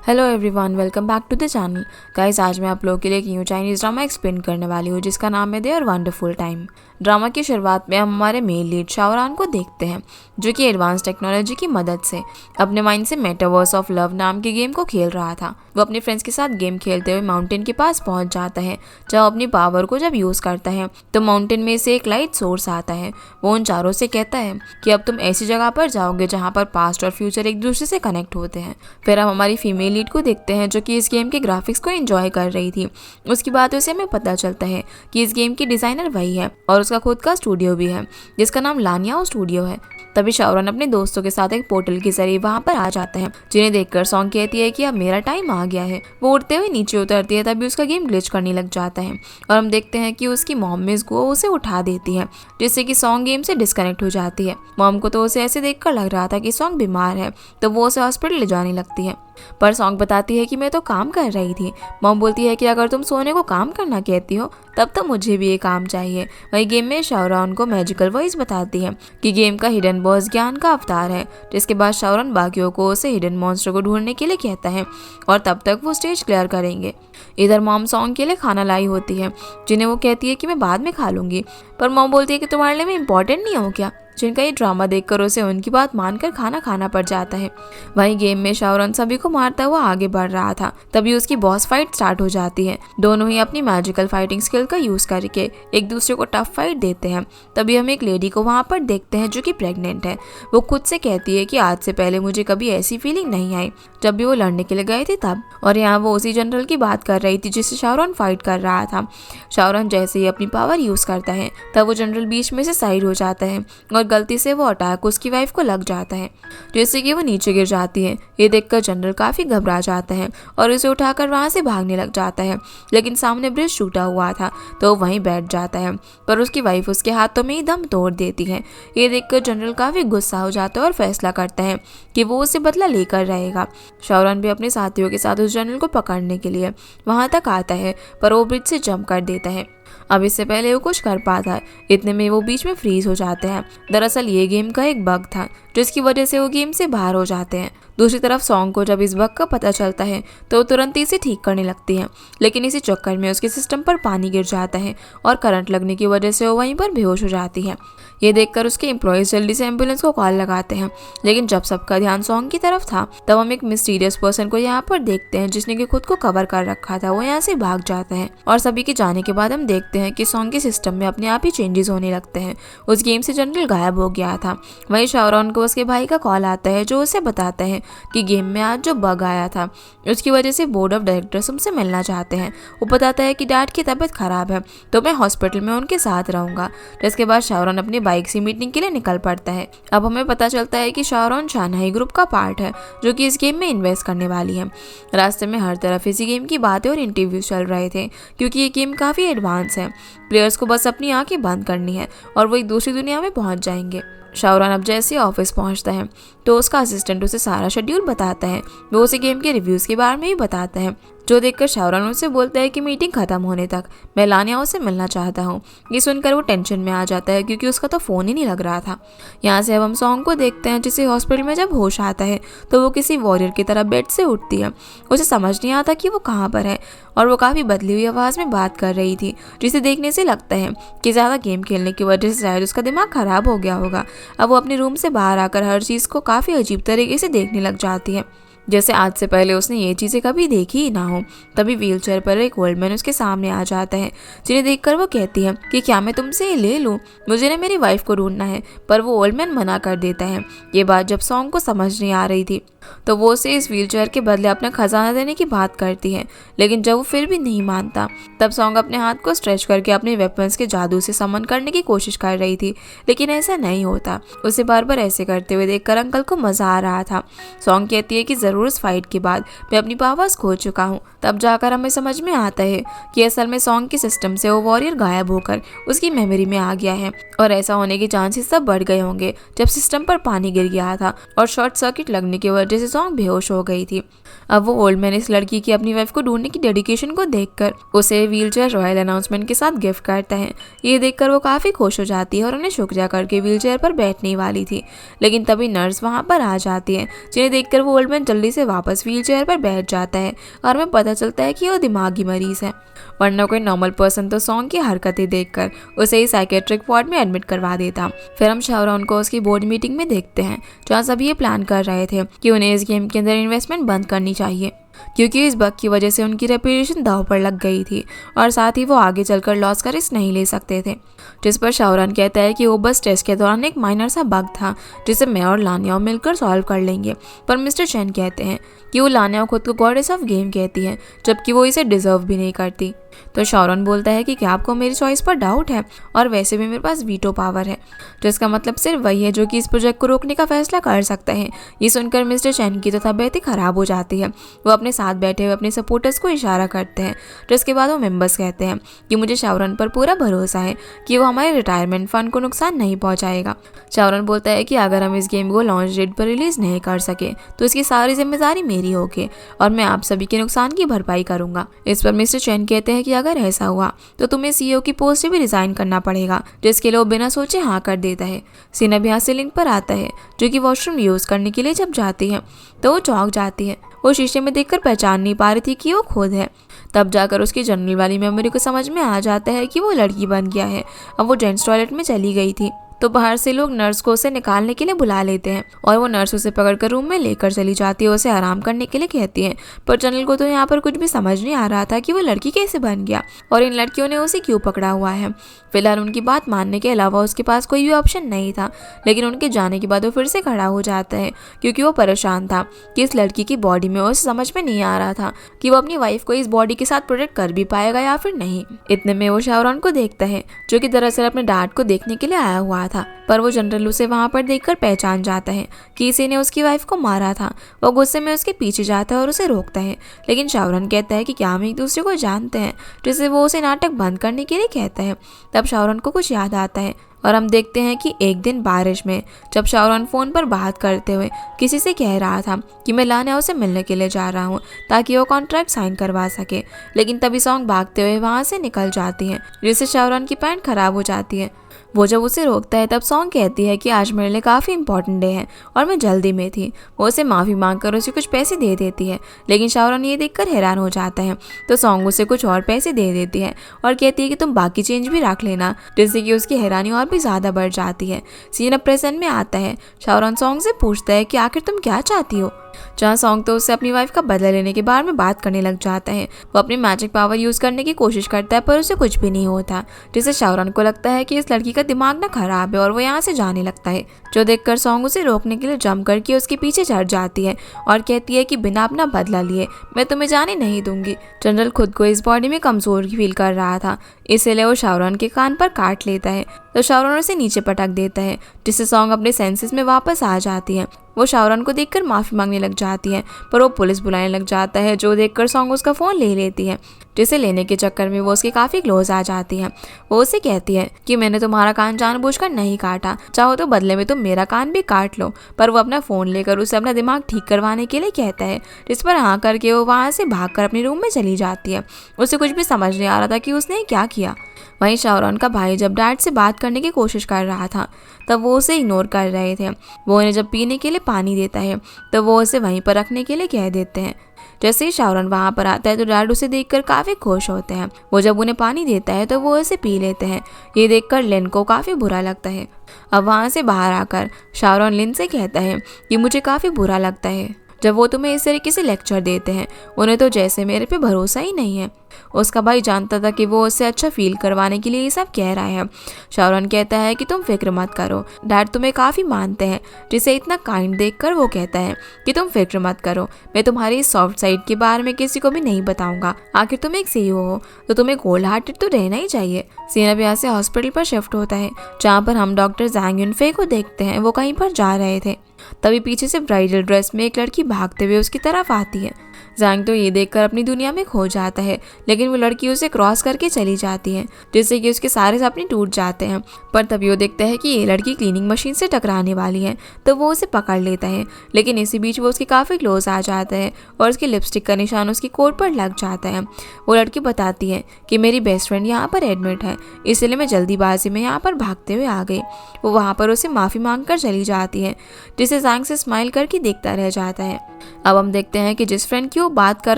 Hello everyone, welcome back to the channel. Guys, आज मैं आप लोगों के लिए एक न्यू चाइनीज़ ड्रामा एक्सप्लेन करने वाली हूँ जिसका नाम है देयर वंडरफुल टाइम। ड्रामा की शुरुआत में हम हमारे मेल लीड शाओरान को देखते हैं जो कि एडवांस टेक्नोलॉजी की मदद से अपने माइंड से मेटावर्स ऑफ लव नाम के गेम को खेल रहा था। वो अपने फ्रेंड्स के साथ गेम खेलते हुए माउंटेन के पास पहुंच जाता है जब अपनी पावर को जब यूज़ करता है तो माउंटेन में से एक लाइट सोर्स आता है। वो उन चारों से कहता है कि अब तुम ऐसी जगह पर जाओगे जहाँ पर पास्ट और फ्यूचर एक दूसरे से कनेक्ट होते हैं। फिर हम हमारी फीमेल लीड को देखते हैं जो कि इस गेम के ग्राफिक्स को एंजॉय कर रही थी। उसकी बातों से हमें पता चलता है कि इस गेम की डिज़ाइनर वही है और उसका खुद का स्टूडियो भी है जिसका नाम लानियाओ स्टूडियो है। तभी शाओरान अपने दोस्तों के साथ एक पोर्टल के जरिए वहां पर आ जाता है, जिन्हें देखकर सॉन्ग कहती है कि अब मेरा टाइम आ गया है। वो उड़ते हुए नीचे उतरती है, तभी उसका गेम ग्लिच करने लग जाता है और हम देखते हैं कि उसकी मॉम मिस गो उसे उठा देती है जिससे कि सॉन्ग गेम से डिस्कनेक्ट हो जाती है। मॉम को तो उसे ऐसे देखकर लग रहा था कि सॉन्ग बीमार है, तो वो उसे हॉस्पिटल ले जाने लगती है, पर सॉन्ग बताती है कि मैं तो काम कर रही थी। मॉम बोलती है कि अगर तुम सोने को काम करना कहती हो तब तो मुझे भी ये काम चाहिए। वही गेम में शाओरान को मैजिकल वॉइस बताती है कि गेम का हिडन बॉस ज्ञान का अवतार है, जिसके बाद शाओरान बाकियों को उसे हिडन मॉन्स्टर को ढूंढने के लिए कहता है और तब तक वो स्टेज क्लियर करेंगे। इधर मॉम सॉन्ग के लिए खाना लाई होती है जिन्हें वो कहती है कि मैं बाद में खा लूंगी, पर मॉम बोलती है कि तुम्हारे लिए मैं इंपॉर्टेंट नहीं हूँ क्या, जिनका ये ड्रामा देखकर उसे उनकी बात मानकर खाना खाना पड़ जाता है। वहीं गेम में शाओरान सभी को मारता हुआ आगे बढ़ रहा था, तभी उसकी बॉस फाइट स्टार्ट हो जाती है। दोनों ही अपनी मैजिकल फाइटिंग स्किल का यूज करके एक दूसरे को टफ फाइट देते हैं। तभी हम एक लेडी को वहां पर देखते हैं जो कि प्रेग्नेंट है। वो खुद से कहती है कि आज से पहले मुझे कभी ऐसी फीलिंग नहीं आई जब भी वो लड़ने के लिए गए थे तब। और यहाँ वो उसी जनरल की बात कर रही थी जिससे शाओरान फाइट कर रहा था। शाओरान जैसे ही अपनी पावर यूज करता है तब वो जनरल बीच में से साइड हो जाता है और गलती से वो अटैक उसकी वाइफ को लग जाता है, जिससे कि वो नीचे गिर जाती है। ये देखकर जनरल काफी घबरा जाता है और उसे उठाकर वहां से भागने लग जाता है, लेकिन सामने ब्रिज टूटा हुआ था तो वो वहीं बैठ जाता है, पर उसकी वाइफ उसके हाथों में ही दम तोड़ देती है। ये देखकर जनरल काफी गुस्सा हो जाता है और फैसला करता है कि वो उसे बदला लेकर रहेगा। शाओरान भी अपने साथियों के साथ उस जनरल को पकड़ने के लिए वहां तक आता है, पर वो ब्रिज से जंप कर देता है। अब इससे पहले वो कुछ कर पाता है, इतने में वो बीच में फ्रीज हो जाते हैं। दरअसल ये गेम का एक बग था जिसकी वजह से वो गेम से बाहर हो जाते हैं। दूसरी तरफ सॉन्ग को जब इस बग का पता चलता है तो वो तुरंत इसे ठीक करने लगती है, लेकिन इसी चक्कर में उसके सिस्टम पर पानी गिर जाता है और करंट लगने की वजह से वो वहीं पर बेहोश हो जाती है। ये देखकर उसके एम्प्लॉयज जल्दी से एम्बुलेंस को कॉल लगाते हैं, लेकिन जब सबका ध्यान सॉन्ग की तरफ था तब हम एक मिस्टीरियस पर्सन को यहाँ पर देखते हैं जिसने कि खुद को कवर कर रखा था। वो यहाँ से भाग जाता है और सभी के जाने के बाद हम देखते हैं कि सॉन्ग के सिस्टम में अपने आप ही चेंजेस होने लगते हैं। उस गेम से जनरल गायब हो गया था। वहीं शाओरान को उसके भाई का कॉल आता है जो उसे बताता है कि गेम में आज जो बग आया था उसकी वजह से बोर्ड ऑफ डायरेक्टर्स उनसे मिलना चाहते हैं। वो बताता है कि डैड की तबीयत खराब है तो मैं हॉस्पिटल में उनके साथ रहूंगा। जिसके बाद शाओरान अपनी बाइक से मीटिंग के लिए निकल पड़ता है। अब हमें पता चलता है कि शाओरान शानहाई ग्रुप का पार्ट है जो कि इस गेम में इन्वेस्ट करने वाली है। रास्ते में हर तरफ इसी गेम की बातें और इंटरव्यूज चल रहे थे क्योंकि ये गेम काफ़ी एडवांस है। प्लेयर्स को बस अपनी आंखें बंद करनी है और वो एक दूसरी दुनिया में पहुंच जाएंगे। शाओरान अब जैसे ऑफिस पहुंचता है तो उसका असिस्टेंट उसे सारा शेड्यूल बताता है। वो उसे गेम के रिव्यूज़ के बारे में भी बताता है, जो देखकर शाओरान उससे बोलता है कि मीटिंग खत्म होने तक मैं लानियाओ से मिलना चाहता हूँ। ये सुनकर वो टेंशन में आ जाता है क्योंकि उसका तो फ़ोन ही नहीं लग रहा था। यहाँ से अब हम सॉन्ग को देखते हैं जिसे हॉस्पिटल में जब होश आता है तो वो किसी वॉरियर की तरह बेड से उठती है। उसे समझ नहीं आता कि वो कहाँ पर है और वो काफ़ी बदली हुई आवाज़ में बात कर रही थी, जिसे देखने से लगता है कि ज़्यादा गेम खेलने की वजह से शायद उसका दिमाग ख़राब हो गया होगा। अब वो अपने रूम से बाहर आकर हर चीज़ को काफ़ी अजीब तरीके से देखने लग जाती है, जैसे आज से पहले उसने ये चीज़ें कभी देखी ही ना हो। तभी व्हीलचेयर पर एक ओल्ड मैन उसके सामने आ जाता है, जिन्हें देखकर वो कहती है कि क्या मैं तुमसे ये ले लूँ, मुझे ना मेरी वाइफ को ढूंढना है, पर वो ओल्ड मैन मना कर देता है। ये बात जब सॉन्ग को समझ नहीं आ रही थी तो वो उसे इस व्हीलचेयर के बदले अपना खजाना देने की बात करती है, लेकिन जब वो फिर भी नहीं मानता तब सॉन्ग अपने हाथ को स्ट्रेच करके अपने वेपन्स के जादू से समन करने की कोशिश कर रही थी, लेकिन ऐसा नहीं होता। उसे बार बार ऐसे करते हुए देखकर अंकल को मजा आ रहा था। सॉन्ग कहती है कि ज़रूर इस फाइट के बाद मैं अपनी पावर्स खो चुका हूँ। तब जाकर हमें समझ में आता है कि असल में सॉन्ग के सिस्टम से वो वॉरियर गायब होकर उसकी मेमोरी में आ गया है और ऐसा होने के चांसेस सब बढ़ गए होंगे जब सिस्टम पर पानी गिर गया था और शॉर्ट सर्किट लगने की वजह से सॉन्ग बेहोश हो गई थी। अब वो ओल्ड मैन इस लड़की की अपनी वाइफ को ढूंढने की डेडिकेशन को देखकर उसे व्हीलचेयर रॉयल अनाउंसमेंट के साथ गिफ्ट करता है। ये देखकर वो काफ़ी खुश हो जाती है और उन्हें शुक्रिया करके व्हीलचेयर पर बैठने वाली थी, लेकिन तभी नर्स वहाँ पर आ जाती है, जिन्हें देखकर वो ओल्ड मैन जल्दी जल्दी से वापस व्हील चेयर पर बैठ जाता है और हमें पता चलता है कि वो दिमागी मरीज है, वरना कोई नॉर्मल पर्सन तो सॉन्ग की हरकतें देखकर उसे ही साइकेट्रिक वार्ड में एडमिट करवा देता। फिर हम शाहरुख को उसकी बोर्ड मीटिंग में देखते हैं जहाँ सभी ये प्लान कर रहे थे कि उन्हें इस गेम के अंदर इन्वेस्टमेंट बंद करनी चाहिए, क्योंकि इस बग की वजह से उनकी रेपुटेशन दांव पर लग गई थी और साथ ही वो आगे चलकर लॉस का रिस्क नहीं ले सकते थे। जिस पर शाहरुख कहता है कि वो बस टेस्ट के दौरान एक माइनर सा बग था जिसे मैं और लानिया मिलकर सॉल्व कर लेंगे। पर मिस्टर चैन कहते हैं कि वो लानिया खुद को गॉडेस ऑफ गेम कहती है, जबकि वो इसे डिजर्व भी नहीं करती। तो शाहरुख बोलता है कि क्या आपको मेरी चॉइस पर डाउट है, और वैसे भी मेरे पास वीटो पावर है, जिसका मतलब सिर्फ वही है जो कि इस प्रोजेक्ट को रोकने का फैसला कर सकता है। ये सुनकर मिस्टर चैन की तो तबीयत ही खराब हो जाती है। वो अपने साथ बैठे हुए अपने सपोर्टर्स को इशारा करते हैं, जिसके बाद वो मेंबर्स कहते हैं कि मुझे शाहरुख पर पूरा भरोसा है कि वो हमारे रिटायरमेंट फंड को नुकसान नहीं पहुंचाएगा। शाहरुख बोलता है कि अगर हम इस गेम को लॉन्च डेट पर रिलीज नहीं कर सके तो इसकी सारी जिम्मेदारी मेरी होगी और मैं आप सभी के नुकसान की भरपाई करूंगा। इस पर मिस्टर चैन कहते हैं कि अगर ऐसा हुआ तो तुम्हें सीईओ की पोस्ट से भी रिजाइन करना पड़ेगा, जिसके लिए वो बिना सोचे हाँ कर देता है। सीन अब यहाँ से लिंक पर आता है, जो कि वॉशरूम यूज करने के लिए जब जाती है तो वो चौंक जाती है। वो शीशे में देखकर पहचान नहीं पा रही थी कि वो खुद है। तब जाकर उसकी जनरल वाली मेमोरी को समझ में आ जाता है कि वो लड़की बन गया है। अब वो जेंट्स टॉयलेट में चली गई थी तो बाहर से लोग नर्स को उसे निकालने के लिए बुला लेते हैं और वो नर्स उसे पकड़कर रूम में लेकर चली जाती है, उसे आराम करने के लिए कहती है। पर जनरल को तो यहाँ पर कुछ भी समझ नहीं आ रहा था कि वो लड़की कैसे बन गया और इन लड़कियों ने उसे क्यों पकड़ा हुआ है। फिलहाल उनकी बात मानने के अलावा उसके पास कोई भी ऑप्शन नहीं था, लेकिन उनके जाने के बाद वो फिर से खड़ा हो जाता है क्योंकि वो परेशान था कि इस लड़की की बॉडी में उसे समझ में नहीं आ रहा था कि वो अपनी वाइफ को इस बॉडी के साथ प्रोटेक्ट कर भी पाएगा या फिर नहीं। इतने में वो शाहरुख को देखता है, जो कि दरअसल अपने डैड को देखने के लिए आया हुआ था, पर वो जनरल उसे वहां पर देखकर पहचान जाता है कि इसी ने उसकी वाइफ को मारा था। वो गुस्से में उसके पीछे जाता है और उसे रोकता है, लेकिन शाहरुख कहता है कि क्या हम एक दूसरे को जानते हैं, जिससे वो उसे नाटक बंद करने के लिए कहता है। तब शाहरुख को कुछ याद आता है और हम देखते हैं कि एक दिन बारिश में जब शाहरुख फोन पर बात करते हुए किसी से कह रहा था कि मैं लानिया से मिलने के लिए जा रहा हूँ ताकि वो कॉन्ट्रैक्ट साइन करवा सके, लेकिन तभी सॉन्ग भागते हुए वहां से निकल जाती है, जिससे शाहरुख की पैंट खराब हो जाती है। वो जब उसे रोकता है तब सॉन्ग कहती है कि आज मेरे लिए काफ़ी इंपॉर्टेंट डे है और मैं जल्दी में थी। वो उसे माफ़ी मांगकर उसे कुछ पैसे दे देती है, लेकिन शाहरुख ये देखकर हैरान हो जाता है तो सॉन्ग उसे कुछ और पैसे दे देती है और कहती है कि तुम बाकी चेंज भी रख लेना, जिससे कि उसकी हैरानी और भी ज़्यादा बढ़ जाती है। सीन अब प्रेजेंट में आता है। शाहरुख सॉन्ग से पूछता है कि आखिर तुम क्या चाहती हो, जहाँ सॉन्ग तो उससे अपनी वाइफ का बदला लेने के बारे में बात करने लग जाता है। वो अपनी मैजिक पावर यूज करने की कोशिश करता है पर उसे कुछ भी नहीं होता, जिससे शाहरुख को लगता है कि इस लड़की का दिमाग ना खराब है और वो यहाँ से जाने लगता है, जो देखकर सॉन्ग उसे रोकने के लिए जंप करके उसके पीछे चढ़ जाती है और कहती है कि बिना अपना बदला लिए मैं तुम्हें जाने नहीं दूंगी। जनरल खुद को इस बॉडी में कमजोर फील कर रहा था, इसलिए वो शाहरुख के कान पर काट लेता है तो शाहरुख उसे नीचे पटक देता है, जिससे सॉन्ग अपने सेंसेस में वापस आ जाती है। वो शाहरुख को देखकर माफ़ी मांगने लग जाती है, पर वो पुलिस बुलाने लग जाता है, जो देखकर सॉन्ग उसका फ़ोन ले लेती है, जिसे लेने के चक्कर में वो उसके काफ़ी क्लोज आ जाती है। वो उसे कहती है कि मैंने तुम्हारा कान जानबूझकर नहीं काटा, चाहो तो बदले में तुम मेरा कान भी काट लो। पर वो अपना फ़ोन लेकर उसे अपना दिमाग ठीक करवाने के लिए कहता है, जिस पर हाँ करके वो वहाँ से भागकर अपने रूम में चली जाती है। उसे कुछ भी समझ नहीं आ रहा था कि उसने क्या किया। वहीं शाहरुख का भाई जब डैड से बात करने की कोशिश कर रहा था तब वो उसे इग्नोर कर रहे थे। वो उन्हें जब पीने के लिए पानी देता है तो वो उसे वहीं पर रखने के लिए कह देते हैं। जैसे ही शाहरुख वहाँ पर आता है तो डैड उसे देखकर काफ़ी खुश होते हैं। वो जब उन्हें पानी देता है तो वो उसे पी लेते हैं। ये देखकर लिन को काफ़ी बुरा लगता है। अब वहाँ से बाहर आकर शाहरुख लिन से कहता है कि मुझे काफ़ी बुरा लगता है जब वो तुम्हें इस तरीके से लेक्चर देते हैं, उन्हें तो जैसे मेरे पे भरोसा ही नहीं है। उसका भाई जानता था कि वो उससे अच्छा फील करवाने के लिए ये सब कह रहा है। शाहरुख कहता है कि तुम फिक्र मत करो, डैड तुम्हें काफ़ी मानते हैं, जिसे इतना काइंड देखकर वो कहता है कि तुम फिक्र मत करो, मैं तुम्हारी सॉफ्ट साइड के बारे में किसी को भी नहीं बताऊंगा। आखिर तुम एक सीईओ हो तो तुम्हें कोल्ड हार्टेड तो रहना ही चाहिए। सीन अब यहाँ से हॉस्पिटल पर शिफ्ट होता है, जहाँ पर हम डॉक्टर ज़ैंग युनफे को देखते हैं। वो कहीं पर जा रहे थे, तभी पीछे से ब्राइडल ड्रेस में एक लड़की भागते हुए उसकी तरफ आती है। ज़ैंग तो ये देखकर अपनी दुनिया में खो जाता है, लेकिन वो लड़की उसे क्रॉस करके चली जाती है, जिससे कि उसके सारे सपने टूट जाते हैं। पर तभी वो देखता है कि ये लड़की क्लीनिंग मशीन से टकराने वाली है, तो वो उसे पकड़ लेता है। लेकिन इसी बीच वो उसके काफ़ी क्लोज आ जाता है और उसकी लिपस्टिक का निशान उसकी कोट पर लग जाता है। वो लड़की बताती है कि मेरी बेस्ट फ्रेंड यहाँ पर एडमिट है, इसलिए मैं जल्दीबाजी में यहाँ पर भागते हुए आ गई। वो वहाँ पर उसे माफ़ी मांग कर चली जाती है, जिसे जैंग से स्माइल करके देखता रह जाता है। अब हम देखते हैं कि जिस फ्रेंड की वो बात कर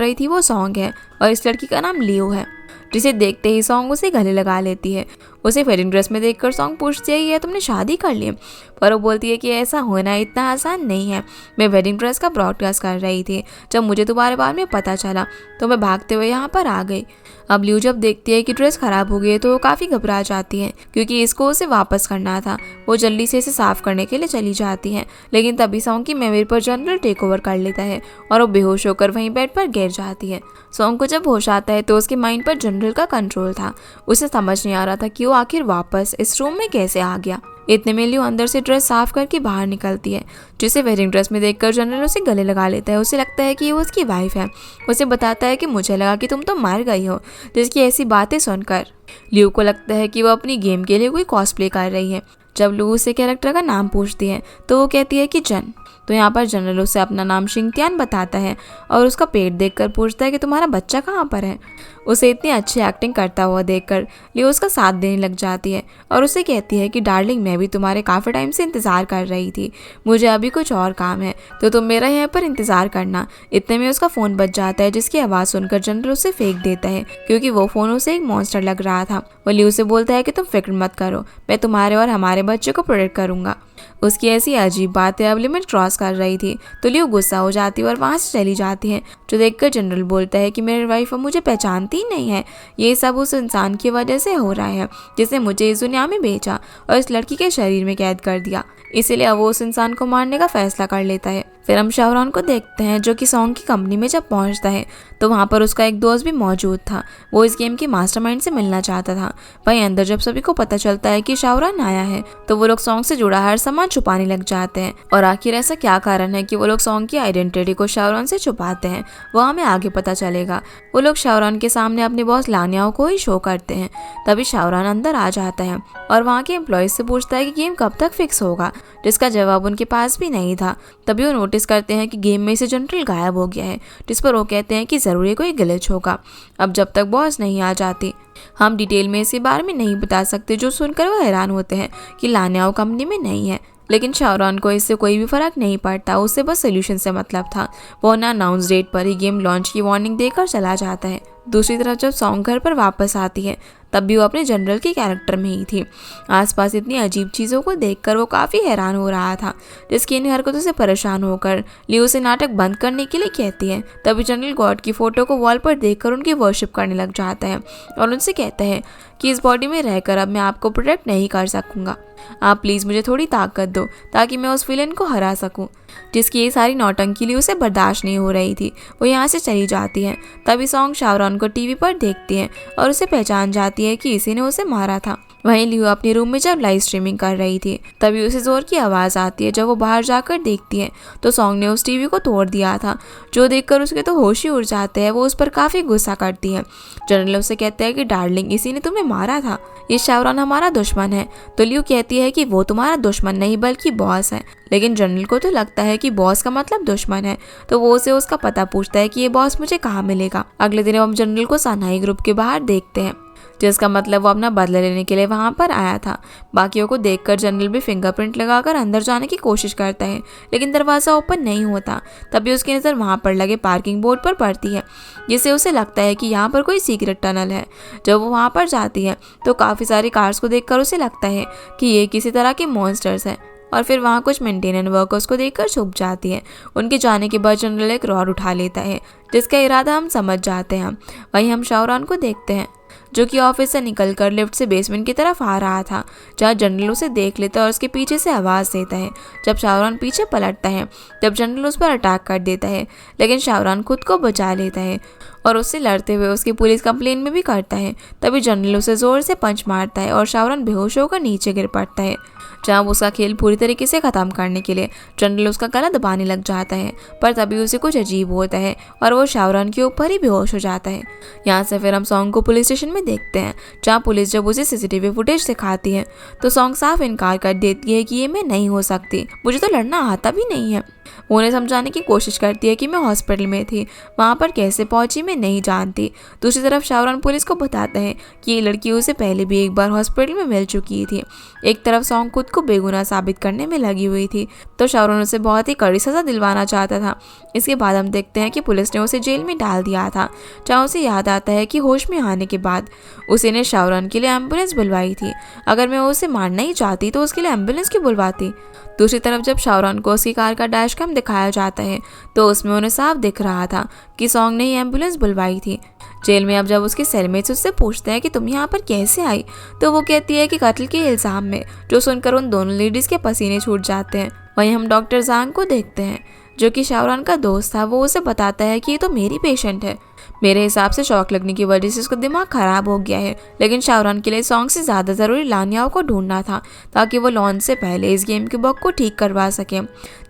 रही थी वो सॉन्ग है और इस लड़की का नाम लियो है, जिसे देखते ही सॉन्ग उसे गले लगा लेती है। उसे वेडिंग ड्रेस में देखकर सॉन्ग पूछती है ये तुमने शादी कर ली? पर वो बोलती है कि ऐसा होना इतना आसान नहीं है, मैं वेडिंग ड्रेस का ब्रॉडकास्ट कर रही थी, जब मुझे तुम्हारे बारे में पता चला तो मैं भागते हुए यहाँ पर आ गई। अब लियो जब देखती है कि ड्रेस खराब हो गई है तो वो काफ़ी घबरा जाती है, क्योंकि इसको उसे वापस करना था। वो जल्दी से इसे साफ करने के लिए चली जाती है, लेकिन तभी सॉन्ग की मेमोरी पर जनरल टेक ओवर कर लेता है और वो बेहोश होकर वहीं बेड पर गिर जाती है। सॉन्ग को जब होश आता है तो उसके माइंड पर जनरल का कंट्रोल था। उसे समझ नहीं आ रहा था कि वो आखिर वापस इस रूम में कैसे आ गया। इतने में लियो अंदर से ड्रेस साफ करके बाहर निकलती है, जिसे वेडिंग ड्रेस में देखकर जनरल उसे गले लगा लेता है। उसे लगता है कि ये वो उसकी वाइफ है। उसे बताता है कि मुझे लगा कि तुम तो मर गई हो। जिसकी ऐसी बातें सुनकर लियो को लगता है कि वो अपनी गेम के लिए कोई कॉस्प्ले कर रही है। जब लियो उसे कैरेक्टर का नाम पूछती है तो वो कहती है कि जन। तो यहाँ पर जनरल उसे अपना नाम शिंगतियान बताता है और उसका पेट देखकर पूछता है कि तुम्हारा बच्चा कहाँ पर है। उसे इतनी अच्छी एक्टिंग करता हुआ देखकर लियो उसका साथ देने लग जाती है और उसे कहती है कि डार्लिंग मैं भी तुम्हारे काफ़ी टाइम से इंतज़ार कर रही थी, मुझे अभी कुछ और काम है तो तुम मेरा यहाँ पर इंतज़ार करना। इतने में उसका फ़ोन बज जाता है, जिसकी आवाज़ सुनकर जनरल उसे फेंक देता है, क्योंकि वो फ़ोन उसे एक मॉन्स्टर लग रहा था। वो लियो से बोलता है कि तुम फिक्र मत करो, मैं तुम्हारे और हमारे बच्चे को प्रोटेक्ट करूँगा। उसकी ऐसी अजीब बातें अब लिमिट क्रॉस कर रही थी तो लियो गुस्सा हो जाती है और वहाँ से चली जाती है, जो देखकर जनरल बोलता है कि मेरी वाइफ अब मुझे पहचानती नहीं है, ये सब उस इंसान की वजह से हो रहा है जिसने मुझे इस दुनिया में भेजा और इस लड़की के शरीर में कैद कर दिया। इसीलिए अब वो उस इंसान को मारने का फैसला कर लेता है। फिर हम शाहरुख को देखते हैं, जो कि सॉन्ग की कंपनी में जब पहुंचता है तो वहाँ पर उसका एक दोस्त भी मौजूद था। वो इस गेम के मास्टरमाइंड से मिलना चाहता था। वहीं अंदर जब सभी को पता चलता है कि शाहरुख आया है तो वो लोग सॉन्ग से जुड़ा हर सामान छुपाने लग जाते हैं। और आखिर ऐसा क्या कारण है कि वो लोग सॉन्ग की आइडेंटिटी को शाहरुख से छुपाते हैं, वो हमें आगे पता चलेगा। वो लोग शाहरुख के सामने अपने बॉस लानियाओ को ही शो करते हैं। तभी शाहरुख अंदर आ जाता है और वहाँ के एम्प्लॉयज से पूछता है कि गेम कब तक फिक्स होगा, जिसका जवाब उनके पास भी नहीं था। तभी वो नोटिस करते हैं कि गेम में से जनरल गायब हो गया है, जिस पर वो कहते हैं कि ज़रूर कोई ग्लिच होगा। अब जब तक बॉस नहीं आ जाती हम डिटेल में इसी बारे में नहीं बता सकते, जो सुनकर वो हैरान होते हैं कि लानियाओ कंपनी में नहीं है। लेकिन शाहरुख को इससे कोई भी फर्क नहीं पड़ता, उसे बस सोल्यूशन से मतलब था। वो ना अनाउंस डेट पर ही गेम लॉन्च की वार्निंग देकर चला जाता है। दूसरी तरफ जब सॉन्ग घर पर वापस आती है तब भी वो अपने जनरल के कैरेक्टर में ही थी। आसपास इतनी अजीब चीज़ों को देखकर वो काफ़ी हैरान हो रहा था, जिसकी इन हरकतों से परेशान होकर लियो से नाटक बंद करने के लिए कहती है। तभी जनरल गॉड की फ़ोटो को वॉल पर देखकर उनकी वर्शिप करने लग जाता है और उनसे कहता है कि इस बॉडी में रहकर अब मैं आपको प्रोटेक्ट नहीं कर सकूँगा, आप प्लीज़ मुझे थोड़ी ताकत दो ताकि मैं उस विलेन को हरा सकूं। जिसकी ये सारी नौटंकी लियो उसे बर्दाश्त नहीं हो रही थी। वो यहाँ से चली जाती है। तभी सॉन्ग शाहरुख को टीवी पर देखती है और उसे पहचान जाती है कि इसी ने उसे मारा था। वहीं लियो अपने रूम में जब लाइव स्ट्रीमिंग कर रही थी तभी उसे जोर की आवाज़ आती है। जब वो बाहर जाकर देखती है तो सॉन्ग ने उस टीवी को तोड़ दिया था, जो देखकर उसके तो होश ही उड़ जाते हैं। वो उस पर काफ़ी गुस्सा करती है। जनरल उसे कहते हैं कि डार्लिंग इसी ने तुम्हें मारा था, ये शाहरुख हमारा दुश्मन है। तो लियो कहती है कि वो तुम्हारा दुश्मन नहीं बल्कि बॉस है। लेकिन जनरल को तो लगता है कि बॉस का मतलब दुश्मन है, तो वो उसे उसका पता पूछता है कि ये बॉस मुझे कहाँ मिलेगा। अगले दिन हम जनरल को सानाई ग्रुप के बाहर देखते हैं, जिसका मतलब वो अपना बदला लेने के लिए वहाँ पर आया था। बाकियों को देखकर जनरल भी फिंगरप्रिंट लगाकर अंदर जाने की कोशिश करता है, लेकिन दरवाज़ा ओपन नहीं होता। तभी उसकी नज़र वहाँ पर लगे पार्किंग बोर्ड पर पड़ती है, जिससे उसे लगता है कि यहाँ पर कोई सीक्रेट टनल है। जब वो वहाँ पर जाती है तो काफ़ी सारी कार्स को देखकर उसे लगता है कि ये किसी तरह के मॉन्स्टर्स हैं, और फिर वहाँ कुछ मेंटेनेंस वर्कर्स को देखकर छुप जाती है। उनके जाने के बाद जनरल एक रॉड उठा लेता है, जिसका इरादा हम समझ जाते हैं। वहीं हम शाहरुख को देखते हैं, जो कि ऑफिस से निकलकर लिफ्ट से बेसमेंट की तरफ आ रहा था, जहाँ जनरल उसे देख लेता है और उसके पीछे से आवाज़ देता है। जब शाहरुख पीछे पलटता है तब जनरल उस पर अटैक कर देता है, लेकिन शाहरुख खुद को बचा लेता है और उससे लड़ते हुए उसकी पुलिस कंप्लेन में भी करता है। तभी जनरल उसे ज़ोर से पंच मारता है और शाहरुख बेहोश होकर नीचे गिर पड़ता है। जहाँ उसका खेल पूरी तरीके से ख़त्म करने के लिए जनरल उसका गला दबाने लग जाता है, पर तभी उसे कुछ अजीब होता है और वो शावरान के ऊपर ही बेहोश हो जाता है। यहाँ से फिर हम सॉन्ग को पुलिस स्टेशन में देखते हैं, जहाँ पुलिस जब उसे सीसीटीवी फुटेज दिखाती है तो सॉन्ग साफ इनकार कर देती है कि ये मैं नहीं हो सकती, मुझे तो लड़ना आता भी नहीं है। वो उन्हें समझाने की कोशिश करती है कि मैं हॉस्पिटल में थी, वहाँ पर कैसे पहुंची मैं नहीं जानती। दूसरी तरफ शावरान पुलिस को बताता है कि ये लड़की उसे पहले भी एक बार हॉस्पिटल में मिल चुकी थी। एक तरफ सॉन्ग खुद को बेगुनाह साबित करने में लगी हुई थी, तो शावरान उसे बहुत ही कड़ी सज़ा दिलवाना चाहता था। इसके बाद हम देखते हैं कि पुलिस ने उसे जेल में डाल दिया था, जहाँ उसे याद आता है कि होश में आने के बाद उसे ने शावरान के लिए एम्बुलेंस बुलवाई थी। अगर मैं उसे मारना ही चाहती तो उसके लिए एम्बुलेंस क्यों बुलवाती। दूसरी तरफ जब शावरान को उसकी कार का डैश कैम दिखाया जाता है तो उसमें उन्हें साफ दिख रहा था कि सॉन्ग ने ही एम्बुलेंस बुलवाई थी। जेल में अब जब उसके सेलमेट्स उससे पूछते हैं कि तुम यहाँ पर कैसे आई, तो वो कहती है कि कत्ल के इल्ज़ाम में, जो सुनकर उन दोनों लेडीज़ के पसीने छूट जाते हैं। वहीं हम डॉक्टर जांग को देखते हैं, जो कि शावरान का दोस्त था। वो उसे बताता है कि ये तो मेरी पेशेंट है, मेरे हिसाब से शौक लगने की वजह से उसका दिमाग खराब हो गया है। लेकिन शावरान के लिए सॉन्ग से ज़्यादा ज़रूरी लानियाओं को ढूंढना था, ताकि वो लॉन्च से पहले इस गेम के बग को ठीक करवा सके।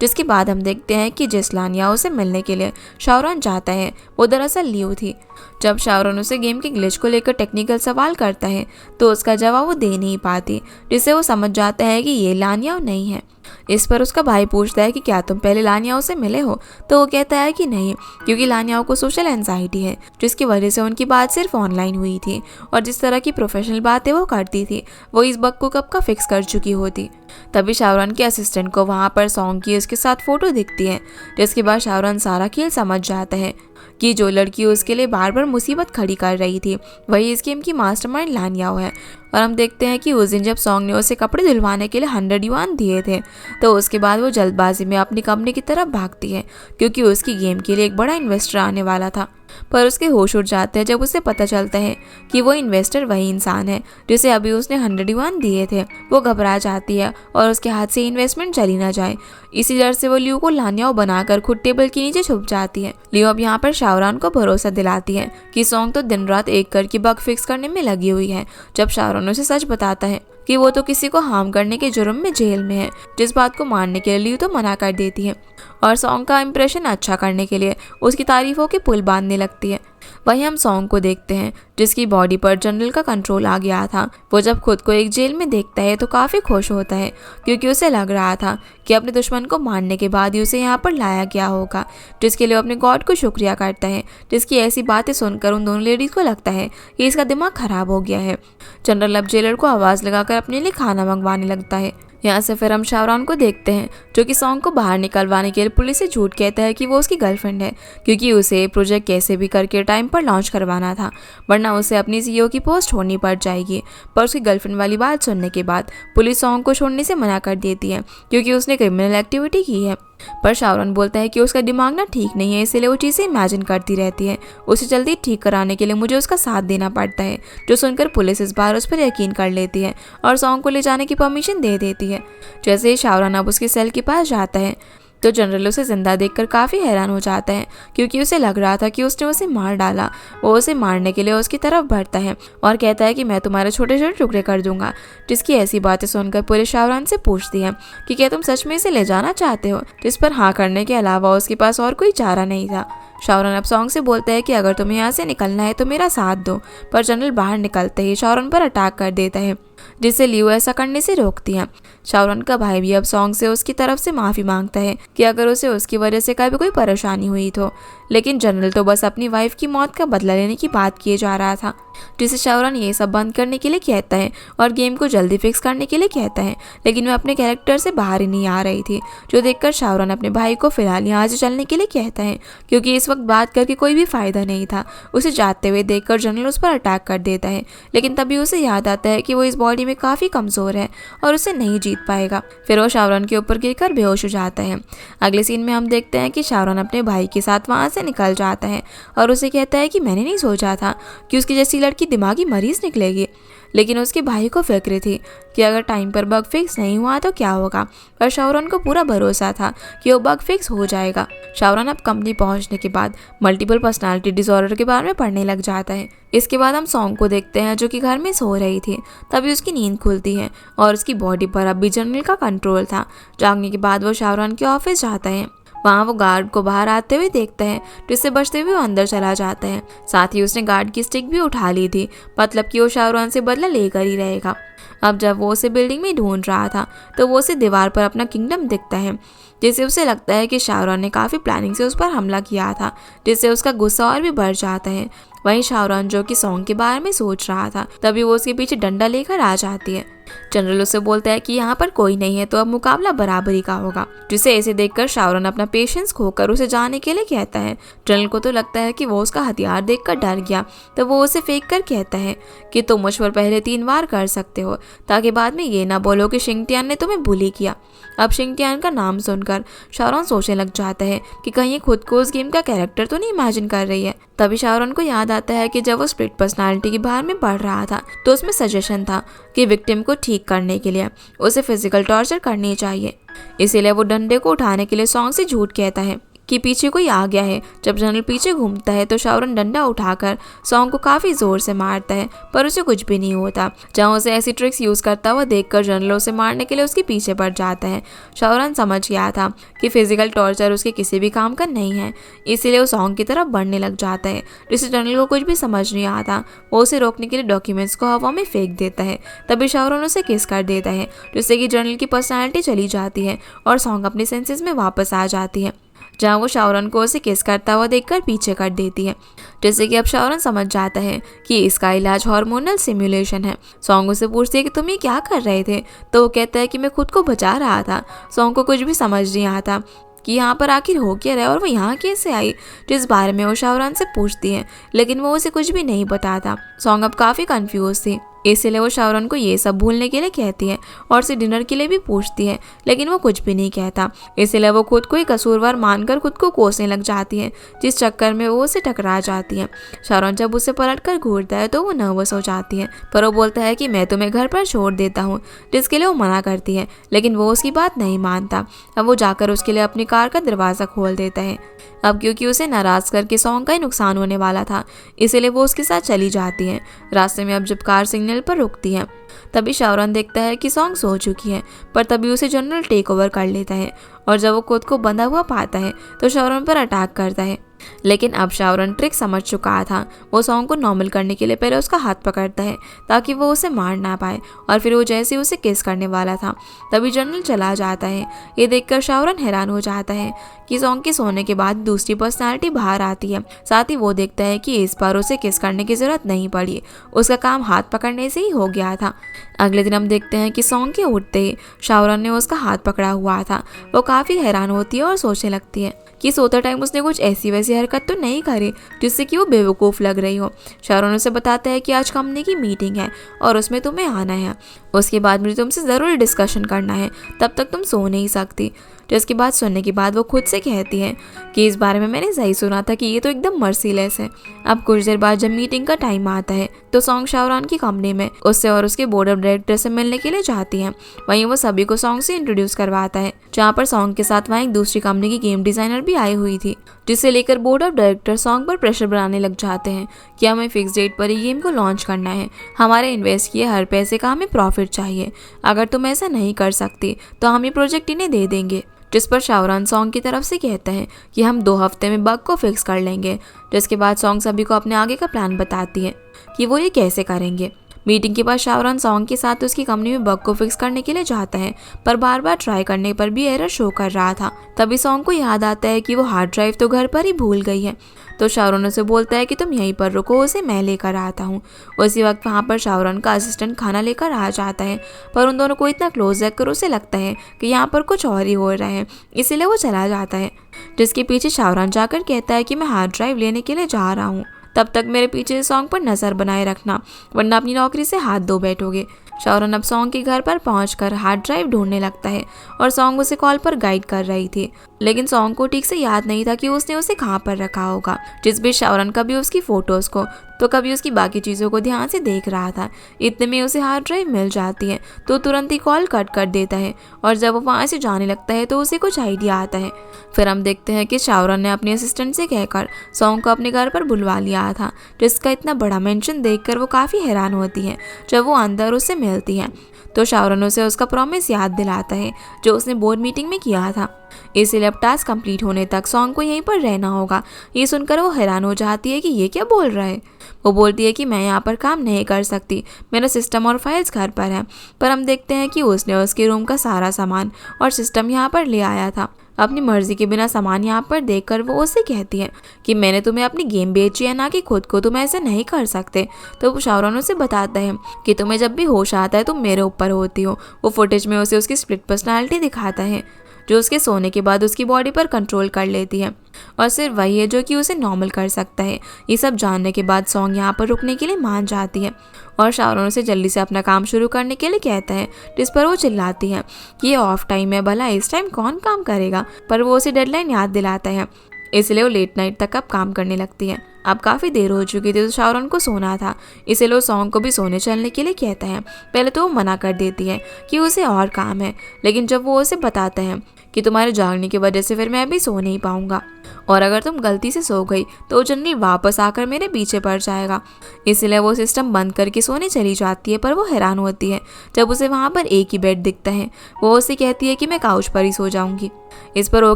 जिसके बाद हम देखते हैं कि जिस लानियाओं से मिलने के लिए शावरान जाता है वो दरअसल लियू थी। जब शावरान उसे गेम के ग्लिच को लेकर टेक्निकल सवाल करता है तो उसका जवाब वो दे नहीं पाती, जिससे वो समझ जाता है कि ये लानियाओं नहीं है। इस पर उसका भाई पूछता है कि क्या तुम पहले लानियाओं से मिले हो, तो वो कहता है कि नहीं, क्योंकि लानियाओं को सोशल एंजाइटी है, जिसकी वजह से उनकी बात सिर्फ ऑनलाइन हुई थी और जिस तरह की प्रोफेशनल बातें वो करती थी वो इस बग को कब का फिक्स कर चुकी होती। तभी शावरान के असिस्टेंट को वहाँ पर सॉन्ग की उसके साथ फोटो दिखती है, जिसके बाद शावरान सारा खेल समझ जाता है कि जो लड़की उसके लिए बार बार मुसीबत खड़ी कर रही थी वही इस गेम की मास्टरमाइंड लानियाओ है। और हम देखते हैं कि उस दिन जब सॉन्ग ने उसे कपड़े धुलवाने के लिए 100 युआन दिए थे तो उसके बाद वो जल्दबाजी में अपनी कंपनी की तरफ भागती है, क्योंकि उसकी गेम के लिए एक बड़ा इन्वेस्टर आने वाला था। पर उसके होश उड़ जाते हैं जब उसे पता चलता है कि वो इन्वेस्टर वही इंसान है जिसे अभी उसने 100 युआन दिए थे। वो घबरा जाती है और उसके हाथ से इन्वेस्टमेंट चली ना जाए, इसी डर से वो लियू को लानियाओं बनाकर खुद टेबल के नीचे छुप जाती है। लियू अब यहाँ पर शावरान को भरोसा दिलाती है कि सॉन्ग तो दिन रात एक करके बग फिक्स करने में लगी हुई है। जब शावरान उसे सच बताता है कि वो तो किसी को हार्म करने के जुर्म में जेल में है, जिस बात को मानने के लिए लियू तो मना कर देती है और सॉन्ग का इंप्रेशन अच्छा करने के लिए उसकी तारीफों के पुल बांधने लगती है। वहीं हम सॉन्ग को देखते हैं जिसकी बॉडी पर जनरल का कंट्रोल आ गया था। वो जब खुद को एक जेल में देखता है तो काफ़ी खुश होता है, क्योंकि उसे लग रहा था कि अपने दुश्मन को मारने के बाद ही उसे यहाँ पर लाया गया होगा, जिसके लिए वो अपने गॉड को शुक्रिया करता है। जिसकी ऐसी बातें सुनकर उन दोनों लेडीज़ को लगता है कि इसका दिमाग खराब हो गया है। जनरल अब जेलर को आवाज़ लगाकर अपने लिए खाना मंगवाने लगता है। यहाँ से फिर हम शावरान को देखते हैं, जो कि सॉन्ग को बाहर निकलवाने के लिए पुलिस से झूठ कहता है कि वो उसकी गर्लफ्रेंड है, क्योंकि उसे प्रोजेक्ट कैसे भी करके टाइम पर लॉन्च करवाना था, वरना उसे अपनी सीईओ की पोस्ट छोड़नी पड़ जाएगी। पर उसकी गर्लफ्रेंड वाली बात सुनने के बाद पुलिस सॉन्ग को छोड़ने से मना कर देती है, क्योंकि उसने क्रिमिनल एक्टिविटी की है। पर शावरान बोलता है कि उसका दिमाग ना ठीक नहीं है, इसलिए वो चीज़ें इमेजिन करती रहती है। उसे जल्दी ठीक कराने के लिए मुझे उसका साथ देना पड़ता है, जो सुनकर पुलिस इस बार उस पर यकीन कर लेती है और सॉन्ग को ले जाने की परमिशन दे देती है। जैसे ही शावरान अब उसके सेल के पास जाता है तो जनरल उसे जिंदा देखकर काफ़ी हैरान हो जाता है, क्योंकि उसे लग रहा था कि उसने उसे मार डाला। वो उसे मारने के लिए उसकी तरफ बढ़ता है और कहता है कि मैं तुम्हारे छोटे छोटे टुकड़े कर दूंगा। जिसकी ऐसी बातें सुनकर पुलिस शावरान से पूछती है कि क्या तुम सच में इसे ले जाना चाहते हो, जिस पर हाँ करने के अलावा उसके पास और कोई चारा नहीं था। शावरान अब सॉन्ग से बोलता है कि अगर तुम्हें यहाँ से निकलना है तो मेरा साथ दो, पर जनरल बाहर निकलते ही शावरान पर अटैक कर देता है, जिससे लियू ऐसा करने से रोकती है। शावरान का भाई भी अब सॉन्ग से उसकी तरफ से माफ़ी मांगता है कि अगर उसे उसकी वजह से कभी कोई परेशानी हुई तो, लेकिन जनरल तो बस अपनी वाइफ की मौत का बदला लेने की बात किए जा रहा था, जिसे शावरान ये सब बंद करने के लिए कहता है और गेम को जल्दी फिक्स करने के लिए कहता है। लेकिन वह अपने कैरेक्टर से बाहर ही नहीं आ रही थी, जो देखकर शावरान अपने भाई को फिलहाल यहाँ से चलने के लिए कहता है, क्योंकि इस वक्त बात करके कोई भी फायदा नहीं था। उसे जाते हुए देखकर जनरल उस पर अटैक कर देता है, लेकिन तभी उसे याद आता है कि वो इस बॉडी में काफ़ी कमज़ोर है और उसे नहीं जीत पाएगा। फिर वो शावरान के ऊपर गिरकर बेहोश हो जाता है। अगले सीन में हम देखते हैं कि शावरान अपने भाई के साथ वहाँ से निकल जाता है और उसे कहता है कि मैंने नहीं सोचा था कि उसकी जैसी लड़की दिमागी मरीज निकलेगी। लेकिन उसके भाई को फिक्र थी कि अगर टाइम पर बग फिक्स नहीं हुआ तो क्या होगा, पर शाओरन को पूरा भरोसा था कि वो बग फिक्स हो जाएगा। शाओरन अब कंपनी पहुंचने के बाद मल्टीपल पर्सनालिटी डिसऑर्डर के बारे में पढ़ने लग जाता है। इसके बाद हम सॉन्ग को देखते हैं जो कि घर में सो रही थी। तभी उसकी नींद खुलती है और उसकी बॉडी पर अब भी जनरल का कंट्रोल था। जागने के बाद वो शाओरन के ऑफिस जाता है। वहाँ वो गार्ड को बाहर आते हुए देखता है, जिससे बचते हुए वो अंदर चला जाता है। साथ ही उसने गार्ड की स्टिक भी उठा ली थी, मतलब कि वो शाओरन से बदला लेकर ही रहेगा। अब जब वो उसे बिल्डिंग में ढूंढ रहा था तो वो उसे दीवार पर अपना किंगडम दिखता है, जिससे उसे लगता है कि शाओरन ने काफ़ी प्लानिंग से उस पर हमला किया था, जिससे उसका गुस्सा और भी बढ़ जाता है। वहीं शाओरन जो कि सॉन्ग के बारे में सोच रहा था, तभी वो उसके पीछे डंडा लेकर आ जाती है। जनरल उसे बोलता है कि यहाँ पर कोई नहीं है तो अब मुकाबला बराबरी का होगा, जिसे ऐसे देखकर शाओरन अपना पेशेंस खोकर उसे जाने के लिए कहता है। जनरल को तो लगता है कि वो उसका हथियार देखकर डर गया, तो वो उसे फेंक कर कहता है कि तुम मुझ पर पहले 3 वार कर सकते हो, ताकि बाद में ये ना बोलो कि शिंगटियान ने तुम्हें बुली किया। अब शिंगटियान का नाम सुनकर शाओरन सोचने लग जाता है कि कहीं खुद को उस गेम का कैरेक्टर तो नहीं इमेजिन कर रही है। तभी शाओरन को याद आता है कि जब वो स्प्लिट पर्सनालिटी के बारे में पढ़ रहा था तो उसमें सजेशन था कि विक्टिम को ठीक करने के लिए उसे फिजिकल टॉर्चर करनी चाहिए। इसीलिए वो डंडे को उठाने के लिए सॉन्ग से झूठ कहता है कि पीछे कोई आ गया है। जब जनरल पीछे घूमता है तो शाओरन डंडा उठाकर सॉन्ग को काफ़ी ज़ोर से मारता है, पर उसे कुछ भी नहीं होता। जहाँ उसे ऐसी ट्रिक्स यूज़ करता हुआ देखकर जनरल उसे मारने के लिए उसके पीछे पड़ जाता है। शाओरन समझ गया था कि फिजिकल टॉर्चर उसके किसी भी काम का नहीं है, इसीलिए वो सॉन्ग की तरफ बढ़ने लग जाता है, जिससे जनरल को कुछ भी समझ नहीं आता। वो उसे रोकने के लिए डॉक्यूमेंट्स को हवा में फेंक देता है। तभी शाओरन उसे किस कर देता है, जिससे कि जनरल की पर्सनैलिटी चली जाती है और सॉन्ग अपने सेंसेस में वापस आ जाती है, जहाँ वो शाओरन को उसे किस करता हुआ देखकर पीछे कर देती है। जैसे कि अब शाओरन समझ जाता है कि इसका इलाज हार्मोनल सिमुलेशन है। सॉन्ग उसे पूछती है कि तुम ये क्या कर रहे थे, तो वो कहता है कि मैं खुद को बचा रहा था। सॉन्ग को कुछ भी समझ नहीं आता कि यहाँ पर आखिर हो क्या रहा है और वो यहाँ कैसे आई, जिस बारे में वो शाओरन से पूछती है, लेकिन वो उसे कुछ भी नहीं बताता। सॉन्ग अब काफ़ी कंफ्यूज थी, इसलिए वो शाओरन को ये सब भूलने के लिए कहती है और उसे डिनर के लिए भी पूछती है, लेकिन वो कुछ भी नहीं कहता। इसलिए वो खुद को ही कसूरवार मानकर खुद को कोसने लग जाती है, जिस चक्कर में वो उसे टकरा जाती है। शाओरन जब उसे पलट कर घूरता है तो वो नर्वस हो जाती है, पर वो बोलता है कि मैं तुम्हें घर पर छोड़ देता हूँ, जिसके लिए वो मना करती है, लेकिन वो उसकी बात नहीं मानता। अब वो जाकर उसके लिए अपनी कार का दरवाज़ा खोल देता है। अब क्योंकि उसे नाराज़ करके सॉन्ग का ही नुकसान होने वाला था, इसीलिए वो उसके साथ चली जाती है। रास्ते में अब जब कार सिग्नल पर रुकती है तभी शाओरन देखता है कि सॉन्ग सो चुकी है, पर तभी उसे जनरल टेक ओवर कर लेता है और जब वो खुद को बंधा हुआ पाता है तो शाओरन पर अटैक करता है। लेकिन अब शाओरन ट्रिक समझ चुका था। वो सॉन्ग को नॉर्मल करने के लिए पहले उसका हाथ पकड़ता है ताकि वो उसे मार ना पाए, और फिर वो जैसे उसे किस करने वाला था तभी जनरल चला जाता है। ये देखकर शाओरन हैरान हो जाता है कि सॉन्ग के सोने के बाद दूसरी पर्सनालिटी बाहर आती है। साथ ही वो देखता है कि इस बार उसे किस करने की जरूरत नहीं पड़ी, उसका काम हाथ पकड़ने से ही हो गया था। अगले दिन हम देखते हैं कि सॉन्ग के उठते ही शाओरन ने उसका हाथ पकड़ा हुआ था। वो काफ़ी हैरान होती है और सोचने लगती है कि सोते टाइम उसने कुछ ऐसी वैसी हरकत तो नहीं करी जिससे कि वो बेवकूफ़ लग रही हो। शाओरन उसे बताता है कि आज कंपनी की मीटिंग है और उसमें तुम्हें आना है, उसके बाद मुझे तुमसे ज़रूरी डिस्कशन करना है, तब तक तुम सो नहीं सकती। जिसकी बात सुनने के बाद वो खुद से कहती है कि इस बारे में मैंने सही सुना था कि ये तो एकदम मर्सीलेस है। अब कुछ देर बाद जब मीटिंग का टाइम आता है तो सॉन्ग शाओरन की कंपनी में उससे और उसके बोर्ड ऑफ डायरेक्टर से मिलने के लिए जाती है। वहीं वो सभी को सॉन्ग से इंट्रोड्यूस करवाता है, जहाँ पर सॉन्ग के साथ वहाँ एक दूसरी कंपनी की गेम डिजाइनर भी आई हुई थी, जिसे लेकर बोर्ड ऑफ डायरेक्टर सॉन्ग पर प्रेशर बनाने लग जाते हैं कि हमें फिक्स डेट पर ही गेम को लॉन्च करना है, हमारे इन्वेस्ट किए हर पैसे का हमें प्रॉफिट चाहिए, अगर तुम ऐसा नहीं कर सकती तो हम ये प्रोजेक्ट इन्हें दे देंगे। जिस पर शाओरन सॉन्ग की तरफ से कहता है कि हम 2 हफ्ते में बग को फिक्स कर लेंगे। जिसके बाद सॉन्ग सभी को अपने आगे का प्लान बताती है कि वो ये कैसे करेंगे। मीटिंग के बाद शाओरन सॉन्ग के साथ उसकी कंपनी में बग को फिक्स करने के लिए जाता है, पर बार बार ट्राई करने पर भी एरर शो कर रहा था। तभी सॉन्ग को याद आता है कि वो हार्ड ड्राइव तो घर पर ही भूल गई है, तो शाओरन उसे बोलता है कि तुम यहीं पर रुको, उसे मैं लेकर आता हूँ। उसी वक्त वहाँ पर शाओरन का असिस्टेंट खाना लेकर आ जाता है, पर उन दोनों को इतना क्लोज देखकर उसे लगता है कि यहाँ पर कुछ और ही हो रहा है, इसीलिए वो चला जाता है। जिसके पीछे शाओरन जाकर कहता है कि मैं हार्ड ड्राइव लेने के लिए जा रहा हूँ, तब तक मेरे पीछे सॉन्ग पर नज़र बनाए रखना, वरना अपनी नौकरी से हाथ धो बैठोगे। शाओरन अब सॉन्ग के घर पर पहुंचकर हार्ड ड्राइव ढूंढने लगता है और सॉन्ग उसे कॉल पर गाइड कर रही थी, लेकिन सॉन्ग को ठीक से याद नहीं था कि उसने उसे कहाँ पर रखा होगा। जिस बीच शाओरन कभी उसकी फोटोज को तो कभी उसकी बाकी चीज़ों को ध्यान से देख रहा था। इतने में उसे हार्ड ड्राइव मिल जाती है तो तुरंत ही कॉल कट कर देता है और जब वो वहाँ से जाने लगता है तो उसे कुछ आइडिया आता है। फिर हम देखते हैं कि शाओरन ने अपने असिस्टेंट से कहकर सॉन्ग को अपने घर पर बुलवा लिया था, जिसका इतना बड़ा मेंशन देखकर वो काफ़ी हैरान होती है। जब वो अंदर उससे मिलती है तो शाओरन उसे उसका प्रॉमिस याद दिलाता है जो उसने बोर्ड मीटिंग में किया था, इसलिए अब टास्क कंप्लीट होने तक सॉन्ग को यहीं पर रहना होगा। ये सुनकर वो हैरान हो जाती है कि ये क्या बोल रहा है। वो बोलती है कि मैं यहाँ पर काम नहीं कर सकती, मेरा सिस्टम और फाइल्स घर पर है। पर हम देखते हैं कि उसने उसके रूम का सारा सामान और सिस्टम यहाँ पर ले आया था। अपनी मर्जी के बिना सामान यहाँ पर देखकर वो उससे कहती है कि मैंने तुम्हें अपनी गेम बेची है, ना कि खुद को, तुम ऐसे नहीं कर सकते। तो शाओरन उसे बताता है कि तुम्हें जब भी होश आता है तुम मेरे ऊपर होती हो। वो फुटेज में उसे उसकी स्प्लिट पर्सनालिटी दिखाता है जो उसके सोने के बाद उसकी बॉडी पर कंट्रोल कर लेती है और सिर्फ वही है जो कि उसे नॉर्मल कर सकता है। ये सब जानने के बाद सॉन्ग यहाँ पर रुकने के लिए मान जाती है और शाओरन उसे जल्दी से अपना काम शुरू करने के लिए कहता है, जिस पर वो चिल्लाती है कि ये ऑफ टाइम है, भला इस टाइम कौन काम करेगा। पर वो उसे डेडलाइन याद दिलाता है, इसलिए वो लेट नाइट तक अब काम करने लगती है। अब काफ़ी देर हो चुकी थी तो शाओरन को सोना था, इसलिए वो सॉन्ग को भी सोने चलने के लिए कहता है। पहले तो वो मना कर देती है कि उसे और काम है, लेकिन जब वो उसे बताता है कि तुम्हारे जागने की वजह से फिर मैं भी सो नहीं पाऊंगा और अगर तुम गलती से सो गई तो जनरल वापस आकर मेरे पीछे पड़ जाएगा, इसलिए वो सिस्टम बंद करके सोने चली जाती है। पर वो हैरान होती है जब उसे वहाँ पर एक ही बेड दिखता है। वो उसे कहती है कि मैं काउच पर ही सो जाऊंगी। इस पर वो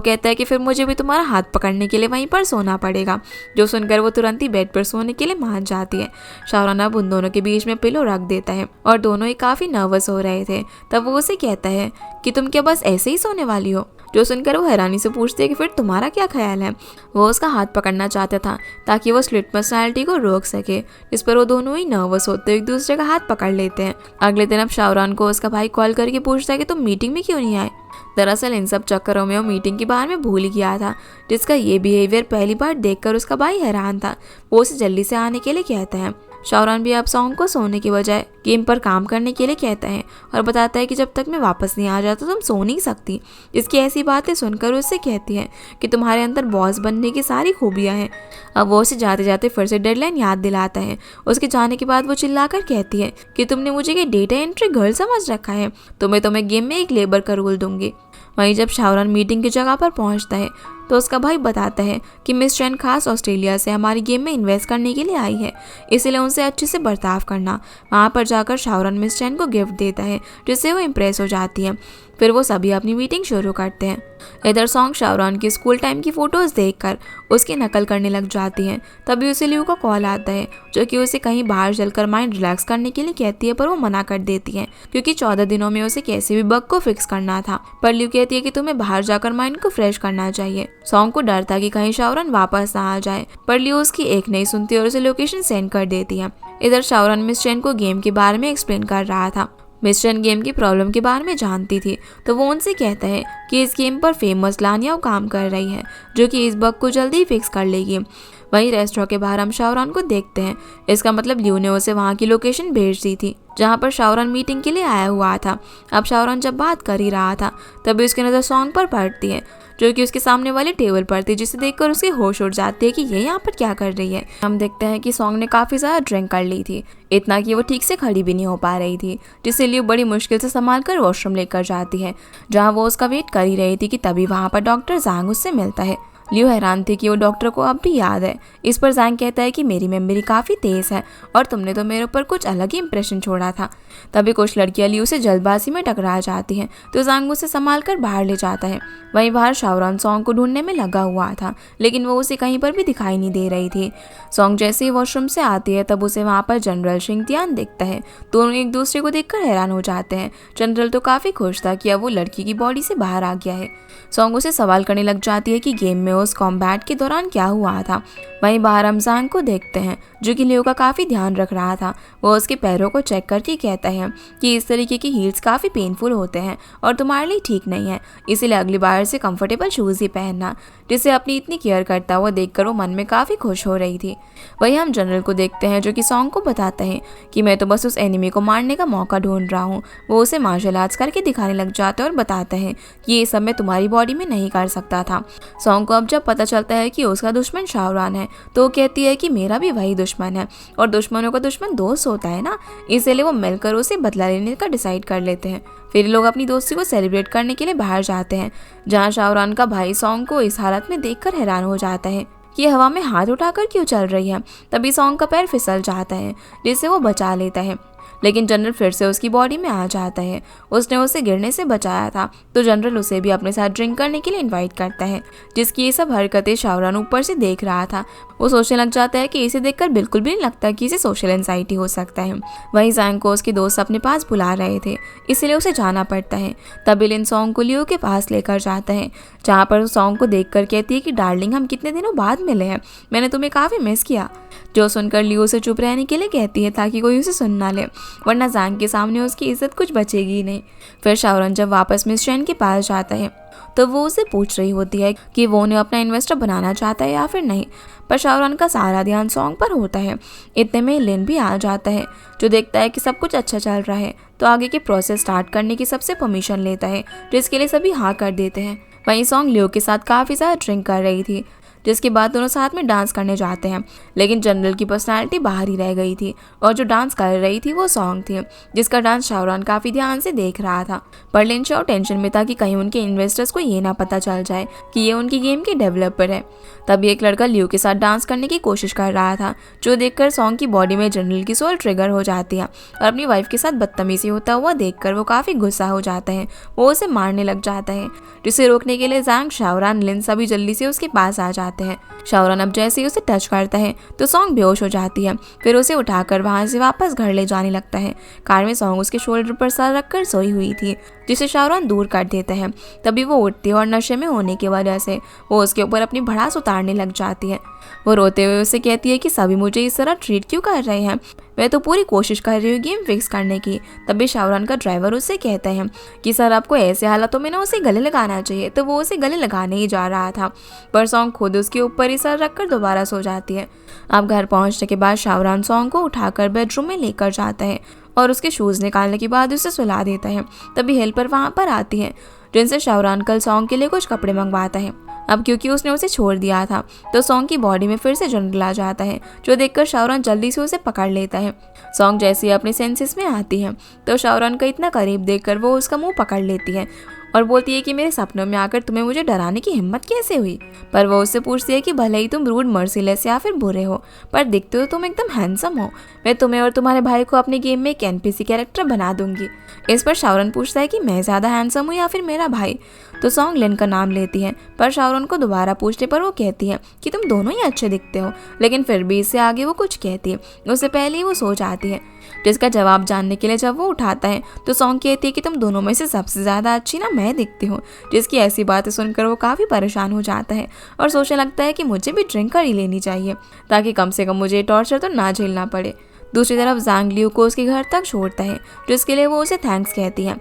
कहता है कि फिर मुझे भी तुम्हारा हाथ पकड़ने के लिए वहीं पर सोना पड़ेगा, जो सुनकर वो तुरंत ही बेड पर सोने के लिए मान जाती है। शाओरन अब उन दोनों के बीच में पिलो रख देता है और दोनों ही काफ़ी नर्वस हो रहे थे। तब वो उसे कहता है कि तुम क्या बस ऐसे ही सोने वाली हो, जो सुनकर वो हैरानी से पूछती है कि फिर तुम्हारा क्या ख्याल है। वो उसका हाथ पकड़ना चाहता था ताकि वो स्प्लिट पर्सनालिटी को रोक सके। इस पर वो दोनों ही नर्वस होते एक दूसरे का हाथ पकड़ लेते हैं। अगले दिन अब शाओरन को उसका भाई कॉल करके पूछता है कि तुम मीटिंग में क्यों नहीं आए। दरअसल इन सब चक्करों में वो मीटिंग के बारे में भूल ही गया था, जिसका ये बिहेवियर पहली बार देखकर उसका भाई हैरान था। वो उसे जल्दी से आने के लिए कहता है। शाओरन भी अब सॉन्ग को सोने के बजाय गेम पर काम करने के लिए कहता है और बताता है कि जब तक मैं वापस नहीं आ जाता तुम सो नहीं सकती। इसकी ऐसी बातें सुनकर उससे कहती है कि तुम्हारे अंदर बॉस बनने की सारी खूबियाँ हैं। अब वो उसे जाते जाते फिर से डेडलाइन याद दिलाता है। उसके जाने के बाद वो चिल्लाकर कहती है कि तुमने मुझे ये डेटा एंट्री गर्ल समझ रखा है, तो मैं तुम्हें गेम में एक लेबर का रोल दूंगी। वहीं जब शाओरन मीटिंग की जगह पर पहुंचता है तो उसका भाई बताता है कि मिस चैन खास ऑस्ट्रेलिया से हमारी गेम में इन्वेस्ट करने के लिए आई है, इसलिए उनसे अच्छे से बर्ताव करना। वहाँ पर जाकर शाओरन मिस चैन को गिफ्ट देता है, जिससे वो इम्प्रेस हो जाती है। फिर वो सभी अपनी मीटिंग शुरू करते हैं। इधर सॉन्ग शाओरन की स्कूल टाइम की फ़ोटोज़ देखकर उसकी नकल करने लग जाती है। तभी उसे लियू का कॉल आता है, जो कि उसे कहीं बाहर चलकर माइंड रिलैक्स करने के लिए कहती है, पर वो मना कर देती है क्योंकि 14 दिनों में उसे कैसे भी बग को फिक्स करना था। पर लियू कहती है कि तुम्हें बाहर जाकर माइंड को फ्रेश करना चाहिए। सॉन्ग को डर था कि कहीं शाओरन वापस ना आ जाए, पर लियू उसकी एक नहीं सुनती और उसे लोकेशन सेंड कर देती है। इधर शाओरन मिस चैन को गेम के बारे में एक्सप्लेन कर रहा था। मिस चैन गेम की प्रॉब्लम के बारे में जानती थी, तो वो उनसे कहता है कि इस गेम पर फेमस लानिया काम कर रही है, जो कि इस बग को जल्दी ही फिक्स कर लेगी। वहीं रेस्टोरेंट के बाहर हम शाओरन को देखते हैं। इसका मतलब लियू ने उसे वहाँ की लोकेशन भेज दी थी जहाँ पर शाओरन मीटिंग के लिए आया हुआ था। अब शाओरन जब बात कर ही रहा था तभी उसकी नज़र सॉन्ग पर पड़ती है, जो कि उसके सामने वाली टेबल पर थी, जिसे देखकर उसकी होश उड़ जाती है कि ये यहाँ पर क्या कर रही है। हम देखते हैं कि सॉन्ग ने काफ़ी ज़्यादा ड्रिंक कर ली थी, इतना कि वो ठीक से खड़ी भी नहीं हो पा रही थी, जिससे लियू बड़ी मुश्किल से संभाल कर वॉशरूम लेकर जाती है, जहाँ वो उसका वेट कर ही रही थी कि तभी वहाँ पर डॉक्टर ज़ांग उससे मिलता है। लियू हैरान थी कि वो डॉक्टर को अब भी याद है। इस पर ज़ांग कहता है कि मेरी मेमोरी काफ़ी तेज़ है और तुमने तो मेरे ऊपर कुछ अलग ही इंप्रेशन छोड़ा था। तभी कुछ लड़कियां लियू से जल्दबाजी में टकरा जाती हैं, तो ज़ांग उसे संभाल कर बाहर ले जाता है। वहीं बाहर शाओरन सॉन्ग को ढूंढने में लगा हुआ था, लेकिन वो उसे कहीं पर भी दिखाई नहीं दे रही थी। सॉन्ग जैसे ही वॉशरूम से आती है तब उसे वहाँ पर जनरल शिंगतियान दिखता है। दोनों एक दूसरे को देखकर हैरान हो जाते हैं। जनरल तो काफ़ी खुश था कि अब वो लड़की की बॉडी से बाहर आ गया है। सॉन्ग उसे सवाल करने लग जाती है कि गेम में उस कॉम्बैट के दौरान क्या हुआ था। वहीं बाहर हम ज़ांग को देखते हैं जो कि लियो का काफ़ी ध्यान रख रहा था। वो उसके पैरों को चेक करके कहता है कि इस तरीके की हील्स काफ़ी पेनफुल होते हैं और तुम्हारे लिए ठीक नहीं है, इसीलिए अगली बार से कंफर्टेबल शूज़ ही पहनना। जिसे अपनी इतनी केयर करता हुआ देखकर वो मन में काफ़ी खुश हो रही थी। वहीं हम जनरल को देखते हैं जो कि सॉन्ग को बताता है कि मैं तो बस उस एनिमी को मारने का मौका ढूंढ रहा हूँ। वो उसे मार्शल आर्ट्स करके दिखाने लग जाता है और बताता है कि ये सब मैं तुम्हारी बॉडी में नहीं कर सकता था। सॉन्ग को अब जब पता चलता है कि उसका दुश्मन शाओरान है तो वो कहती है कि मेरा भी वही दुश्मन है और दुश्मनों का दुश्मन दोस्त होता है ना, इसलिए वो मिलकर उसे बदला लेने का डिसाइड कर लेते हैं। फिर लोग अपनी दोस्ती को सेलिब्रेट करने के लिए बाहर जाते हैं, जहाँ शाओरान का भाई सॉन्ग को इस हालत में देखकर हैरान हो जाता है कि ये हवा में हाथ उठाकर क्यों चल रही है। तभी सॉन्ग का पैर फिसल जाता है जिससे वो बचा लेता है, लेकिन जनरल फिर से उसकी बॉडी में आ जाता है। उसने उसे गिरने से बचाया था तो जनरल उसे भी अपने साथ ड्रिंक करने के लिए इनवाइट करता है, जिसकी ये सब हरकतें शाओरान ऊपर से देख रहा था। वो सोचने लग जाता है कि इसे देखकर बिल्कुल भी नहीं लगता कि इसे सोशल एंजाइटी हो सकता है। वहीं ज़ांग को उसके दोस्त अपने पास बुला रहे थे, इसलिए उसे जाना पड़ता है। तभी लिन सॉन्ग को लियो के पास लेकर जाता है, जहाँ पर वो सॉन्ग को देखकर कहती है कि डार्लिंग हम कितने दिनों बाद मिले हैं, मैंने तुम्हें काफ़ी मिस किया। जो सुनकर लियो उसे चुप रहने के लिए कहती है ताकि कोई उसे सुन ना ले, वरना ज़ांग के सामने उसकी इज्जत कुछ बचेगी ही नहीं। फिर शाओरान जब वापस मिस चैन के पास जाता है तो वो उसे पूछ रही होती है कि वो उन्हें अपना इन्वेस्टर बनाना चाहता है या फिर नहीं, पर शाओरान का सारा ध्यान सॉन्ग पर होता है। इतने में लिन भी आ जाता है जो देखता है कि सब कुछ अच्छा चल रहा है तो आगे के प्रोसेस स्टार्ट करने की सबसे परमिशन लेता है, जिसके लिए सभी हाँ कर देते हैं। वहीं सॉन्ग लियो के साथ काफ़ी ज़्यादा ड्रिंक कर रही थी, जिसके बाद दोनों साथ में डांस करने जाते हैं, लेकिन जनरल की पर्सनालिटी बाहर ही रह गई थी और जो डांस कर रही थी वो सॉन्ग थी, जिसका डांस शाओरान काफ़ी ध्यान से देख रहा था। पर लिन शाओ टेंशन में था कि कहीं उनके इन्वेस्टर्स को ये ना पता चल जाए कि ये उनकी गेम के डेवलपर है। तभी एक लड़का लियो के साथ डांस करने की कोशिश कर रहा था, जो देखकर सॉन्ग की बॉडी में जनरल की सोल ट्रिगर हो जाती है और अपनी वाइफ के साथ बदतमीजी होता हुआ देखकर वो काफ़ी गुस्सा हो जाता है। वो उसे मारने लग जाता है, जिसे रोकने के लिए ज़ांग, शाओरान, लिन सभी जल्दी से उसके पास आ जाते हैं। शाओरान अब जैसे ही उसे टच करता है तो सॉन्ग बेहोश हो जाती है। फिर उसे उठाकर वहां से वापस घर ले जाने लगता है। कार में सॉन्ग उसके शोल्डर पर सर रखकर सोई हुई थी, जिसे शाओरान दूर कर देता है। तभी वो उठती है और नशे में होने की वजह से वो उसके ऊपर अपनी भड़ास उतारने लग जाती है। वो रोते हुए उसे कहती है कि सभी मुझे इस तरह ट्रीट क्यों कर रहे हैं, मैं तो पूरी कोशिश कर रही हूँ गेम फिक्स करने की। तभी शाओरान का ड्राइवर उससे कहता है कि सर आपको ऐसे हालातों में ना उसे गले लगाना चाहिए, तो वो उसे गले लगाने ही जा रहा था, पर सॉन्ग खुद उसके ऊपर ही सर रखकर दोबारा सो जाती है। अब घर पहुँचने के बाद शाओरान सॉन्ग को उठाकर बेडरूम में लेकर जाता है और उसके शूज़ निकालने के बाद उसे सुला देता है। तभी हेल्पर वहाँ पर आती है, जिनसे शाओरान कल सॉन्ग के लिए कुछ कपड़े मंगवाता है। अब क्योंकि उसने उसे छोड़ दिया था तो सॉन्ग की बॉडी में फिर से जनरल आ जाता है, जो देखकर शाओरान जल्दी से उसे पकड़ लेता है। सॉन्ग जैसे ही अपने सेंसेस में आती है तो शाओरान का इतना करीब देखकर वो उसका मुंह पकड़ लेती है और बोलती है कि मेरे सपनों में आकर तुम्हें मुझे डराने की हिम्मत कैसे हुई। पर वो उससे पूछती है कि भले ही तुम रूड, मर्सीलेस या फिर बुरे हो, पर दिखते हो तुम एकदम हैंडसम हो, मैं तुम्हें और तुम्हारे भाई को अपने गेम में एक एनपीसी कैरेक्टर बना दूंगी। इस पर शाओरान पूछता है कि मैं ज़्यादा हैंडसम हूँ या फिर मेरा भाई, तो सॉन्ग लिन का नाम लेती है। पर शाओरान को दोबारा पूछने पर वो कहती है कि तुम दोनों ही अच्छे दिखते हो, लेकिन फिर भी इससे आगे वो कुछ कहती है उससे पहले ही वो सो जाती है, जिसका जवाब जानने के लिए जब वो उठाता है तो सॉन्ग कहती है कि तुम दोनों में से सबसे ज़्यादा अच्छी ना मैं दिखती हूँ। जिसकी ऐसी बातें सुनकर वो काफ़ी परेशान हो जाता है और सोचने लगता है कि मुझे भी ड्रिंक कर ही लेनी चाहिए ताकि कम से कम मुझे टॉर्चर तो ना झेलना पड़े। दूसरी तरफ ज़ांग लियू को उसके घर तक छोड़ता है, जिसके लिए वो उसे थैंक्स कहती है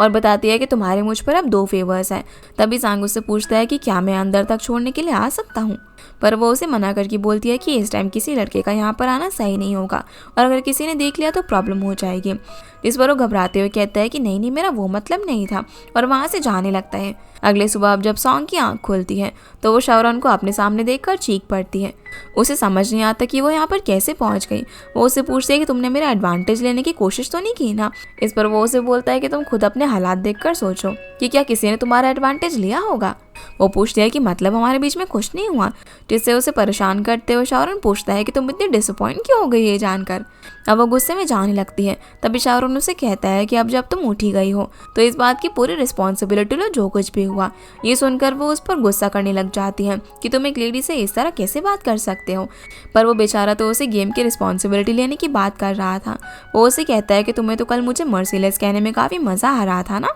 और बताती है कि तुम्हारे मुझ पर अब 2 फेवर्स हैं। तभी ज़ांग उससे पूछता है कि क्या मैं अंदर तक छोड़ने के लिए आ सकता हूँ, पर वो उसे मना करके बोलती है कि इस टाइम किसी लड़के का यहाँ पर आना सही नहीं होगा और अगर किसी ने देख लिया तो प्रॉब्लम हो जाएगी। इस पर वो घबराते हुए कहता है कि नहीं नहीं, मेरा वो मतलब नहीं था, और वहाँ से जाने लगता है। अगले सुबह अब जब सॉन्ग की आंख खुलती है तो वो शाओरान को अपने सामने देखकर चीख पड़ती है। उसे समझ नहीं आता कि वो यहाँ पर कैसे पहुँच गई। वो उससे पूछती है कि तुमने मेरा एडवांटेज लेने की कोशिश तो नहीं की ना। इस पर वो उसे बोलता है कि तुम खुद अपने हालात देखकर सोचो कि क्या किसी ने तुम्हारा एडवांटेज लिया होगा। वो पूछती है कि मतलब हमारे बीच में कुछ नहीं हुआ, जिससे उसे परेशान करते हुए शाओरान पूछता है कि तुम इतनी डिसअपॉइंट क्यों हो गई ये जानकर। अब वो गुस्से में जाने लगती है। तभी शाओरान उसे कहता है कि अब जब तुम उठी गई हो तो इस बात की पूरी रिस्पॉन्सिबिलिटी लो जो कुछ भी हुआ। ये सुनकर वो उस पर गुस्सा करने लग जाती है कि तुम एक लेडी से इस तरह कैसे बात कर सकते हो। पर वो बेचारा तो उसे गेम की रिस्पॉन्सिबिलिटी लेने की बात कर रहा था। वो उसे कहता है कि तुम्हें तो कल मुझे मर्सीलेस कहने में काफ़ी मज़ा आ रहा था ना।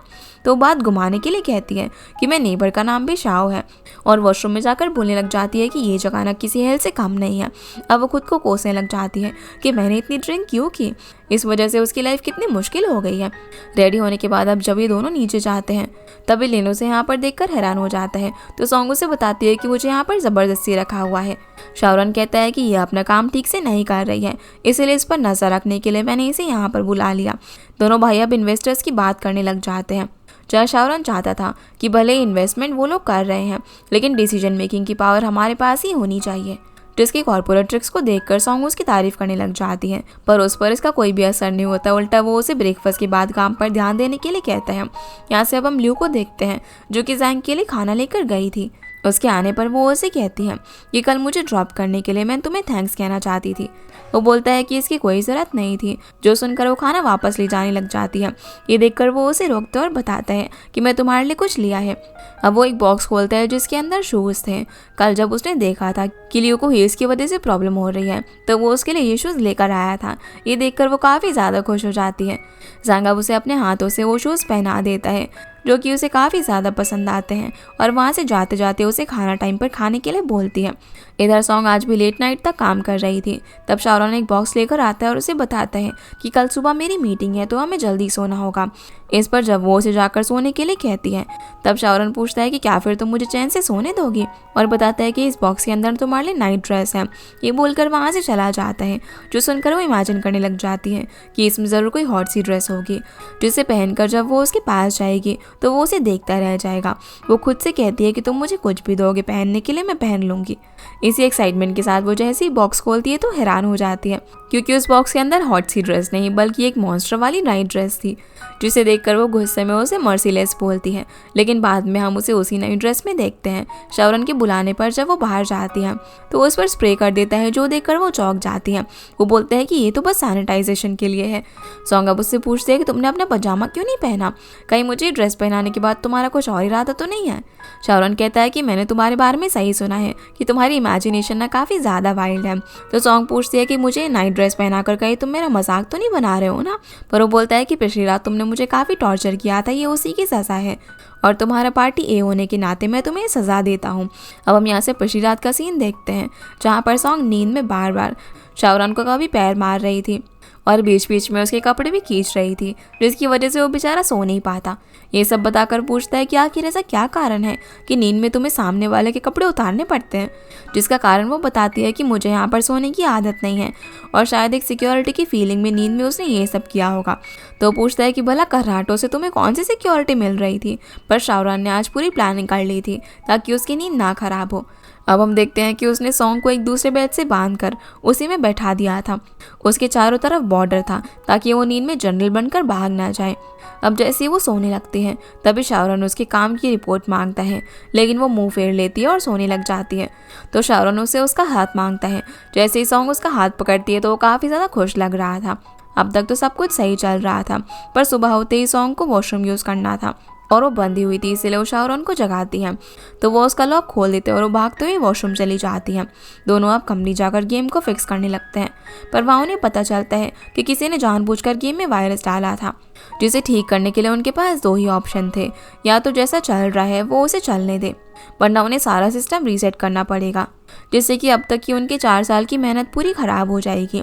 तो बात घुमाने के लिए कहती है कि मैं नेबर का नाम भी वाली शाओ है और वॉशरूम में जाकर बोलने लग जाती है कि ये जगह ना किसी हेल से कम नहीं है। अब वो खुद को कोसने लग जाती है कि मैंने इतनी ड्रिंक क्यों की, इस वजह से उसकी लाइफ कितनी मुश्किल हो गई है। रेडी होने के बाद अब जब ये दोनों नीचे जाते हैं तभी लिन उसे यहाँ पर देखकर हैरान हो जाता है। तो सॉन्ग उसे बताती है कि मुझे यहाँ पर ज़बरदस्ती रखा हुआ है। शाओरन कहता है कि ये अपना काम ठीक से नहीं कर रही है, इसीलिए इस पर नज़र रखने के लिए मैंने इसे यहाँ पर बुला लिया। दोनों भाई अब इन्वेस्टर्स की बात करने लग जाते हैं। जहाँ शाओरन चाहता था कि भले ही इन्वेस्टमेंट वो लोग कर रहे हैं लेकिन डिसीजन मेकिंग की पावर हमारे पास ही होनी चाहिए। जिसकी कॉर्पोरेट ट्रिक्स को देखकर सॉन्ग उसकी तारीफ करने लग जाती है, पर उस पर इसका कोई भी असर नहीं होता। उल्टा वो उसे ब्रेकफास्ट के बाद काम पर ध्यान देने के लिए कहता है। यहाँ से अब हम ल्यू को देखते हैं जो कि जैंग के लिए खाना लेकर गई थी। उसके आने पर वो उसे कहती है कि कल मुझे ड्रॉप करने के लिए मैं तुम्हें थैंक्स कहना चाहती थी। वो बोलता है कि इसकी कोई ज़रूरत नहीं थी, जो सुनकर वो खाना वापस ले जाने लग जाती है। ये देखकर वो उसे रोकता है और बताता है कि मैं तुम्हारे लिए कुछ लिया है। अब वो एक बॉक्स खोलता है जिसके अंदर शूज़ थे। कल जब उसने देखा था कि लियो को हील्स की वजह से प्रॉब्लम हो रही है तो वो उसके लिए ये शूज़ लेकर आया था। ये देखकर वो काफ़ी ज़्यादा खुश हो जाती है। जैंग अब उसे अपने हाथों से वो शूज़ पहना देता है जो कि उसे काफ़ी ज़्यादा पसंद आते हैं और वहाँ से जाते जाते उसे खाना टाइम पर खाने के लिए बोलती है। इधर सॉन्ग आज भी लेट नाइट तक काम कर रही थी। तब शाओरन एक बॉक्स लेकर आता है और उसे बताता है कि कल सुबह मेरी मीटिंग है तो हमें जल्दी सोना होगा। इस पर जब वो उसे जाकर सोने के लिए कहती है तब शाओरन पूछता है कि क्या फिर तुम मुझे चैन से सोने दोगी, और बताता है कि इस बॉक्स के अंदर तुम्हारे लिए नाइट ड्रेस है। ये बोलकर वहाँ से चला जाता है, जो सुनकर वो इमेजिन करने लग जाती है कि इसमें ज़रूर कोई हॉट सी ड्रेस होगी जिसे पहनकर जब वो उसके पास जाएगी तो वो उसे देखता रह जाएगा। वो खुद से कहती है कि तुम मुझे कुछ भी दोगे पहनने के लिए मैं पहन लूँगी। इसी एक्साइटमेंट के साथ वो जैसे ही बॉक्स खोलती है तो हैरान हो जाती है क्योंकि उस बॉक्स के अंदर हॉट सी ड्रेस नहीं बल्कि एक मॉन्स्टर वाली नाइट ड्रेस थी, जिसे देखकर वो गुस्से में उसे मर्सीलेस बोलती है। लेकिन बाद में हम उसे उसी नई ड्रेस में देखते हैं। शाओरन के बुलाने पर जब वो बाहर जाती है तो उस पर स्प्रे कर देता है, जो देखकर वो चौंक जाती है। वो बोलते हैं कि ये तो बस सैनिटाइजेशन के लिए है। सॉन्ग अब उससे पूछते हैं कि तुमने अपना पजामा क्यों नहीं पहना, कहीं मुझे ड्रेस पहनाने के बाद तुम्हारा कुछ और इरादा तो नहीं है। शाओरन कहता है कि मैंने तुम्हारे बारे में सही सुना है कि तुम्हारी इमेजिनेशन ना काफ़ी ज़्यादा वाइल्ड है। तो सॉन्ग पूछती है कि मुझे नाइट ड्रेस पहनाकर कहीं तुम मेरा मजाक तो नहीं बना रहे हो ना। पर वो बोलता है कि पिछली रात तुमने मुझे काफ़ी टॉर्चर किया था, ये उसी की सज़ा है और तुम्हारा पार्टी ए होने के नाते मैं तुम्हें सज़ा देता हूँ। अब हम यहाँ से पिछली रात का सीन देखते हैं जहाँ पर सॉन्ग नींद में बार बार शाओरन को कभी पैर मार रही थी और बीच बीच में उसके कपड़े भी खींच रही थी, जिसकी वजह से वो बेचारा सो नहीं पाता। ये सब बताकर पूछता है कि आखिर ऐसा क्या कारण है कि नींद में तुम्हें सामने वाले के कपड़े उतारने पड़ते हैं, जिसका कारण वो बताती है कि मुझे यहाँ पर सोने की आदत नहीं है और शायद एक सिक्योरिटी की फीलिंग में नींद में उसने ये सब किया होगा। तो पूछता है कि भला कर्राटों से तुम्हें कौन सी सिक्योरिटी मिल रही थी, पर शाओरन ने आज पूरी प्लानिंग कर ली थी ताकि उसकी नींद ना खराब हो। अब हम देखते हैं कि उसने सॉन्ग को एक दूसरे बेड से बांधकर उसी में बैठा दिया था। उसके चारों तरफ बॉर्डर था ताकि वो नींद में जनरल बनकर भाग ना जाए। अब जैसे ही वो सोने लगते हैं तभी शाओरन उसके काम की रिपोर्ट मांगता है, लेकिन वो मुंह फेर लेती है और सोने लग जाती है। तो शाओरन उसे उसका हाथ मांगता है। जैसे ही सॉन्ग उसका हाथ पकड़ती है तो वो काफ़ी ज़्यादा खुश लग रहा था। अब तक तो सब कुछ सही चल रहा था, पर सुबह होते ही सॉन्ग को वॉशरूम यूज़ करना था और वो बंदी हुई थी, इसलिए वो शाओरन को जगाती है। तो वो उसका लॉक खोल देते हैं और वो भागते हुए वॉशरूम चली जाती हैं। दोनों अब कंपनी जाकर गेम को फिक्स करने लगते हैं, पर वहाँ उन्हें पता चलता है कि किसी ने जानबूझकर गेम में वायरस डाला था, जिसे ठीक करने के लिए उनके पास दो ही ऑप्शन थे, या तो जैसा चल रहा है वो उसे चलने दे, वरना उन्हें सारा सिस्टम रीसेट करना पड़ेगा, जिससे कि अब तक की उनके 4 साल की मेहनत पूरी ख़राब हो जाएगी।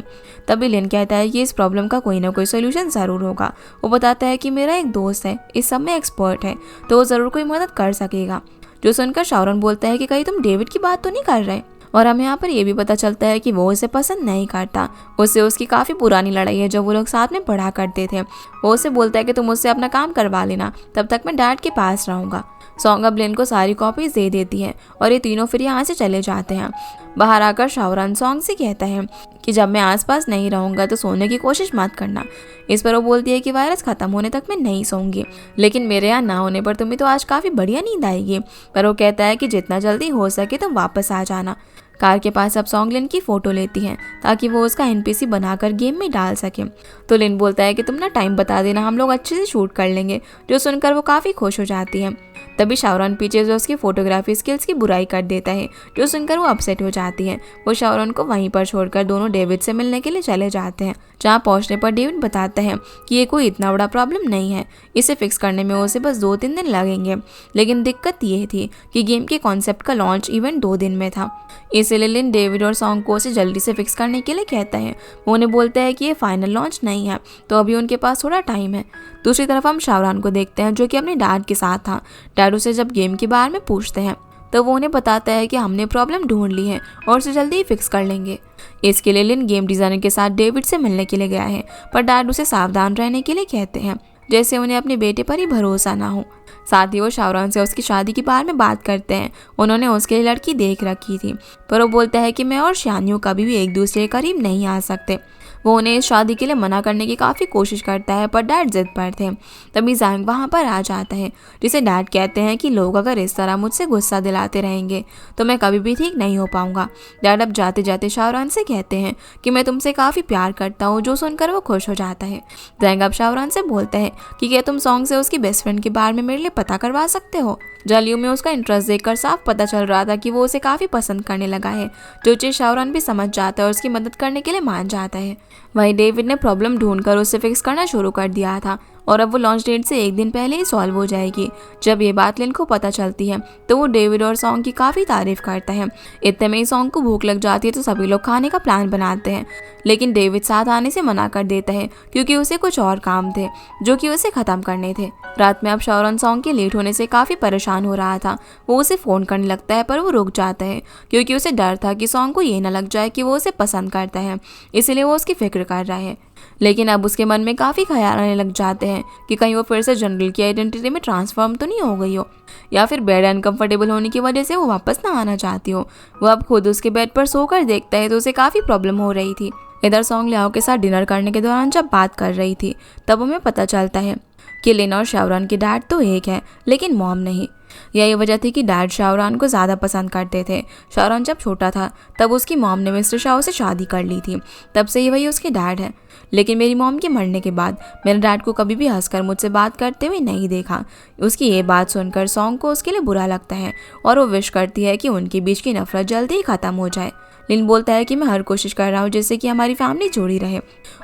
तभी लिन कहता है कि इस प्रॉब्लम का कोई ना कोई सोल्यूशन ज़रूर होगा। वो बताता है कि मेरा एक दोस्त है, इस सब में एक्सपर्ट है, तो वो ज़रूर कोई मदद कर सकेगा। जो सुनकर शाओरन बोलता है कि कहीं तुम डेविड की बात तो नहीं कर रहे। और हमें यहाँ पर यह भी पता चलता है कि वो उसे पसंद नहीं करता। उससे उसकी काफ़ी पुरानी लड़ाई है जब वो लोग साथ में पढ़ा करते थे। वो उसे बोलता है कि तुम मुझसे अपना काम करवा लेना, तब तक मैं डैड के पास रहूँगा। सॉन्ग अब लिन को सारी कॉपीज दे देती है और ये तीनों फिर यहाँ से चले जाते हैं। बाहर आकर शाओरन सॉन्ग से कहता है कि जब मैं आसपास नहीं रहूँगा तो सोने की कोशिश मत करना। इस पर वो बोलती है कि वायरस ख़त्म होने तक मैं नहीं सोऊंगी, लेकिन मेरे यहाँ ना होने पर तुम्हें तो आज काफ़ी बढ़िया नींद आएगी। पर वो कहता है कि जितना जल्दी हो सके तुम वापस आ जाना। कार के पास अब सॉन्ग लिन की फ़ोटो लेती है ताकि वो उसका एनपीसी बनाकर गेम में डाल सके। तो लिन बोलता है कि तुम ना टाइम बता देना, हम लोग अच्छे से शूट कर लेंगे। जो सुनकर वो काफ़ी खुश हो जाती है। तभी शाहरुख पीछे से उसकी फोटोग्राफी स्किल्स की बुराई कर देता है, जो सुनकर वो अपसेट हो जाती है। वो शाहरुख को वहीं पर छोड़कर दोनों डेविड से मिलने के लिए चले जाते हैं, जहाँ पहुंचने पर डेविड बताता है कि ये कोई इतना बड़ा प्रॉब्लम नहीं है, इसे फिक्स करने में उसे बस 2-3 दिन लगेंगे। लेकिन दिक्कत ये थी कि गेम के कॉन्सेप्ट का लॉन्च इवेंट 2 दिन में था, इसलिए लिन डेविड और सॉन्ग को उसे जल्दी से फिक्स करने के लिए कहता है। वो उन्हें बोलता है कि ये फाइनल लॉन्च नहीं है, तो अभी उनके पास थोड़ा टाइम है। दूसरी तरफ हम शाहरुख को देखते हैं, जो कि अपने डैड के साथ था। डैड उसे जब गेम के बारे में पूछते हैं तो वो उन्हें बताता है कि हमने प्रॉब्लम ढूंढ ली है और उसे जल्दी ही फिक्स कर लेंगे। इसके लिए लिन गेम डिजाइनर के साथ डेविड से मिलने के लिए गया है, पर डैड उसे सावधान रहने के लिए कहते हैं, जैसे उन्हें अपने बेटे पर ही भरोसा ना हो। साथ ही वो शाहरुख से उसकी शादी के बारे में बात करते हैं। उन्होंने उसके लिए लड़की देख रखी थी, पर वो बोलता है कि मैं और शानियो कभी भी एक दूसरे के करीब नहीं आ सकते। वो उन्हें इस शादी के लिए मना करने की काफ़ी कोशिश करता है, पर डैड जिद पर थे। तभी जैंग वहाँ पर आ जाता है, जिसे डैड कहते हैं कि लोग अगर इस तरह मुझसे गुस्सा दिलाते रहेंगे तो मैं कभी भी ठीक नहीं हो पाऊंगा। डैड अब जाते जाते शाहरुख से कहते हैं कि मैं तुमसे काफ़ी प्यार करता हूँ, जो सुनकर वो खुश हो जाता है। जैंग अब शाहरुख से बोलता है कि क्या तुम सॉन्ग से उसकी बेस्ट फ्रेंड के बारे में मेरे लिए पता करवा सकते हो। जलियो में उसका इंटरेस्ट देखकर साफ पता चल रहा था कि वो उसे काफ़ी पसंद करने लगा है, जो चीज़ शाहरुख भी समझ जाता है और उसकी मदद करने के लिए मान जाता है। वहीं डेविड ने प्रॉब्लम ढूंढकर उसे फिक्स करना शुरू कर दिया था और अब वो लॉन्च डेट से 1 दिन पहले ही सॉल्व हो जाएगी। जब ये बात लिन को पता चलती है तो वो डेविड और सॉन्ग की काफ़ी तारीफ करता है। इतने में ही सॉन्ग को भूख लग जाती है, तो सभी लोग खाने का प्लान बनाते हैं, लेकिन डेविड साथ आने से मना कर देता है क्योंकि उसे कुछ और काम थे जो कि उसे ख़त्म करने थे। रात में अब शाहरुख सॉन्ग के लेट होने से काफ़ी परेशान हो रहा था। वो उसे फ़ोन करने लगता है, पर वो रुक जाता है क्योंकि उसे डर था कि सॉन्ग को ये न लग जाए कि वो उसे पसंद करता है, इसलिए वो उसकी फिक्र कर रहा है। लेकिन अब उसके मन में काफ़ी ख्याल आने लग जाते हैं कि कहीं वो फिर से जनरल की आइडेंटिटी में ट्रांसफॉर्म तो नहीं हो गई हो, या फिर बेड अनकंफर्टेबल होने की वजह से वो वापस ना आना चाहती हो। वो अब खुद उसके बेड पर सोकर देखता है तो उसे काफ़ी प्रॉब्लम हो रही थी। इधर सॉन्ग लियाओ के साथ डिनर करने के दौरान जब बात कर रही थी तब हमें पता चलता है कि लिन और शाहरुख के डैड तो एक है, लेकिन मॉम नहीं। यही वजह थी कि डैड शाहरुख को ज़्यादा पसंद करते थे। शाहरुख जब छोटा था तब उसकी मॉम ने मिस्टर शाह से शादी कर ली थी, तब से ही वही उसके डैड है। लेकिन मेरी मॉम के मरने के बाद मेरे डैड को कभी भी हंसकर मुझसे बात करते हुए नहीं देखा। उसकी ये बात सुनकर सॉन्ग को उसके लिए बुरा लगता है और वो विश करती है कि उनके बीच की नफरत जल्दी ही ख़त्म हो जाए। लिन बोलता है कि मैं हर कोशिश कर रहा हूँ जिससे कि हमारी फैमिली जुड़ी रहे,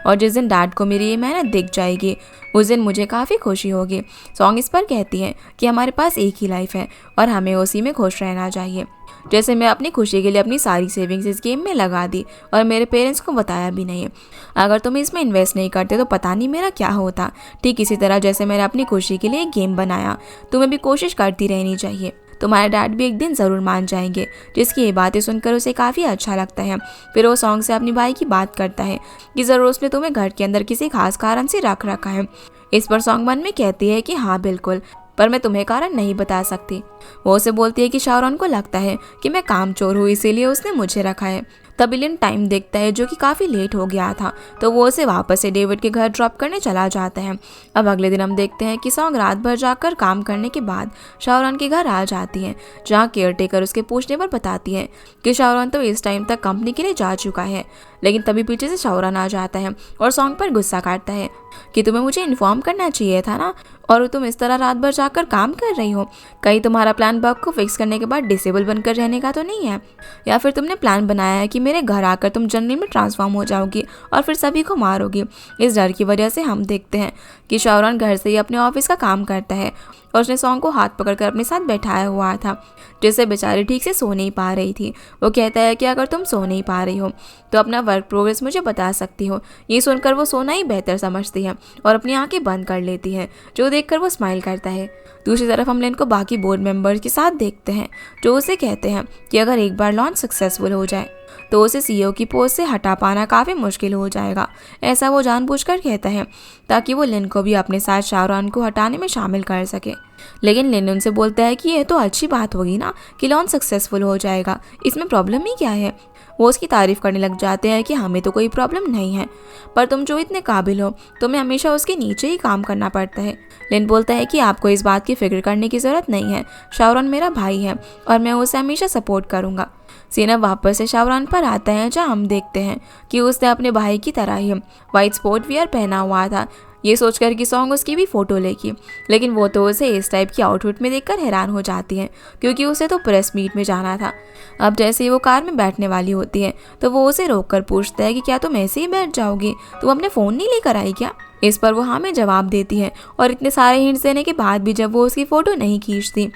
और जिस दिन डैड को मेरी ये मेहनत दिख जाएगी उस दिन मुझे काफ़ी खुशी होगी। सॉन्ग इस पर कहती है कि हमारे पास एक ही लाइफ है और हमें उसी में खुश रहना चाहिए। जैसे मैं अपनी खुशी के लिए अपनी सारी सेविंग्स इस गेम में लगा दी और मेरे पेरेंट्स को बताया भी नहीं। अगर तुम इसमें इन्वेस्ट नहीं करते तो पता नहीं मेरा क्या होता। ठीक इसी तरह जैसे मैंने अपनी खुशी के लिए एक गेम बनाया, तुम्हें भी कोशिश करती रहनी चाहिए। तुम्हारे डैड भी एक दिन ज़रूर मान जाएंगे। जिसकी ये बातें सुनकर उसे काफ़ी अच्छा लगता है। फिर वो सॉन्ग से अपनी भाई की बात करता है कि ज़रूर उसने तुम्हें घर के अंदर किसी खास कारण से रख रखा है। इस पर सॉन्ग मन में कहती है कि हाँ बिल्कुल, पर मैं तुम्हें कारण नहीं बता सकती। वो उसे बोलती है कि शाहरुख को लगता है कि मैं कामचोर हूँ, इसीलिए उसने मुझे रखा है। तभी लिन टाइम देखता है जो कि काफ़ी लेट हो गया था, तो वो उसे वापस से डेविड के घर ड्रॉप करने चला जाता है। अब अगले दिन हम देखते हैं कि सॉन्ग रात भर जाकर काम करने के बाद शाहरुख के घर आ जाती है, जहाँ केयर टेकर उसके पूछने पर बताती है कि शाहरुख तो इस टाइम तक कंपनी के लिए जा चुका है। लेकिन तभी पीछे से शाहरुख आ जाता है और सॉन्ग पर गुस्सा काटता है कि तुम्हें मुझे इन्फॉर्म करना चाहिए था ना, और तुम इस तरह रात भर जाकर काम कर रही हो। कहीं तुम्हारा प्लान बग को फिक्स करने के बाद डिसेबल बनकर रहने का तो नहीं है, या फिर तुमने प्लान बनाया है कि मेरे घर आकर तुम जनरल में ट्रांसफॉर्म हो जाओगी और फिर सभी को मारोगी। इस डर की वजह से हम देखते हैं कि शाहरुख घर से ही अपने ऑफिस का काम करता है और उसने सॉन्ग को हाथ पकड़कर अपने साथ बैठाया हुआ था, जिससे बेचारी ठीक से सो नहीं पा रही थी। वो कहता है कि अगर तुम सो नहीं पा रही हो तो अपना वर्क प्रोग्रेस मुझे बता सकती हो। ये सुनकर वो सोना ही बेहतर समझती है और अपनी आंखें बंद कर लेती है, जो देखकर वो स्माइल करता है। दूसरी तरफ हम लिन को बाकी बोर्ड मेंबर्स के साथ देखते हैं, जो उसे कहते हैं कि अगर एक बार लॉन्च सक्सेसफुल हो जाए तो उसे सीईओ की पोस्ट से हटा पाना काफ़ी मुश्किल हो जाएगा। ऐसा वो जानबूझकर कहता है ताकि वो लिन को भी अपने साथ शाहरुख को हटाने में शामिल कर सके। लेकिन लिन उनसे बोलता है कि ये तो अच्छी बात होगी ना कि लॉन्च सक्सेसफुल हो जाएगा, इसमें प्रॉब्लम ही क्या है। वो उसकी तारीफ करने लग जाते हैं कि हमें तो कोई प्रॉब्लम नहीं है, पर तुम जो इतने काबिल हो तुम्हें हमेशा उसके नीचे ही काम करना पड़ता है। लिन बोलता है कि आपको इस बात की फिक्र करने की ज़रूरत नहीं है, शाहरुख मेरा भाई है और मैं उसे हमेशा सपोर्ट करूँगा। सीना वापस से शाहरुख पर आता है, जहाँ हम देखते हैं कि उसने अपने भाई की तरह ही वाइट स्पोर्ट वियर पहना हुआ था, ये सोचकर कि सॉन्ग उसकी भी फोटो लेगी, लेकिन वो तो उसे इस टाइप की आउटफिट में देखकर हैरान हो जाती है क्योंकि उसे तो प्रेस मीट में जाना था। अब जैसे ही वो कार में बैठने वाली होती है तो वो उसे रोककर पूछता है कि क्या तुम ऐसे ही बैठ जाओगी, तुम अपने फ़ोन नहीं लेकर आई क्या। इस पर वो हाँ में जवाब देती है और इतने सारे हिंट्स देने के बाद भी जब वो उसकी फ़ोटो नहीं खींचती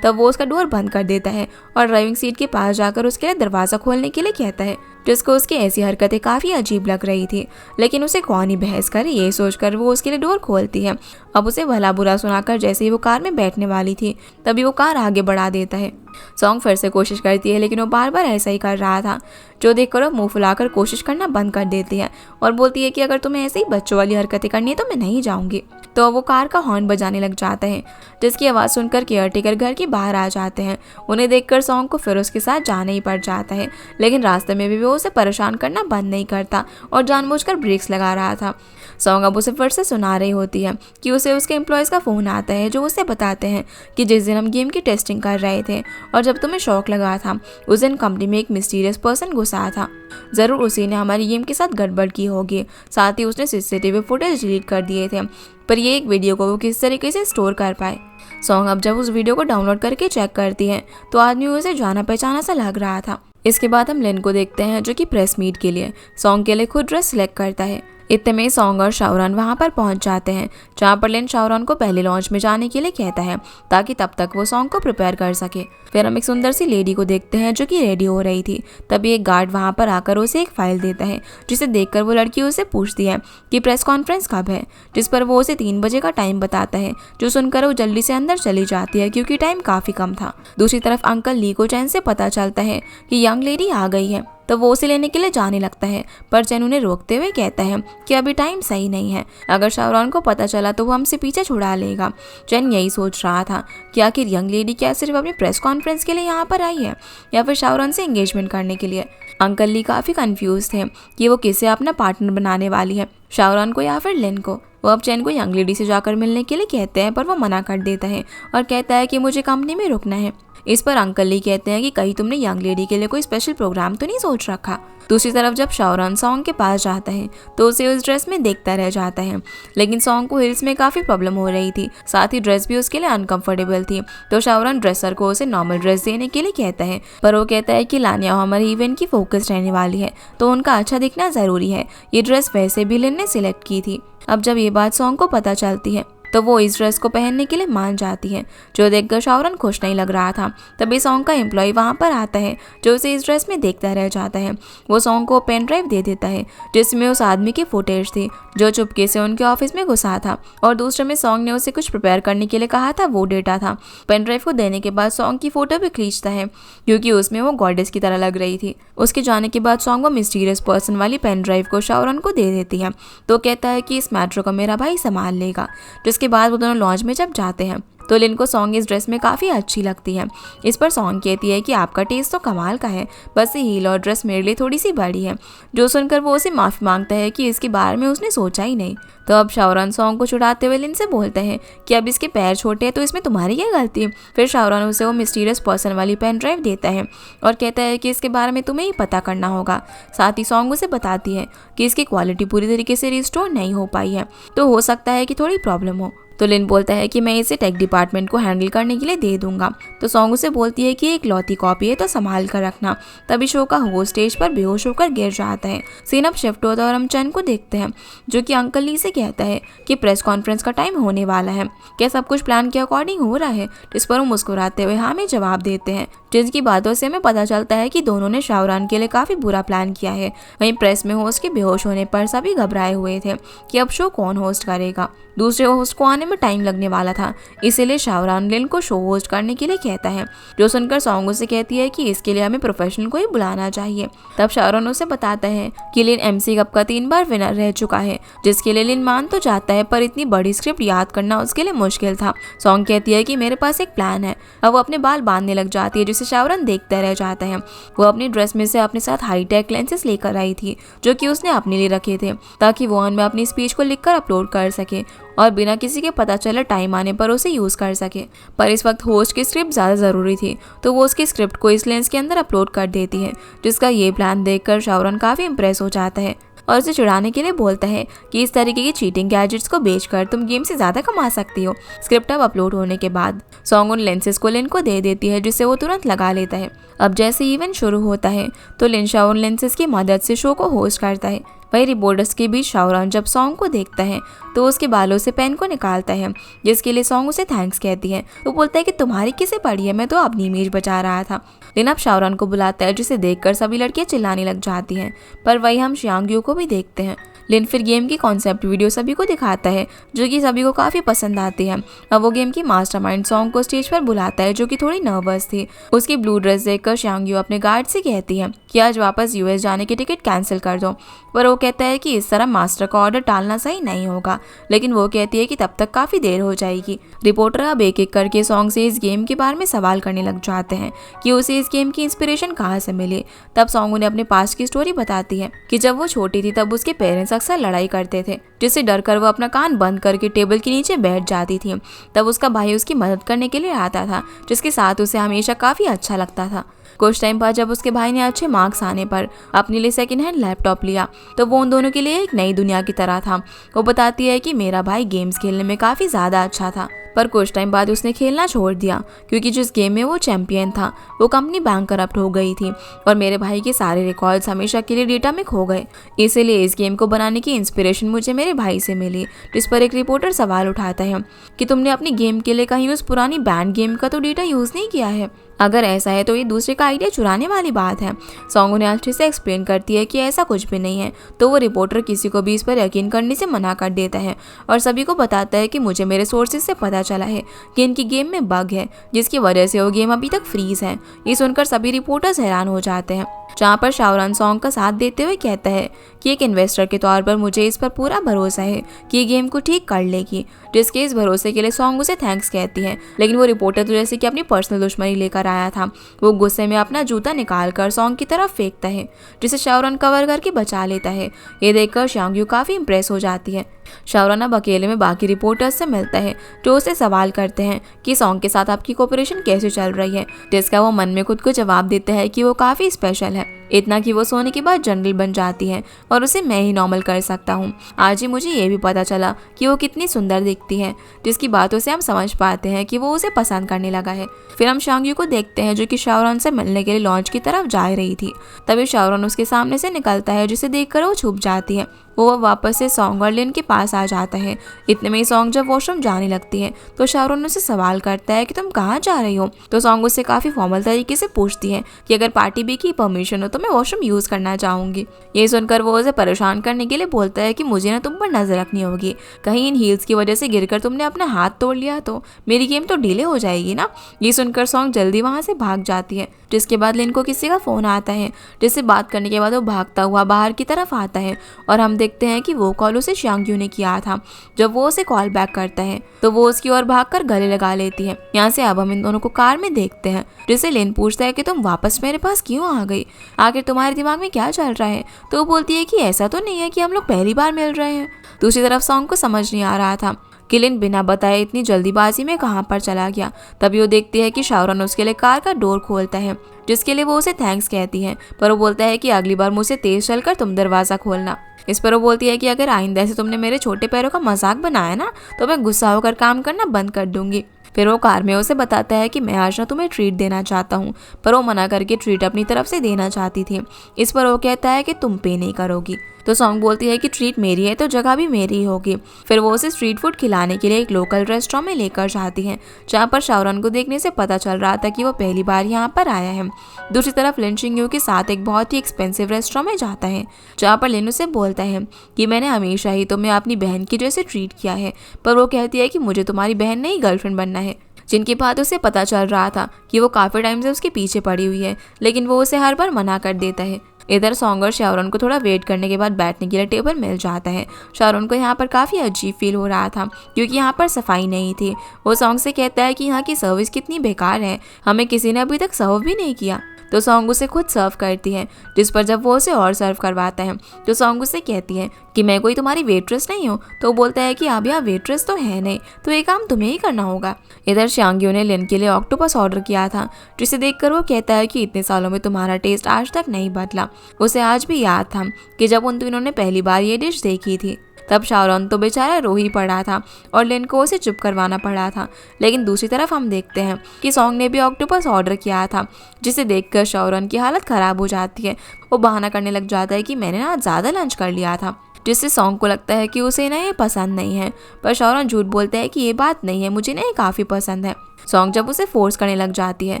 तब वो उसका डोर बंद कर देता है और ड्राइविंग सीट के पास जाकर उसके लिए दरवाज़ा खोलने के लिए कहता है, जिसको उसकी ऐसी हरकतें काफ़ी अजीब लग रही थी, लेकिन उसे कौन ही बहस करे ये सोचकर वो उसके लिए डोर खोलती है। अब उसे भला बुरा सुनाकर जैसे ही वो कार में बैठने वाली थी तभी वो कार आगे बढ़ा देता है। सॉन्ग फिर से कोशिश करती है लेकिन वो बार बार ऐसा ही कर रहा था, जो देखकर वो मुंह फुलाकर कोशिश करना बंद कर देती है और बोलती है कि अगर तुम्हें ऐसे ही बच्चों वाली हरकतें करनी है तो मैं नहीं जाऊंगी। तो वो कार का हॉर्न बजाने लग जाता है, जिसकी आवाज़ सुनकर केयरटेकर घर के बाहर आ जाते हैं। उन्हें देखकर सॉन्ग को फिर उसके साथ जाना ही पड़ जाता है, लेकिन रास्ते में भी वो उसे परेशान करना बंद नहीं करता और जानबूझकर ब्रेक्स लगा रहा था। सॉन्ग अब उसे फिर से सुना रही होती है कि उसे उसके एम्प्लॉयज़ का फ़ोन आता है जो उसे बताते हैं कि जिस दिन हम गेम की टेस्टिंग कर रहे थे और जब तुम्हें शौक लगा था उस दिन कंपनी में एक मिस्टीरियस पर्सन घुसा था। ज़रूर उसी ने हमारी गेम के साथ गड़बड़ की होगी, साथ ही उसने सीसीटीवी फुटेज डिलीट कर दिए थे, पर ये एक वीडियो को वो किस तरीके से स्टोर कर पाए। सॉन्ग अब जब उस वीडियो को डाउनलोड करके चेक करती है तो आदमी उसे जाना पहचाना सा लग रहा था। इसके बाद हम लिन को देखते हैं जो कि प्रेस मीट के लिए सॉन्ग के लिए खुद ड्रेस सिलेक्ट करता है। इतने में सॉन्ग और शाहरुन वहाँ पर पहुँच जाते हैं, जहाँ पर लिन शाहरुन को पहले लॉन्च में जाने के लिए कहता है ताकि तब तक वो सॉन्ग को प्रिपेयर कर सके। फिर हम एक सुंदर सी लेडी को देखते हैं जो कि रेडी हो रही थी। तभी एक गार्ड वहाँ पर आकर उसे एक फाइल देता है, जिसे देखकर वो लड़की उसे पूछती है कि प्रेस कॉन्फ्रेंस कब है, जिस पर वो उसे 3 बजे का टाइम बताता है, जो सुनकर वो जल्दी से अंदर चली जाती है क्योंकि टाइम काफ़ी कम था। दूसरी तरफ अंकल ली को चैन से पता चलता है कि यंग लेडी आ गई है, तो वो उसे लेने के लिए जाने लगता है, पर चैन उन्हें रोकते हुए कहता है कि अभी टाइम सही नहीं है, अगर शाहरुन को पता चला तो वो हमसे पीछे छुड़ा लेगा। चैन यही सोच रहा था कि आखिर यंग लेडी क्या सिर्फ अपनी प्रेस कॉन्फ्रेंस के लिए यहाँ पर आई है या फिर शाहरुन से एंगेजमेंट करने के लिए। अंकल ली काफ़ी कंफ्यूज थे कि वो किसे अपना पार्टनर बनाने वाली है, शाहरुन को या फिर लिन को। वो अब चैन को यंग लेडी से जाकर मिलने के लिए कहते हैं, पर वो मना कर देता है और कहता है कि मुझे कंपनी में रुकना है। इस पर अंकल ली कहते हैं कि कहीं तुमने यंग लेडी के लिए कोई स्पेशल प्रोग्राम तो नहीं सोच रखा। दूसरी तरफ जब शाहरुन सॉन्ग के पास जाता है तो उसे उस ड्रेस में देखता रह जाता है, लेकिन सॉन्ग को हिल्स में काफ़ी प्रॉब्लम हो रही थी, साथ ही ड्रेस भी उसके लिए अनकंफर्टेबल थी। तो शाहरुन ड्रेसर को उसे नॉर्मल ड्रेस देने के लिए कहता है, पर वो कहता है कि लानिया हमारे इवेंट की फोकस रहने वाली है तो उनका अच्छा दिखना ज़रूरी है। ये ड्रेस वैसे भी लिन ने सिलेक्ट की थी। अब जब ये बात सॉन्ग को पता चलती है तो वो इस ड्रेस को पहनने के लिए मान जाती है, जो देखकर शाहरुन खुश नहीं लग रहा था। तभी सॉन्ग का एम्प्लॉय वहाँ पर आता है जो उसे इस ड्रेस में देखता रह जाता है। वो सॉन्ग को पेन ड्राइव दे देता है जिसमें उस आदमी की फुटेज थी जो चुपके से उनके ऑफिस में घुसा था, और दूसरे में सॉन्ग ने उसे कुछ प्रिपेयर करने के लिए कहा था, वो डेटा था। पेन ड्राइव को देने के बाद सॉन्ग की फोटो भी खींचता है क्योंकि उसमें वो गॉडेस की तरह लग रही थी। उसके जाने के बाद सॉन्ग वो मिस्टीरियस पर्सन वाली पेन ड्राइव को शाहरुन को दे देती है, तो कहता है कि इस मैटर को मेरा भाई संभाल लेगा। जिसके बाद वो दोनों लॉन्च में जब जाते हैं तो लिन को सॉन्ग इस ड्रेस में काफ़ी अच्छी लगती है। इस पर सॉन्ग कहती है कि आपका टेस्ट तो कमाल का है, बस ये हील और ड्रेस मेरे लिए थोड़ी सी बड़ी है, जो सुनकर वो उसे माफ़ी मांगता है कि इसके बारे में उसने सोचा ही नहीं। तो अब शाहरुन सॉन्ग को छुड़ाते हुए लिन से बोलते हैं कि अब इसके पैर छोटे हैं तो इसमें तुम्हारी क्या गलती। फिर शाहरुन उसे वो मिस्टीरियस पर्सन वाली पेन ड्राइव देता है और कहता है कि इसके बारे में तुम्हें ही पता करना होगा। साथ ही सॉन्ग उसे बताती है कि इसकी क्वालिटी पूरी तरीके से रिस्टोर नहीं हो पाई है, तो हो सकता है कि थोड़ी प्रॉब्लम हो। तो लिन बोलता है कि मैं इसे टेक डिपार्टमेंट को हैंडल करने के लिए दे दूंगा। तो सॉन्ग उसे बोलती है कि एक लौती कॉपी है तो संभाल कर रखना। तभी शो का होस्ट स्टेज पर बेहोश होकर गिर जाता है। सीन अब शिफ्ट होता है और हम चैन को देखते हैं जो कि अंकल ली से कहता है कि प्रेस कॉन्फ्रेंस का टाइम होने वाला है, क्या सब कुछ प्लान के अकॉर्डिंग हो रहा है। जिस पर वो मुस्कुराते हुए हाँ में जवाब देते हैं, जिनकी बातों से हमें पता चलता है कि दोनों ने शाहरुन के लिए काफ़ी बुरा प्लान किया है। वहीं प्रेस में होस्ट के बेहोश होने पर सभी घबराए हुए थे कि अब शो कौन होस्ट करेगा। दूसरे होस्ट को आने में टाइम लगने वाला था, इसीलिए शाहरुन लिन को शो होस्ट करने के लिए कहता है, जो सुनकर सॉन्ग उसे कहती है कि इसके लिए हमें प्रोफेशनल को ही बुलाना चाहिए। तब शाहरुन उसे बताता है कि लिन MC कप का 3 बार विनर रह चुका है, जिसके लिए लिन मान तो जाता है, पर इतनी बड़ी स्क्रिप्ट याद करना उसके लिए मुश्किल था। सॉन्ग कहती है कि मेरे पास एक प्लान है। अब वो अपने बाल बांधने लग जाती है, जिसे शाहरुन देखता रह जाता है। वो अपनी ड्रेस में से अपने साथ हाईटेक लेंसेज लेकर आई थी, जो कि उसने अपने लिए रखे थे ताकि वो ऑन में अपनी स्पीच को लिखकर अपलोड कर सके और बिना किसी के पता चले टाइम आने पर उसे यूज़ कर सके। पर इस वक्त होस्ट की स्क्रिप्ट ज़्यादा ज़रूरी थी, तो वो उसकी स्क्रिप्ट को इस लेंस के अंदर अपलोड कर देती है, जिसका ये प्लान देखकर शाहरुन काफ़ी इंप्रेस हो जाता है और उसे चिढ़ाने के लिए बोलता है कि इस तरीके की चीटिंग गैजेट्स को बेचकर तुम गेम से ज्यादा कमा सकती हो। स्क्रिप्ट अब अपलोड होने के बाद सॉन्ग उन लेंसेज को लिन को दे देती है, जिससे वो तुरंत लगा लेता है। अब जैसे इवेंट शुरू होता है तो लिन शाओ उन लेंसेज की मदद से शो को होस्ट करता है। वही रिपोर्टर्स के बीच शाओरान जब सॉन्ग को देखता है तो उसके बालों से पेन को निकालता है, जिसके लिए सॉन्ग उसे थैंक्स कहती है। वो बोलता है कि तुम्हारी किसे पड़ी है, मैं तो अपनी इमेज बचा रहा था। लिन अब शाओरान को बुलाता है, जिसे देखकर सभी लड़कियां चिल्लाने लग जाती हैं। पर वही हम शियांग को भी देखते हैं। लिन फिर गेम की कॉन्सेप्ट वीडियो सभी को दिखाता है, जो कि सभी को काफ़ी पसंद आती है। अब वो गेम की मास्टरमाइंड सॉन्ग को स्टेज पर बुलाता है, जो कि थोड़ी नर्वस थी। उसकी ब्लू ड्रेस देखकर शियांग अपने गार्ड से कहती है कि आज वापस यूएस जाने की टिकट कैंसिल कर दो। पर वो कहता है कि इस तरह मास्टर का ऑर्डर टालना सही नहीं होगा, लेकिन वो कहती है कि तब तक काफ़ी देर हो जाएगी। रिपोर्टर अब एक एक करके सॉन्ग से इस गेम के बारे में सवाल करने लग जाते हैं कि उसे इस गेम की इंस्पिरेशन कहाँ से मिली। तब सॉन्ग उन्हें अपने पास्ट की स्टोरी बताती है कि जब वो छोटी थी तब उसके पेरेंट्स अक्सर लड़ाई करते थे, जिससे डर कर वो अपना कान बंद करके टेबल के नीचे बैठ जाती थी। तब उसका भाई उसकी मदद करने के लिए आता था, जिसके साथ उसे हमेशा काफ़ी अच्छा लगता था। कुछ टाइम बाद जब उसके भाई ने अच्छे मार्क्स आने पर अपने लिए सेकंड हैंड लैपटॉप लिया तो वो उन दोनों के लिए एक नई दुनिया की तरह था। वो बताती है कि मेरा भाई गेम्स खेलने में काफ़ी ज़्यादा अच्छा था, पर कुछ टाइम बाद उसने खेलना छोड़ दिया क्योंकि जिस गेम में वो चैंपियन था वो कंपनी बैंकरप्ट हो गई थी और मेरे भाई के सारे रिकॉर्ड्स हमेशा के लिए डेटा में खो गए। इसीलिए इस गेम को बनाने की इंस्पिरेशन मुझे मेरे भाई से मिली। जिस पर एक रिपोर्टर सवाल उठाता है कि तुमने अपनी गेम के लिए कहीं उस पुरानी बैंड गेम का तो डेटा यूज़ नहीं किया है? अगर ऐसा है तो ये दूसरे का आइडिया चुराने वाली बात है। सॉन्ग उन्हें अच्छे से एक्सप्लेन करती है कि ऐसा कुछ भी नहीं है। तो वो रिपोर्टर किसी को भी इस पर यकीन करने से मना कर देता है और सभी को बताता है कि मुझे मेरे सोर्सेज से पता चला है कि इनकी गेम में बग है, जिसकी वजह से वो गेम अभी तक फ्रीज है। ये सुनकर सभी रिपोर्टर्स हैरान हो जाते हैं, जहाँ पर शाओरान सॉन्ग का साथ देते हुए कहता है कि एक इन्वेस्टर के तौर पर मुझे इस पर पूरा भरोसा है कि ये गेम को ठीक कर लेगी, जिसके इस भरोसे के लिए सॉन्ग उसे थैंक्स कहती है। लेकिन वो रिपोर्टर तो जैसे कि अपनी पर्सनल दुश्मनी लेकर आया था, वो गुस्से में अपना जूता निकाल कर सॉन्ग की तरफ फेंकता है, जिसे शाओरान कवर करके बचा लेता है। ये देखकर शांग्यू काफ़ी इंप्रेस हो जाती है। शाओरान अब अकेले में बाकी रिपोर्टर्स से मिलता है, जो उससे सवाल करते हैं कि सॉन्ग के साथ आपकी कोऑपरेशन कैसे चल रही है, जिसका वो मन में खुद को जवाब देता है कि वो काफ़ी स्पेशल है, इतना कि वो सोने के बाद जनरल बन जाती है और उसे मैं ही नॉर्मल कर सकता हूँ। आज ही मुझे ये भी पता चला कि वो कितनी सुंदर दिखती है, जिसकी बातों से हम समझ पाते हैं कि वो उसे पसंद करने लगा है। फिर हम शांग्यू को देखते हैं, जो कि शाओरान से मिलने के लिए लॉन्च की तरफ जा रही थी। तभी शाओरान उसके सामने से निकलता है, जिसे देखकर वो छुप जाती है। वो वापस से सॉन्ग और लिन के पास आ जाता है। इतने में ही सॉन्ग जब वॉशरूम जाने लगती है तो शाओरान उससे सवाल करता है कि तुम कहाँ जा रही हो। तो सॉन्ग उससे काफ़ी फॉर्मल तरीके से पूछती है कि अगर पार्टी बी की परमिशन हो तो मैं वॉशरूम यूज़ करना चाहूँगी। ये सुनकर वो उसे परेशान करने के लिए बोलता है कि मुझे ना तुम पर नजर रखनी होगी, कहीं इन हील्स की वजह से गिरकर तुमने अपना हाथ तोड़ लिया तो मेरी गेम तो डिले हो जाएगी ना। ये सुनकर सॉन्ग जल्दी वहाँ से भाग जाती है। जिसके बाद लिन को किसी का फ़ोन आता है, जिससे बात करने के बाद वो भागता हुआ बाहर की तरफ आता है और हम देखते हैं कि वो कॉल उसे शांग्यू ने किया था। जब वो उसे कॉल बैक करता है तो वो उसकी ओर भागकर गले लगा लेती है। यहाँ से अब हम इन दोनों को कार में देखते हैं, जिसे लिन पूछता है कि तुम वापस मेरे पास क्यों आ गई, आखिर तुम्हारे दिमाग में क्या चल रहा है। तो वो बोलती है कि ऐसा तो नहीं है कि हम लोग पहली बार मिल रहे हैं। दूसरी तरफ सॉन्ग को समझ नहीं आ रहा था कि लिन बिना बताए इतनी जल्दीबाजी में कहाँ पर चला गया। तभी वो देखती है कि शाओरान उसके लिए कार का डोर खोलता है, जिसके लिए वो उसे थैंक्स कहती है। पर वो बोलता है कि अगली बार मुझसे तेज चलकर तुम दरवाज़ा खोलना। इस पर वो बोलती है कि अगर आइंदा से तुमने मेरे छोटे पैरों का मजाक बनाया ना तो मैं गुस्सा होकर काम करना बंद कर दूंगी। फिर वो कार में उसे बताता है कि मैं आज ना तुम्हें ट्रीट देना चाहता हूँ, पर वो मना करके ट्रीट अपनी तरफ से देना चाहती थी। इस पर वो कहता है कि तुम पे नहीं करोगी। तो सॉन्ग बोलती है कि ट्रीट मेरी है तो जगह भी मेरी ही होगी। फिर वो उसे स्ट्रीट फूड खिलाने के लिए एक लोकल रेस्टोरेंट में लेकर जाती है, जहाँ पर शाओरान को देखने से पता चल रहा था कि वो पहली बार यहाँ पर आया है। दूसरी तरफ लिन शिंग्यू के साथ एक बहुत ही एक्सपेंसिव रेस्टोरेंट में जाता है, जहाँ पर लिन उसे बोलता है कि मैंने हमेशा ही तुम्हें अपनी बहन की जैसे ट्रीट किया है, पर वो कहती है कि मुझे तुम्हारी बहन नहीं गर्लफ्रेंड बनना है। जिनकी बात उसे पता चल रहा था कि वो काफ़ी टाइम से उसके पीछे पड़ी हुई है, लेकिन वो उसे हर बार मना कर देता है। इधर सॉन्ग और शाओरान को थोड़ा वेट करने के बाद बैठने के लिए टेबल मिल जाता है। शाओरान को यहाँ पर काफ़ी अजीब फील हो रहा था क्योंकि यहाँ पर सफाई नहीं थी। वो सॉन्ग से कहता है कि यहाँ की सर्विस कितनी बेकार है, हमें किसी ने अभी तक सर्व भी नहीं किया। तो सॉन्ग उसे खुद सर्व करती है, जिस पर जब वो उसे और सर्व करवाता है तो सॉन्ग उसे कहती है कि मैं कोई तुम्हारी वेट्रेस नहीं हूँ। तो वो बोलता है कि अब यहाँ वेट्रेस तो है नहीं, तो ये काम तुम्हें ही करना होगा। इधर शांग्यो ने लिन के लिए ऑक्टोपस ऑर्डर किया था, जिसे देखकर वो कहता है कि इतने सालों में तुम्हारा टेस्ट आज तक नहीं बदला। उसे आज भी याद था कि जब उन तीनों ने पहली बार ये डिश देखी थी, तब शाओरन तो बेचारा रो ही पड़ा था और लिन को उसे चुप करवाना पड़ा था। लेकिन दूसरी तरफ हम देखते हैं कि सॉन्ग ने भी ऑक्टोपस ऑर्डर किया था, जिसे देखकर शाओरन की हालत खराब हो जाती है। वो बहाना करने लग जाता है कि मैंने ना ज़्यादा लंच कर लिया था, जिससे सॉन्ग को लगता है कि उसे ना ये पसंद नहीं है। पर शाओरन झूठ बोलता है कि ये बात नहीं है, मुझे ना ये काफ़ी पसंद है। सॉन्ग जब उसे फोर्स करने लग जाती है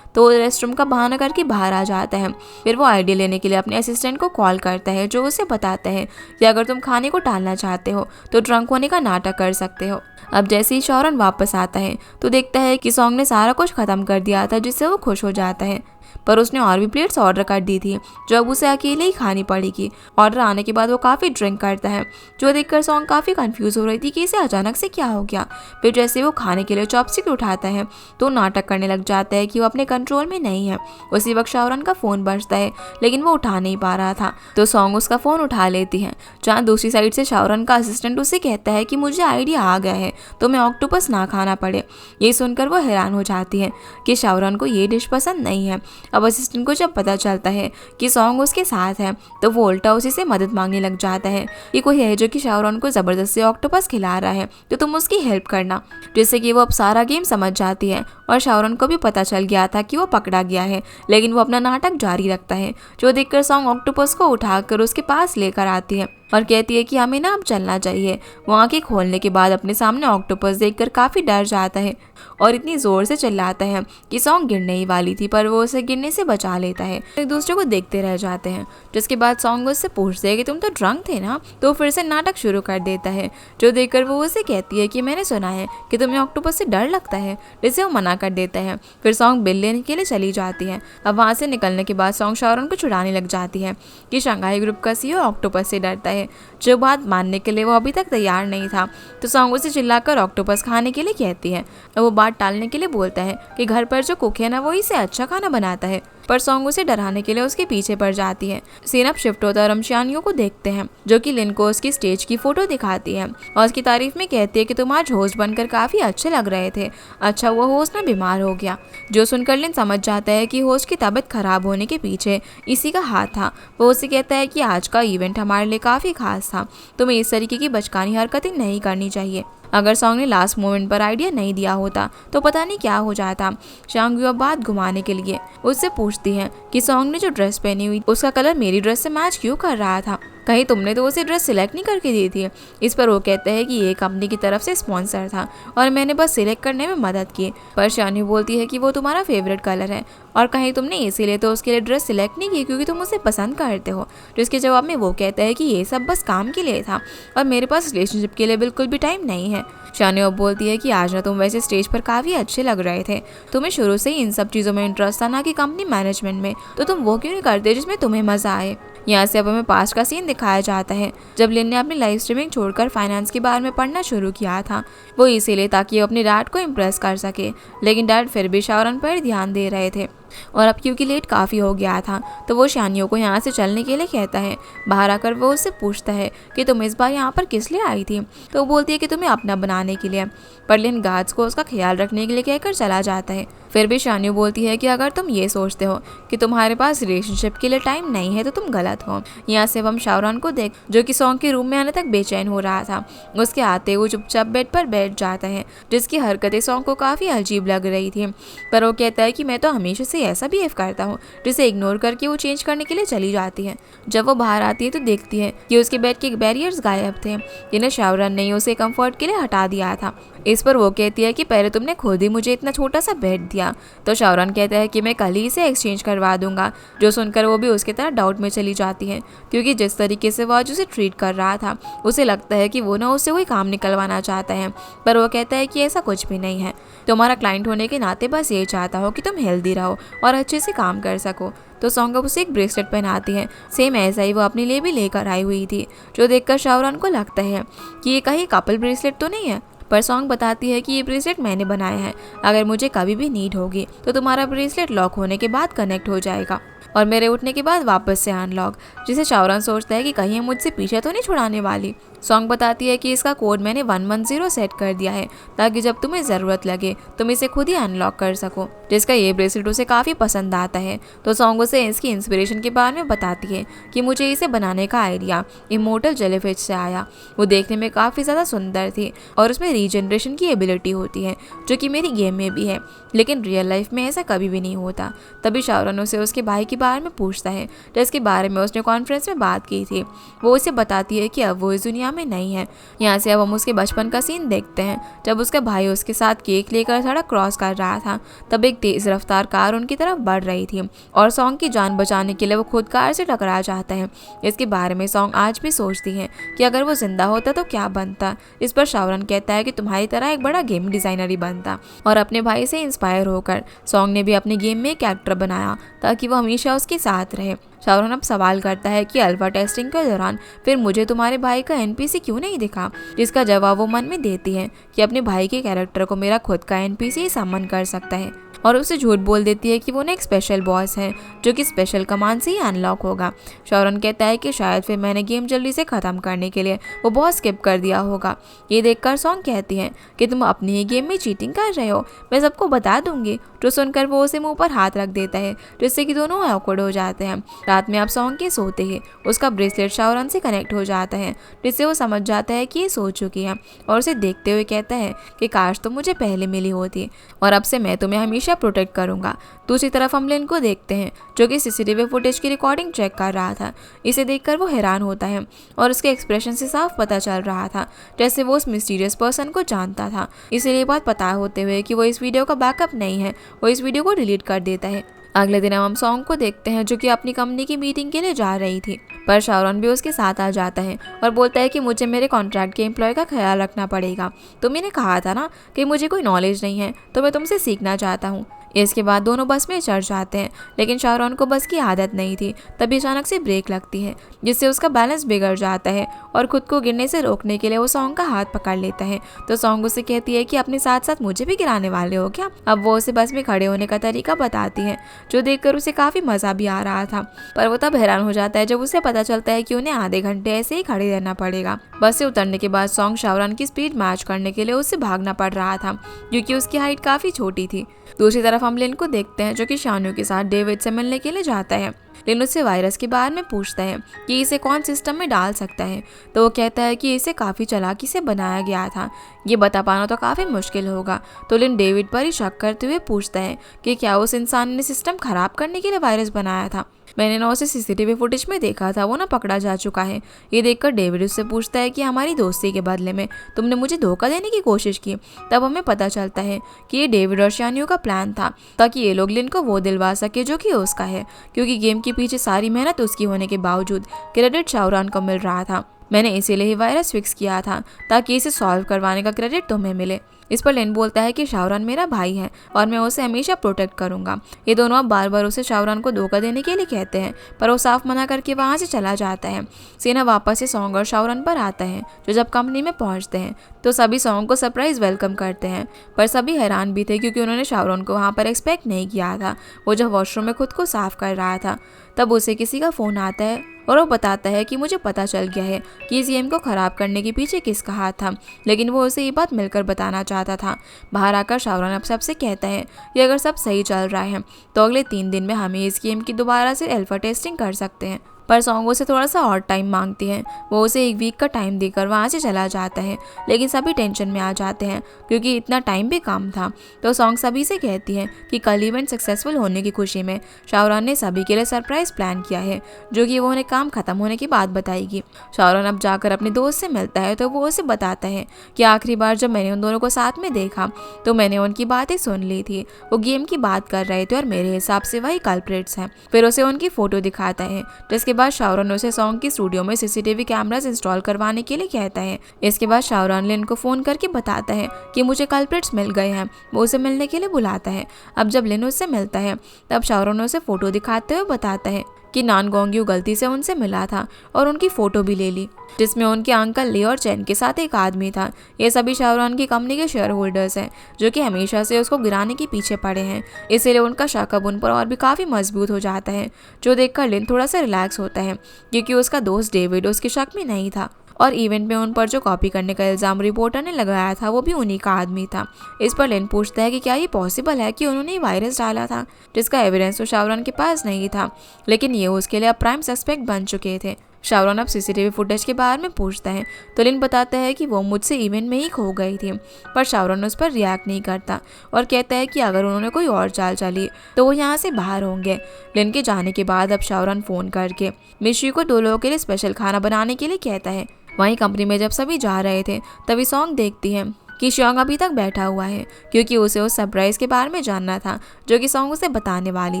तो वो रेस्टरूम का बहाना करके बाहर आ जाता है। फिर वो आइडिया लेने के लिए अपने असिस्टेंट को कॉल करता है, जो उसे बताता है कि अगर तुम खाने को टालना चाहते हो तो ड्रंक होने का नाटक कर सकते हो। अब जैसे ही शाओरन वापस आता है तो देखता है कि सॉन्ग ने सारा कुछ खत्म कर दिया था, जिससे वो खुश हो जाता है। पर उसने और भी प्लेट्स ऑर्डर कर दी थी, जो अब उसे अकेले ही खानी पड़ेगी। ऑर्डर आने के बाद वो काफ़ी ड्रिंक करता है, जो देखकर सॉन्ग काफ़ी कंफ्यूज हो रही थी कि इसे अचानक से क्या हो गया। फिर जैसे वो खाने के लिए चॉपस्टिक उठाता है तो नाटक करने लग जाता है कि वो अपने कंट्रोल में नहीं है। उसी वक्त शाओरन का फ़ोन बजता है, लेकिन वो उठा नहीं पा रहा था, तो सॉन्ग उसका फ़ोन उठा लेती है। जहाँ दूसरी साइड से शाओरन का असिस्टेंट उसे कहता है कि मुझे आइडिया आ गया है, तो मैं ऑक्टोपस ना खाना पड़े। ये सुनकर वो हैरान हो जाती है कि शाओरन को ये डिश पसंद नहीं है। अब असिस्टेंट को जब पता चलता है कि सॉन्ग उसके साथ है तो वो उल्टा उसी से मदद मांगने लग जाता है कि कोई है जो कि शाओरन को ज़बरदस्ती ऑक्टोपस खिला रहा है, तो तुम उसकी हेल्प करना। जिससे कि वो अब सारा गेम समझ जाती है और शाओरन को भी पता चल गया था कि वो पकड़ा गया है, लेकिन वो अपना नाटक जारी रखता है। जो देखकर सॉन्ग ऑक्टोपस को उठाकर उसके पास लेकर आती है और कहती है कि हमें ना अब चलना चाहिए। वो आंखें खोलने के बाद अपने सामने ऑक्टोपस देखकर काफ़ी डर जाता है और इतनी ज़ोर से चिल्लाता है कि सॉन्ग गिरने ही वाली थी, पर वो उसे गिरने से बचा लेता है। एक दूसरे को देखते रह जाते हैं, जिसके बाद सॉन्ग उससे पूछते हैं कि तुम तो ड्रंक थे ना, तो फिर से नाटक शुरू कर देता है। जो देखकर वो उसे कहती है कि मैंने सुना है कि तुम्हें ऑक्टोपस से डर लगता है, जिसे वो मना कर देता है। फिर सॉन्ग बिल लेने के लिए चली जाती है। अब वहाँ से निकलने के बाद सॉन्ग शाओरन को छुड़ाने लग जाती है कि शंघाई ग्रुप का CEO ऑक्टोपस से डरता है। जो बात मानने के लिए वो अभी तक तैयार नहीं था, तो सॉन्ग उसे चिल्लाकर ऑक्टोपस खाने के लिए कहती है। वो बात टालने के लिए बोलता है कि घर पर जो कुक है ना, वो इसे अच्छा खाना बनाता है। पर सॉन्ग उसे डराने के लिए उसके पीछे पड़ जाती है। सीन अब शिफ्ट होता है और हम शानियों को देखते हैं, जो कि लिन को उसकी स्टेज की फोटो दिखाती है और उसकी तारीफ में कहती है कि तुम आज होस्ट बनकर काफी अच्छे लग रहे थे। अच्छा वो होस्ट ना बीमार हो गया। जो सुनकर लिन समझ जाता है कि होस्ट की तबीयत खराब होने के पीछे इसी का हाथ था। वो उसे कहता है कि आज का इवेंट हमारे लिए काफी खास था, तुम्हें इस तरीके की बचकानी हरकतें नहीं करनी चाहिए। अगर सॉन्ग ने लास्ट मोमेंट पर आइडिया नहीं दिया होता तो पता नहीं क्या हो जाता। शांग्यू अब बात घुमाने के लिए उससे पूछती है कि सॉन्ग ने जो ड्रेस पहनी हुई उसका कलर मेरी ड्रेस से मैच क्यों कर रहा था, कहीं तुमने तो उसे ड्रेस सिलेक्ट नहीं करके दी थी। इस पर वो कहते हैं कि ये कंपनी की तरफ से स्पॉन्सर था और मैंने बस सिलेक्ट करने में मदद की। पर शानी बोलती है कि वो तुम्हारा फेवरेट कलर है और कहीं तुमने इसीलिए तो उसके लिए ड्रेस सिलेक्ट नहीं की क्योंकि तुम उसे पसंद करते हो। जिसके जवाब में वो कहता है कि ये सब बस काम के लिए था और मेरे पास रिलेशनशिप के लिए बिल्कुल भी टाइम नहीं है। शानी अब बोलती है कि आज ना तुम वैसे स्टेज पर काफ़ी अच्छे लग रहे थे, तुम्हें शुरू से ही इन सब चीज़ों में इंटरेस्ट था ना कि कंपनी मैनेजमेंट में, तो तुम वो क्यों नहीं करते जिसमें तुम्हें मज़ा आए। यहाँ से अब हमें पास्ट का सीन दिखाया जाता है, जब लिन ने अपनी लाइव स्ट्रीमिंग छोड़कर फाइनेंस के बारे में पढ़ना शुरू किया था। वो इसीलिए ताकि वो अपने डैड को इम्प्रेस कर सके, लेकिन डैड फिर भी शाओरन पर ध्यान दे रहे थे और अब क्योंकि लेट काफ़ी हो गया था तो वो शानियों को यहाँ से चलने के लिए कहता है। बाहर आकर वो उससे पूछता है कि तुम इस बार यहाँ पर किस लिए आई थी, तो वो बोलती है कि तुम्हें अपना बनाने के लिए। पर लिन गार्ड्स को उसका ख्याल रखने के लिए कहकर चला जाता है। फिर भी शानियो बोलती है कि अगर तुम ये सोचते हो कि तुम्हारे पास रिलेशनशिप के लिए टाइम नहीं है तो तुम गलत हो। यहाँ से हम शाओरन को देख, जो कि सॉन्ग के रूम में आने तक बेचैन हो रहा था। उसके आते वो चुपचाप बेड पर बैठ जाता है, जिसकी हरकतें सॉन्ग को काफ़ी अजीब लग रही थी। पर वो कहता है कि मैं तो हमेशा से ऐसा बिहेव करता हूँ, जिसे इग्नोर करके वो चेंज करने के लिए चली जाती है। जब वो बाहर आती है तो देखती है कि उसके बेड के बैरियर्स गायब थे, जिन्हें शाओरन ने उसे कंफर्ट के लिए हटा दिया था। इस पर वो कहती है कि पहले तुमने खुद ही मुझे इतना छोटा सा बेड दिया। तो शाओरन कहता है कि मैं कल ही इसे एक्सचेंज करवा दूंगा। जो सुनकर वो भी उसकी तरह डाउट में चली जाती है, क्योंकि जिस तरीके से वो आज उसे ट्रीट कर रहा था उसे लगता है कि वो ना उससे कोई काम निकलवाना चाहता है। पर वो कहता है कि ऐसा कुछ भी नहीं है, तुम्हारा क्लाइंट होने के नाते बस ये चाहता हो कि तुम हेल्दी रहो और अच्छे से काम कर सको। तो सॉन्ग अब उसे एक ब्रेसलेट पहनाती है, सेम ऐसा ही वो अपने लिए भी लेकर आई हुई थी। जो देखकर शाओरन को लगता है कि ये कहीं कपल ब्रेसलेट तो नहीं है, पर सॉन्ग बताती है कि ये ब्रेसलेट मैंने बनाया है, अगर मुझे कभी भी नीड होगी तो तुम्हारा ब्रेसलेट लॉक होने के बाद कनेक्ट हो जाएगा और मेरे उठने के बाद वापस से अनलॉक। जिसे शाओरान सोचता है कि कहीं ये मुझसे पीछे तो नहीं छुड़ाने वाली। सॉन्ग बताती है कि इसका कोड मैंने 110 सेट कर दिया है ताकि जब तुम्हें ज़रूरत लगे तुम इसे खुद ही अनलॉक कर सको, जिसका ये ब्रेसलेट उसे काफ़ी पसंद आता है। तो सॉन्ग उसे इसकी इंस्पिरेशन के बारे में बताती है कि मुझे इसे बनाने का आइडिया इमोर्टल जेलीफिश से आया। वो देखने में काफ़ी ज़्यादा सुंदर थी और उसमें रीजनरेशन की एबिलिटी होती है जो कि मेरी गेम में भी है, लेकिन रियल लाइफ में ऐसा कभी भी नहीं होता। तभी शाओरान उसे उसके भाई के बारे में पूछता है जिसके बारे में उसने कॉन्फ्रेंस में बात की थी। वो उसे बताती है कि अब वो इस दुनिया में नहीं है। यहाँ से अब हम उसके बचपन का सीन देखते हैं जब उसका भाई उसके साथ केक लेकर सड़क क्रॉस कर रहा था। तब एक तेज रफ्तार कार उनकी तरफ बढ़ रही थी और सॉन्ग की जान बचाने के लिए वो खुद कार से टकरा जाता है। इसके बारे में सॉन्ग आज भी सोचती है कि अगर वो जिंदा होता तो क्या बनता। इस पर शाओरान कहता है कि तुम्हारी तरह एक बड़ा गेम डिजाइनर ही बनता। और अपने भाई से इंस्पायर होकर सॉन्ग ने भी अपने गेम में एक कैरेक्टर बनाया ताकि वो हमेशा उसके साथ रहे। शाओरान अब सवाल करता है कि अल्फा टेस्टिंग के दौरान फिर मुझे तुम्हारे भाई का एनपीसी क्यों नहीं दिखा, जिसका जवाब वो मन में देती है कि अपने भाई के कैरेक्टर को मेरा खुद का एनपीसी ही समन कर सकता है और उसे झूठ बोल देती है कि वो एक स्पेशल बॉस है जो कि स्पेशल कमांड से ही अनलॉक होगा। शाओरान कहता है कि शायद फिर मैंने गेम जल्दी से ख़त्म करने के लिए वो बॉस स्किप कर दिया होगा। ये देखकर सॉन्ग कहती है कि तुम अपनी ही गेम में चीटिंग कर रहे हो, मैं सबको बता दूंगी। जो सुनकर वो उसे मुंह पर हाथ रख देता है जिससे कि दोनों ऑकवर्ड हो जाते हैं। रात में आप सॉन्ग के सोते ही उसका ब्रेसलेट शाओरान से कनेक्ट हो जाता है जिससे वो समझ जाता है कि ये सो चुकी है और उसे देखते हुए कहता है कि काश तो मुझे पहले मिली होती और अब से मैं तुम्हें हमेशा प्रोटेक्ट करूंगा। दूसरी तरफ हम लिन को देखते हैं जो कि सीसीटीवी फुटेज की रिकॉर्डिंग चेक कर रहा था। इसे देखकर वो हैरान होता है और उसके एक्सप्रेशन से साफ पता चल रहा था जैसे वो उस मिस्टीरियस पर्सन को जानता था। इसीलिए बात पता होते हुए कि वो इस वीडियो का बैकअप नहीं है, वो इस वीडियो को डिलीट कर देता है। अगले दिन हम सॉन्ग को देखते हैं जो कि अपनी कंपनी की मीटिंग के लिए जा रही थी, पर शाओरान भी उसके साथ आ जाता है और बोलता है कि मुझे मेरे कॉन्ट्रैक्ट के एम्प्लॉय का ख्याल रखना पड़ेगा। तुमने कहा था ना कि मुझे कोई नॉलेज नहीं है, तो मैं तुमसे सीखना चाहता हूँ। इसके बाद दोनों बस में चढ़ जाते हैं, लेकिन शाओरान को बस की आदत नहीं थी। तभी अचानक से ब्रेक लगती है जिससे उसका बैलेंस बिगड़ जाता है और खुद को गिरने से रोकने के लिए वो सॉन्ग का हाथ पकड़ लेता है। तो सॉन्ग उसे कहती है कि अपने साथ साथ मुझे भी गिराने वाले हो क्या। अब वो उसे बस में खड़े होने का तरीका बताती है जो देखकर उसे काफ़ी मज़ा भी आ रहा था, पर वो तब हैरान हो जाता है जब उसे पता चलता है कि उन्हें आधे घंटे ऐसे ही खड़े रहना पड़ेगा। बस से उतरने के बाद सॉन्ग शाओरान की स्पीड मैच करने के लिए उससे भागना पड़ रहा था क्योंकि उसकी हाइट काफ़ी छोटी थी। दूसरी तरफ हम लिन को देखते हैं जो कि शानू के साथ डेविड से मिलने के लिए जाता है। लिन उससे वायरस के बारे में पूछता है कि इसे कौन सिस्टम में डाल सकता है, तो वो कहता है कि इसे काफ़ी चालाकी से बनाया गया था, ये बता पाना तो काफ़ी मुश्किल होगा। तो लिन डेविड पर ही शक करते हुए पूछता है कि क्या उस इंसान ने सिस्टम खराब करने के लिए वायरस बनाया था। मैंने ना उसे सीसीटीवी फुटेज में देखा था, वो ना पकड़ा जा चुका है। ये देखकर डेविड उससे पूछता है कि हमारी दोस्ती के बदले में तुमने मुझे धोखा देने की कोशिश की। तब हमें पता चलता है कि ये डेविड और शानियो का प्लान था ताकि ये लोग लिन को वो दिलवा सके जो कि उसका है, क्योंकि गेम के पीछे सारी मेहनत उसकी होने के बावजूद क्रेडिट शाओरान को मिल रहा था। मैंने इसीलिए ही वायरस फिक्स किया था ताकि इसे सॉल्व करवाने का क्रेडिट तुम्हें मिले। इस पर लिन बोलता है कि शाओरान मेरा भाई है और मैं उसे हमेशा प्रोटेक्ट करूंगा। ये दोनों अब बार बार उसे शाओरान को धोखा देने के लिए कहते हैं, पर वो साफ मना करके वहाँ से चला जाता है। सीना वापस से सॉन्ग और शाओरान पर आता है जो जब कंपनी में पहुँचते हैं तो सभी सॉन्ग को सरप्राइज वेलकम करते हैं, पर सभी हैरान भी थे क्योंकि उन्होंने शाओरान को वहाँ पर एक्सपेक्ट नहीं किया था। वो जब वॉशरूम में खुद को साफ कर रहा था तब उसे किसी का फ़ोन आता है और वो बताता है कि मुझे पता चल गया है कि इस गेम को ख़राब करने के पीछे किसका हाथ था, लेकिन वो उसे ये बात मिलकर बताना चाहता था। बाहर आकर शाओरान अब सबसे कहता है कि अगर सब सही चल रहा है तो अगले 3 दिन में हमें इस गेम की दोबारा से अल्फा टेस्टिंग कर सकते हैं। पर सॉन्ग उसे थोड़ा सा और टाइम मांगती है। वो उसे 1 वीक का टाइम देकर वहाँ से चला जाता है, लेकिन सभी टेंशन में आ जाते हैं क्योंकि इतना टाइम भी कम था। तो सॉन्ग सभी से कहती है कि कल इवेंट सक्सेसफुल होने की खुशी में शाओरान ने सभी के लिए सरप्राइज प्लान किया है जो कि वो उन्हें काम खत्म होने की बात बताएगी। शाओरान अब जाकर अपने दोस्त से मिलता है तो वो उसे बताता है कि आखिरी बार जब मैंने उन दोनों को साथ में देखा तो मैंने उनकी बातें सुन ली थी। वो गेम की बात कर रहे थे और मेरे हिसाब से वही कल्प्रिट्स हैं। फिर उसे उनकी फोटो दिखाता है जिसके बाद शाओरान उसे सॉन्ग की स्टूडियो में सीसीटीवी कैमरास इंस्टॉल करवाने के लिए कहता है। इसके बाद शाओरान लिन को फोन करके बताता है कि मुझे कल्प्रिट्स मिल गए हैं। वो उसे मिलने के लिए बुलाता है। अब जब लिन उससे मिलता है तब शाओरान उसे फोटो दिखाते हुए बताता है कि नान गोंग्यू गलती से उनसे मिला था और उनकी फोटो भी ले ली, जिसमें उनके अंकल ली और चैन के साथ एक आदमी था। ये सभी शाहरुख की कंपनी के शेयर होल्डर्स हैं, जो कि हमेशा से उसको गिराने के पीछे पड़े हैं। इसीलिए उनका शक अब उन पर और भी काफ़ी मजबूत हो जाता है, जो देखकर लिन थोड़ा सा रिलैक्स होता है, क्योंकि उसका दोस्त डेविड उसके शक में नहीं था। और इवेंट में उन पर जो कॉपी करने का इल्ज़ाम रिपोर्टर ने लगाया था वो भी उन्हीं का आदमी था। इस पर लिन पूछता है कि क्या ये पॉसिबल है कि उन्होंने वायरस डाला था, जिसका एविडेंस तो शाहरुख के पास नहीं था, लेकिन ये उसके लिए अब प्राइम सस्पेक्ट बन चुके थे। शाहरुख अब सीसीटीवी फुटेज के बारे में पूछता है तो लिन बताता है कि वो मुझसे इवेंट में ही खो गई थी, पर शाहरुख उस पर रिएक्ट नहीं करता और कहता है कि अगर उन्होंने कोई और चाल चली तो वो यहाँ से बाहर होंगे। लिन के जाने के बाद अब शाहरुख फ़ोन करके मिशी को 2 लोगों के लिए स्पेशल खाना बनाने के लिए कहता है। वहीं कंपनी में जब सभी जा रहे थे तभी सॉन्ग देखती है कि श्योंग अभी तक बैठा हुआ है, क्योंकि उसे उस सरप्राइज के बारे में जानना था जो कि सॉन्ग उसे बताने वाली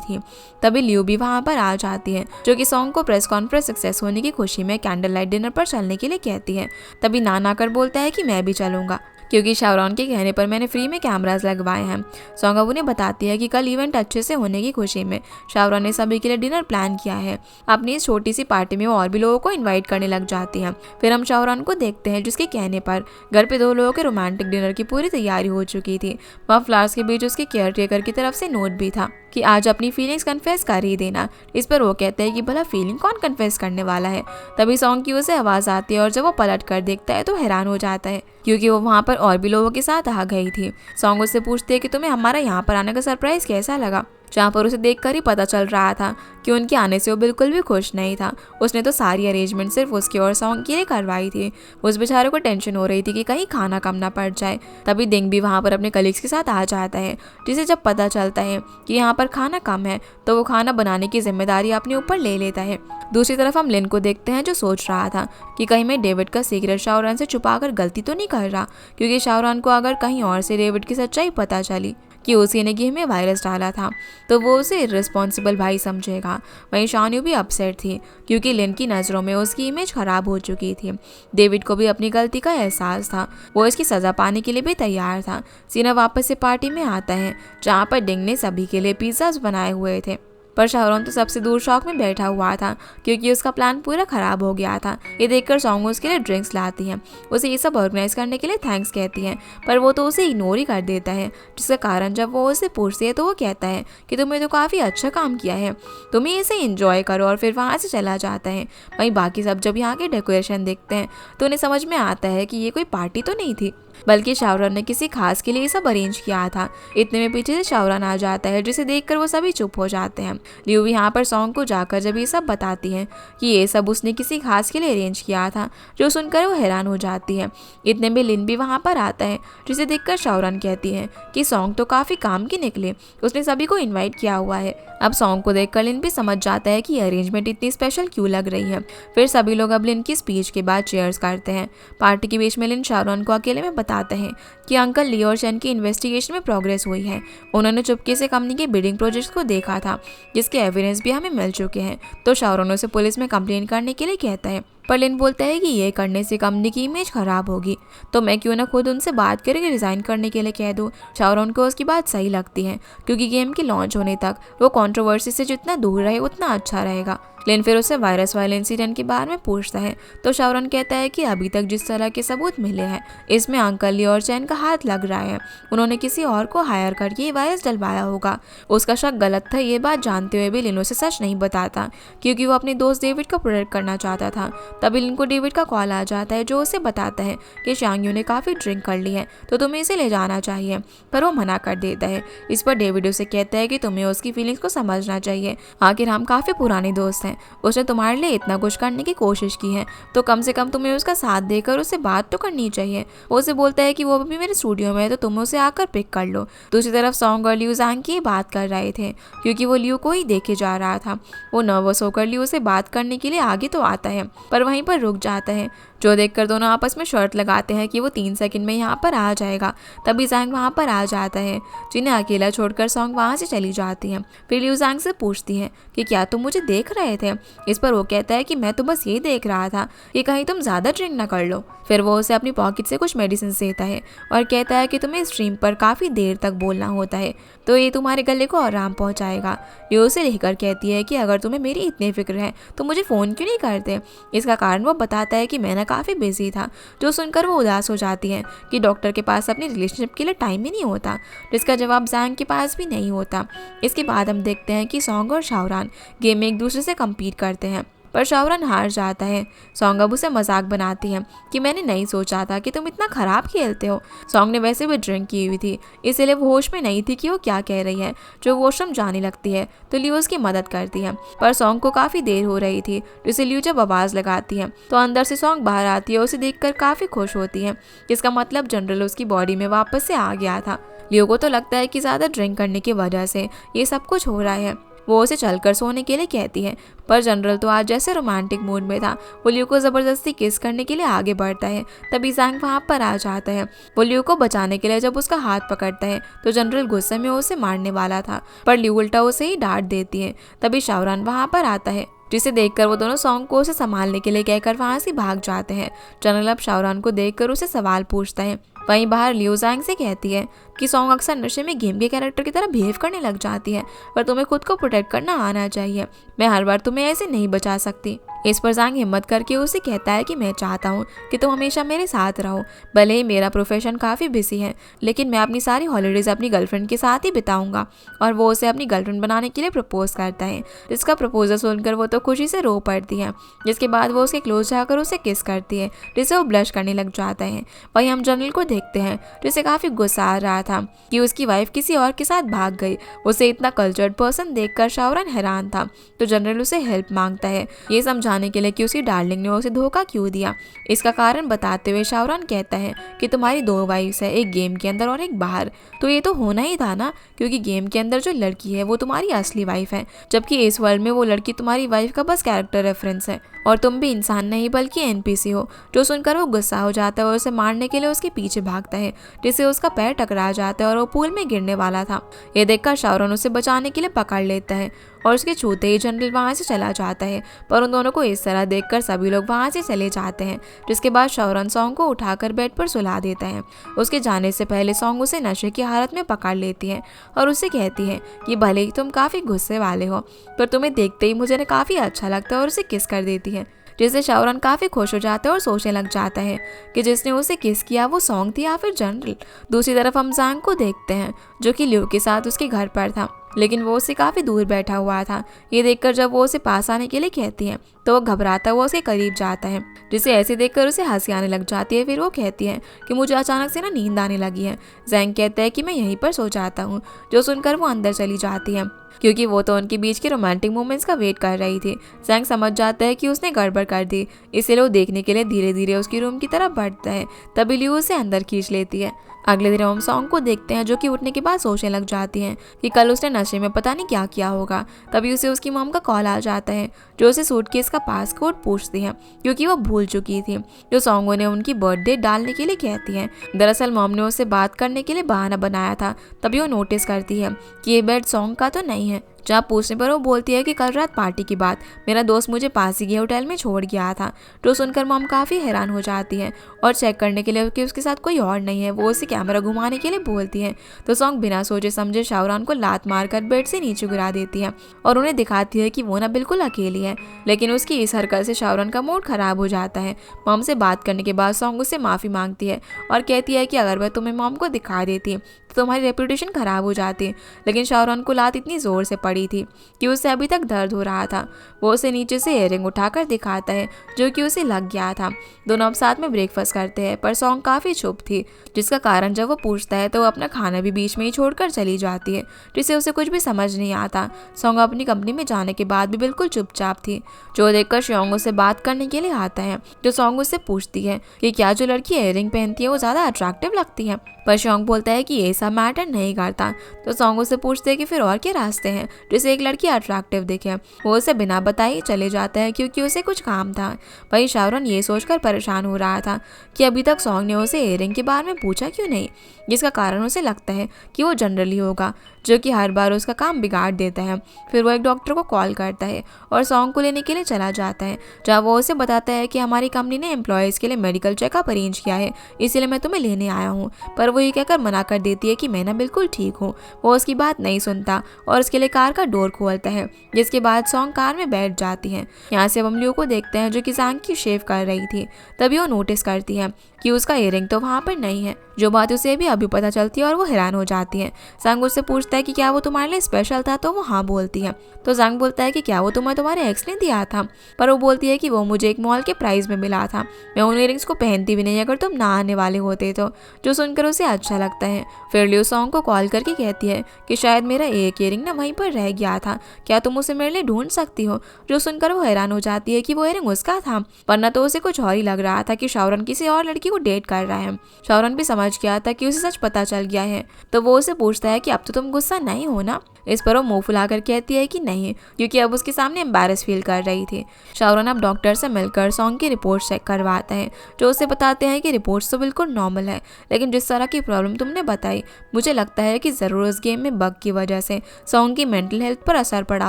थी। तभी लियू भी वहां पर आ जाती है, जो कि सॉन्ग को प्रेस कॉन्फ्रेंस सक्सेस होने की खुशी में कैंडल लाइट डिनर पर चलने के लिए कहती है। तभी नान आकर बोलता है कि मैं भी चलूंगा, क्योंकि शाहरुख के कहने पर मैंने फ्री में कैमरास लगवाए हैं। सॉन्ग अब उन्हें बताती है कि कल इवेंट अच्छे से होने की खुशी में शाहरुख ने सभी के लिए डिनर प्लान किया है। अपनी इस छोटी सी पार्टी में वो और भी लोगों को इनवाइट करने लग जाती हैं। फिर हम शाहरुख को देखते हैं, जिसके कहने पर घर पे 2 लोगों के रोमांटिक डिनर की पूरी तैयारी हो चुकी थी। वहाँ फ्लावर्स के बीच उसके केयर टेकर की तरफ से नोट भी था कि आज अपनी फीलिंग्स कन्फेस कर ही देना। इस पर वो कहते हैं कि भला फीलिंग कौन कन्फेस करने वाला है। तभी सॉन्ग की उसे आवाज़ आती है और जब वो पलट कर देखता है तो हैरान हो जाता है, क्योंकि वो वहाँ पर और भी लोगों के साथ आ गई थी। सॉन्ग उससे पूछती है कि तुम्हें हमारा यहाँ पर आने का सरप्राइज कैसा लगा, जहाँ पर उसे देखकर ही पता चल रहा था कि उनके आने से वो बिल्कुल भी खुश नहीं था। उसने तो सारी अरेंजमेंट सिर्फ उसके और सॉन्ग के लिए करवाई थी। उस बेचारे को टेंशन हो रही थी कि कहीं खाना कम ना पड़ जाए। तभी दिंग भी वहाँ पर अपने कलीग्स के साथ आ जाता है, जिसे जब पता चलता है कि यहाँ पर खाना कम है तो वो खाना बनाने की जिम्मेदारी अपने ऊपर ले लेता है। दूसरी तरफ हम लिन को देखते हैं, जो सोच रहा था कि कहीं मैं डेविड का सीक्रेट शाहरुख से छुपाकर गलती तो नहीं कर रहा, क्योंकि शाहरुख को अगर कहीं और से डेविड की सच्चाई पता चली कि उसी ने गेम में वायरस डाला था तो वो उसे इर्रेस्पॉन्सिबल भाई समझेगा। वहीं शान्यू भी अपसेट थी, क्योंकि लिन की नज़रों में उसकी इमेज खराब हो चुकी थी। डेविड को भी अपनी गलती का एहसास था, वो इसकी सज़ा पाने के लिए भी तैयार था। सीना वापस से पार्टी में आता है, जहाँ पर डिंग ने सभी के लिए पिज़्ज़ाज बनाए हुए थे, पर शाहरुख तो सबसे दूर शौक में बैठा हुआ था, क्योंकि उसका प्लान पूरा खराब हो गया था। ये देखकर सॉन्ग उसके लिए ड्रिंक्स लाती है, उसे ये सब ऑर्गेनाइज करने के लिए थैंक्स कहती है, पर वो तो उसे इग्नोर ही कर देता है। जिसका कारण जब वो उसे पूछती है तो वो कहता है कि तुमने तो काफ़ी अच्छा काम किया है, तुम्हें इसे इंजॉय करो, और फिर वहाँ से चला जाता है। वहीं बाकी सब जब यहाँ के डेकोरेशन देखते हैं तो उन्हें समझ में आता है कि ये कोई पार्टी तो नहीं थी, बल्कि शाहरुख ने किसी खास के लिए ये सब अरेंज किया था। इतने में पीछे से शाहरुख आ जाता है, जिसे देखकर वो सभी चुप हो जाते हैं। लियू भी यहाँ पर सॉन्ग को जाकर जब ये सब बताती है कि ये सब उसने किसी खास के लिए अरेंज किया था, जो सुनकर वो हैरान हो जाती है। इतने में लिन भी वहाँ पर आता है, जिसे देखकर शाहरुख कहती है कि सॉन्ग तो काफ़ी काम की निकले, उसने सभी को इन्वाइट किया हुआ है। अब सॉन्ग को देखकर लिन भी समझ जाता है कि अरेंजमेंट इतनी स्पेशल क्यों लग रही है। फिर सभी लोग अब लिन की स्पीच के बाद चेयर्स करते हैं। पार्टी के बीच में लिन शाहरुख को अकेले में बताते हैं कि अंकल ली और चैन की इन्वेस्टिगेशन में प्रोग्रेस हुई है। उन्होंने चुपके से कंपनी के बिडिंग प्रोजेक्ट्स को देखा था, जिसके एविडेंस भी हमें मिल चुके हैं। तो शाहरुख उसे पुलिस में कंप्लेन करने के लिए कहता है, पर लिन बोलता है कि ये करने से कंपनी की इमेज खराब होगी, तो मैं क्यों ना खुद उनसे बात करके रिजाइन करने के लिए कह दूँ। शाहरुख को उसकी बात सही लगती है, क्योंकि गेम के लॉन्च होने तक वो कंट्रोवर्सी से जितना दूर रहे उतना अच्छा रहेगा। लिन फिर उसे वायरस वाले इंसिडेंट के बारे में पूछता है, तो शाहरुख कहता है कि अभी तक जिस तरह के सबूत मिले हैं इसमें अंकल ली और चैन का हाथ लग रहा है। उन्होंने किसी और को हायर करके ये वायरस डलवाया होगा। उसका शक गलत था, ये बात जानते हुए भी लिन उसे सच नहीं बताता, क्योंकि वो अपने दोस्त डेविड को प्रोटेक्ट करना चाहता था। तभी लिन को डेविड का कॉल आ जाता है, जो उसे बताता है कि शांगयू ने काफ़ी ड्रिंक कर ली है, तो तुम्हें इसे ले जाना चाहिए, पर वो मना कर देता है। इस पर डेविड उसे कहता है कि तुम्हें उसकी फीलिंग्स को समझना चाहिए, आखिर हम काफ़ी पुराने दोस्त हैं, उसने तुम्हारे लिए इतना कुछ करने की कोशिश की है, तो कम से कम तुम्हें उसका साथ देकर उससे बात तो करनी चाहिए। वो उसे बोलता है कि वो अभी मेरे स्टूडियो में है, तो तुम उसे आकर पिक कर लो। दूसरी तरफ सॉन्ग और लियू जैंग की बात कर रहे थे, क्योंकि वो लियू को ही देखे जा रहा था। वो नर्वस होकर लियू से बात करने के लिए आगे तो आता है, पर वहीं पर रुक जाता है। जो देखकर दोनों आपस में शर्त लगाते हैं कि वो 3 सेकंड में यहाँ पर आ जाएगा। तभी जैंग वहाँ पर आ जाता है, जिन्हें अकेला छोड़कर सॉन्ग वहाँ से चली जाती है। फिर लियू जैंग से पूछती है कि क्या तुम मुझे देख रहे थे। इस पर वो कहता है कि मैं तो बस यही देख रहा था कि कहीं तुम ज़्यादा ड्रिंक ना कर लो। फिर वो उसे अपनी पॉकेट से कुछ मेडिसिन देता है और कहता है कि तुम्हें स्ट्रीम पर काफ़ी देर तक बोलना होता है, तो ये तुम्हारे गले को आराम पहुँचाएगा। लियू उसे लेकर कहती है कि अगर तुम्हें मेरी इतनी फिक्र है तो मुझे फ़ोन क्यों नहीं करते। इसका कारण वो बताता है कि मैं ना काफ़ी बिजी था। जो सुनकर वो उदास हो जाती है कि डॉक्टर के पास अपनी रिलेशनशिप के लिए टाइम ही नहीं होता, जिसका जवाब जैंग के पास भी नहीं होता। इसके बाद हम देखते हैं कि सॉन्ग और शाओरान गेम में एक दूसरे से कम्पीट करते हैं, पर शाओरान हार जाता है। सॉन्ग अब उसे मजाक बनाती है कि मैंने नहीं सोचा था कि तुम इतना खराब खेलते हो। सॉन्ग ने वैसे भी ड्रिंक की हुई थी, इसलिए वो होश में नहीं थी कि वो क्या कह रही है। जो वॉशरूम जाने लगती है तो लियो उसकी मदद करती है, पर सॉन्ग को काफ़ी देर हो रही थी, जिसे लियो जब आवाज़ लगाती है तो अंदर से सॉन्ग बाहर आती है और उसे देखकर काफ़ी खुश होती है, जिसका मतलब जनरल उसकी बॉडी में वापस से आ गया था। लियो को तो लगता है कि ज़्यादा ड्रिंक करने की वजह से ये सब कुछ हो रहा है। वो उसे चलकर सोने के लिए कहती है, पर जनरल तो आज जैसे रोमांटिक मूड में था। वो लियो को ज़बरदस्ती किस करने के लिए आगे बढ़ता है। तभी जैंग वहाँ पर आ जाता है। वो लियो को बचाने के लिए जब उसका हाथ पकड़ता है तो जनरल गुस्से में उसे मारने वाला था, पर लियो उल्टा उसे ही डांट देती है। तभी शाओरान वहाँ पर आता है, जिसे देखकर वो दोनों सॉन्ग को उसे संभालने के लिए कहकर वहाँ से भाग जाते हैं। जनरल अब शाओरान को देखकर उसे सवाल पूछता है। वहीं बाहर लियो जैंग से कहती है कि सॉन्ग अक्सर नशे में गेम के कैरेक्टर की तरह बिहेव करने लग जाती है, पर तुम्हें खुद को प्रोटेक्ट करना आना चाहिए। मैं हर बार तुम्हें ऐसे नहीं बचा सकती। इस पर जैंग हिम्मत करके उसे कहता है कि मैं चाहता हूँ कि तुम हमेशा मेरे साथ रहो। भले ही मेरा प्रोफेशन काफ़ी बिजी है, लेकिन मैं अपनी सारी हॉलीडेज अपनी गर्लफ्रेंड के साथ ही बिताऊंगा। और वो उसे अपनी गर्लफ्रेंड बनाने के लिए प्रपोज करता है। इसका प्रपोजल सुनकर वो तो खुशी से रो पड़ती है। जिसके बाद वो उसके क्लोज जाकर उसे किस करती है, जिससे वो ब्लश करने लग जाता है। वहीं हम जनरल को देखते हैं, जिसे काफ़ी गुस्सा आ रहा था कि उसकी वाइफ किसी और के साथ भाग गई। उसे इतना कल्चर्ड पर्सन देखकर शाओरान हैरान था, तो जनरल उसे हेल्प मांगता है, ये समझाने के लिए कि उसकी डार्लिंग ने उसे धोखा क्यों दिया। इसका कारण बताते हुए शाओरान कहता है कि तुम्हारी 2 वाइफ्स है, एक गेम के अंदर और एक बाहर। तो ये तो होना ही था ना, क्योंकि गेम के अंदर जो लड़की है वो तुम्हारी असली वाइफ है, जबकि इस वर्ल्ड में वो लड़की तुम्हारी वाइफ का बस कैरेक्टर रेफरेंस है। और तुम भी इंसान नहीं बल्कि एनपीसी हो। जो सुनकर वो गुस्सा हो जाता है और उसे मारने के लिए उसके पीछे भागता है, जिससे उसका पैर टकरा जाता है और वो पूल में गिरने वाला था। ये देखकर शाओरान उसे बचाने के लिए पकड़ लेता है और उसके छूते ही जनरल वहाँ से चला जाता है। पर उन दोनों को इस तरह देखकर सभी लोग वहाँ से चले जाते हैं। जिसके बाद शाओरान सॉन्ग को उठाकर बेड पर सुला देता है। उसके जाने से पहले सॉन्ग उसे नशे की हालत में पकड़ लेती है और उससे कहती है कि भले ही तुम काफ़ी गुस्से वाले हो, पर तुम्हें देखते ही मुझे काफ़ी अच्छा लगता है, और उसे किस कर देती है, जिससे शाओरान काफ़ी खुश हो जाता है और सोचने लग जाता है कि जिसने उसे किस किया वो सॉन्ग थी या फिर जनरल। दूसरी तरफ हम जैंग को देखते हैं, जो कि लियो के साथ उसके घर पर था, लेकिन वो उससे काफ़ी दूर बैठा हुआ था। ये देखकर जब वो उसे पास आने के लिए कहती है तो वो घबराता हुआ उसके करीब जाता है, जिसे ऐसे देखकर उसे हंसी आने लग जाती है। फिर वो कहती है कि मुझे अचानक से नींद आने लगी है। जैंग कहता है कि मैं यहीं पर सो जाता हूँ। जो सुनकर वो अंदर चली जाती है, क्योंकि वो तो उनके बीच के रोमांटिक मोमेंट्स का वेट कर रही थी। जैंग समझ जाता है कि उसने गड़बड़ कर दी, इसलिए वो देखने के लिए धीरे धीरे उसकी रूम की तरफ बढ़ता है। तभी लियो उसे अंदर खींच लेती है। अगले दिन हम सॉन्ग को देखते हैं, जो कि उठने के बाद सोचने लग जाती हैं कि कल उसने नशे में पता नहीं क्या किया होगा। तभी उसे उसकी मॉम का कॉल आ जाता है, जो उसे सूटकेस का पासकोड पूछती है, क्योंकि वो भूल चुकी थी, जो सॉन्ग ने उनकी बर्थडे डालने के लिए कहती है। दरअसल मॉम ने उससे बात करने के लिए बहाना बनाया था। तभी वो नोटिस करती है कि ये बेड सॉन्ग का तो नहीं है। जहाँ पूछने पर वो बोलती है कि कल रात पार्टी की बात मेरा दोस्त मुझे पास ही के होटल में छोड़ गया था। तो सुनकर मॉम काफ़ी हैरान हो जाती है और चेक करने के लिए कि उसके साथ कोई और नहीं है, वो उसे कैमरा घुमाने के लिए बोलती है। तो सॉन्ग बिना सोचे समझे शाओरान को लात मारकर बेड से नीचे गिरा देती है और उन्हें दिखाती है कि वो ना बिल्कुल अकेली है। लेकिन उसकी इस हरकत से शाओरान का मूड खराब हो जाता है। मॉम से बात करने के बाद सॉन्ग उससे माफ़ी मांगती है और कहती है कि अगर वह तुम्हें मॉम को दिखा देती तो तुम्हारी रेपुटेशन खराब हो जाती। लेकिन शाओरान को लात इतनी ज़ोर से पड़ी थी कि उसे अभी तक दर्द हो रहा था। वो उसे नीचे से इयररिंग उठाकर दिखाता है, जो कि उसे लग गया था। दोनों अब साथ में ब्रेकफास्ट करते हैं, पर सॉन्ग काफ़ी चुप थी, जिसका कारण जब वो पूछता है तो वो अपना खाना भी बीच में ही छोड़कर चली जाती है, जिससे उसे कुछ भी समझ नहीं आता। सॉन्ग अपनी कंपनी में जाने के बाद भी बिल्कुल चुपचाप थी। जो देखकर श्योंग उससे बात करने के लिए आता है। जो सॉन्ग उससे पूछती है कि क्या जो लड़की इयररिंग पहनती है वो ज़्यादा अट्रैक्टिव लगती है, पर शोंग बोलता है कि ये सब मैटर नहीं करता। तो सॉन्ग उसे पूछते हैं कि फिर और क्या रास्ते हैं जिसे एक लड़की अट्रैक्टिव दिखे। वो उसे बिना बताए चले जाता है क्योंकि उसे कुछ काम था। वहीं शाओरन ये सोचकर परेशान हो रहा था कि अभी तक सॉन्ग ने उसे इयररिंग के बारे में पूछा क्यों नहीं, जिसका कारण उसे लगता है कि वो जनरली होगा, जो कि हर बार उसका काम बिगाड़ देता है। फिर वो एक डॉक्टर को कॉल करता है और सॉन्ग को लेने के लिए चला जाता है, जहाँ वो उसे बताता है कि हमारी कंपनी ने एम्प्लॉयज़ के लिए मेडिकल चेकअप अरेंज किया है, इसीलिए मैं तुम्हें लेने आया हूँ। पर वो ये कहकर मना कर देती है कि मैं ना बिल्कुल ठीक हूँ। वो उसकी बात नहीं सुनता और उसके लिए कार का डोर खोलता है, जिसके बाद सॉन्ग कार में बैठ जाती है। यहाँ से हम लियो को देखते हैं जो कि सांग की शेव कर रही थी। तभी वो नोटिस करती है कि उसका इयररिंग तो वहाँ पर नहीं है, जो बात उसे भी अभी पता चलती है और वो हैरान हो जाती है। सांग उससे पूछता है कि क्या वो तुम्हारे लिए स्पेशल था, तो वो हाँ बोलती है। तो सांग बोलता है कि क्या वो तुम्हें तुम्हारे एक्स ने दिया था, पर वो बोलती है कि वो मुझे एक मॉल के प्राइस में मिला था, मैं उन इयररिंग्स को पहनती भी नहीं अगर तुम ना आने वाले होते तो, जो सुनकर उसे अच्छा लगता है। फिर लियो सॉन्ग को कॉल करके कहती है कि शायद मेरा एक इयररिंग ना वहीं पर रह गया था, क्या तुम उसे मेरे लिए ढूंढ सकती हो। जो सुनकर वो हैरान हो जाती है कि वो इयररिंग उसका था, वरना तो उसे कुछ और ही लग रहा था कि शाओरन किसी और लड़की को डेट कर रहा है। शाओरन भी समझ गया था कि उसे सच पता चल गया है, तो वो उसे पूछता है कि अब तो तुम गुस्सा नहीं हो ना। इस पर वो मुंह फुलाकर कहती है कि नहीं, क्योंकि अब उसके सामने एम्बैरस फील कर रही थी। शाओरन अब डॉक्टर से मिलकर सॉन्ग की रिपोर्ट चेक करवाता है, जो उसे बताते हैं कि रिपोर्ट्स तो बिल्कुल नॉर्मल है, लेकिन जिस तरह की प्रॉब्लम तुमने बताई, मुझे लगता है कि ज़रूर उस गेम में बग की वजह से सॉन्ग की मेंटल हेल्थ पर असर पड़ा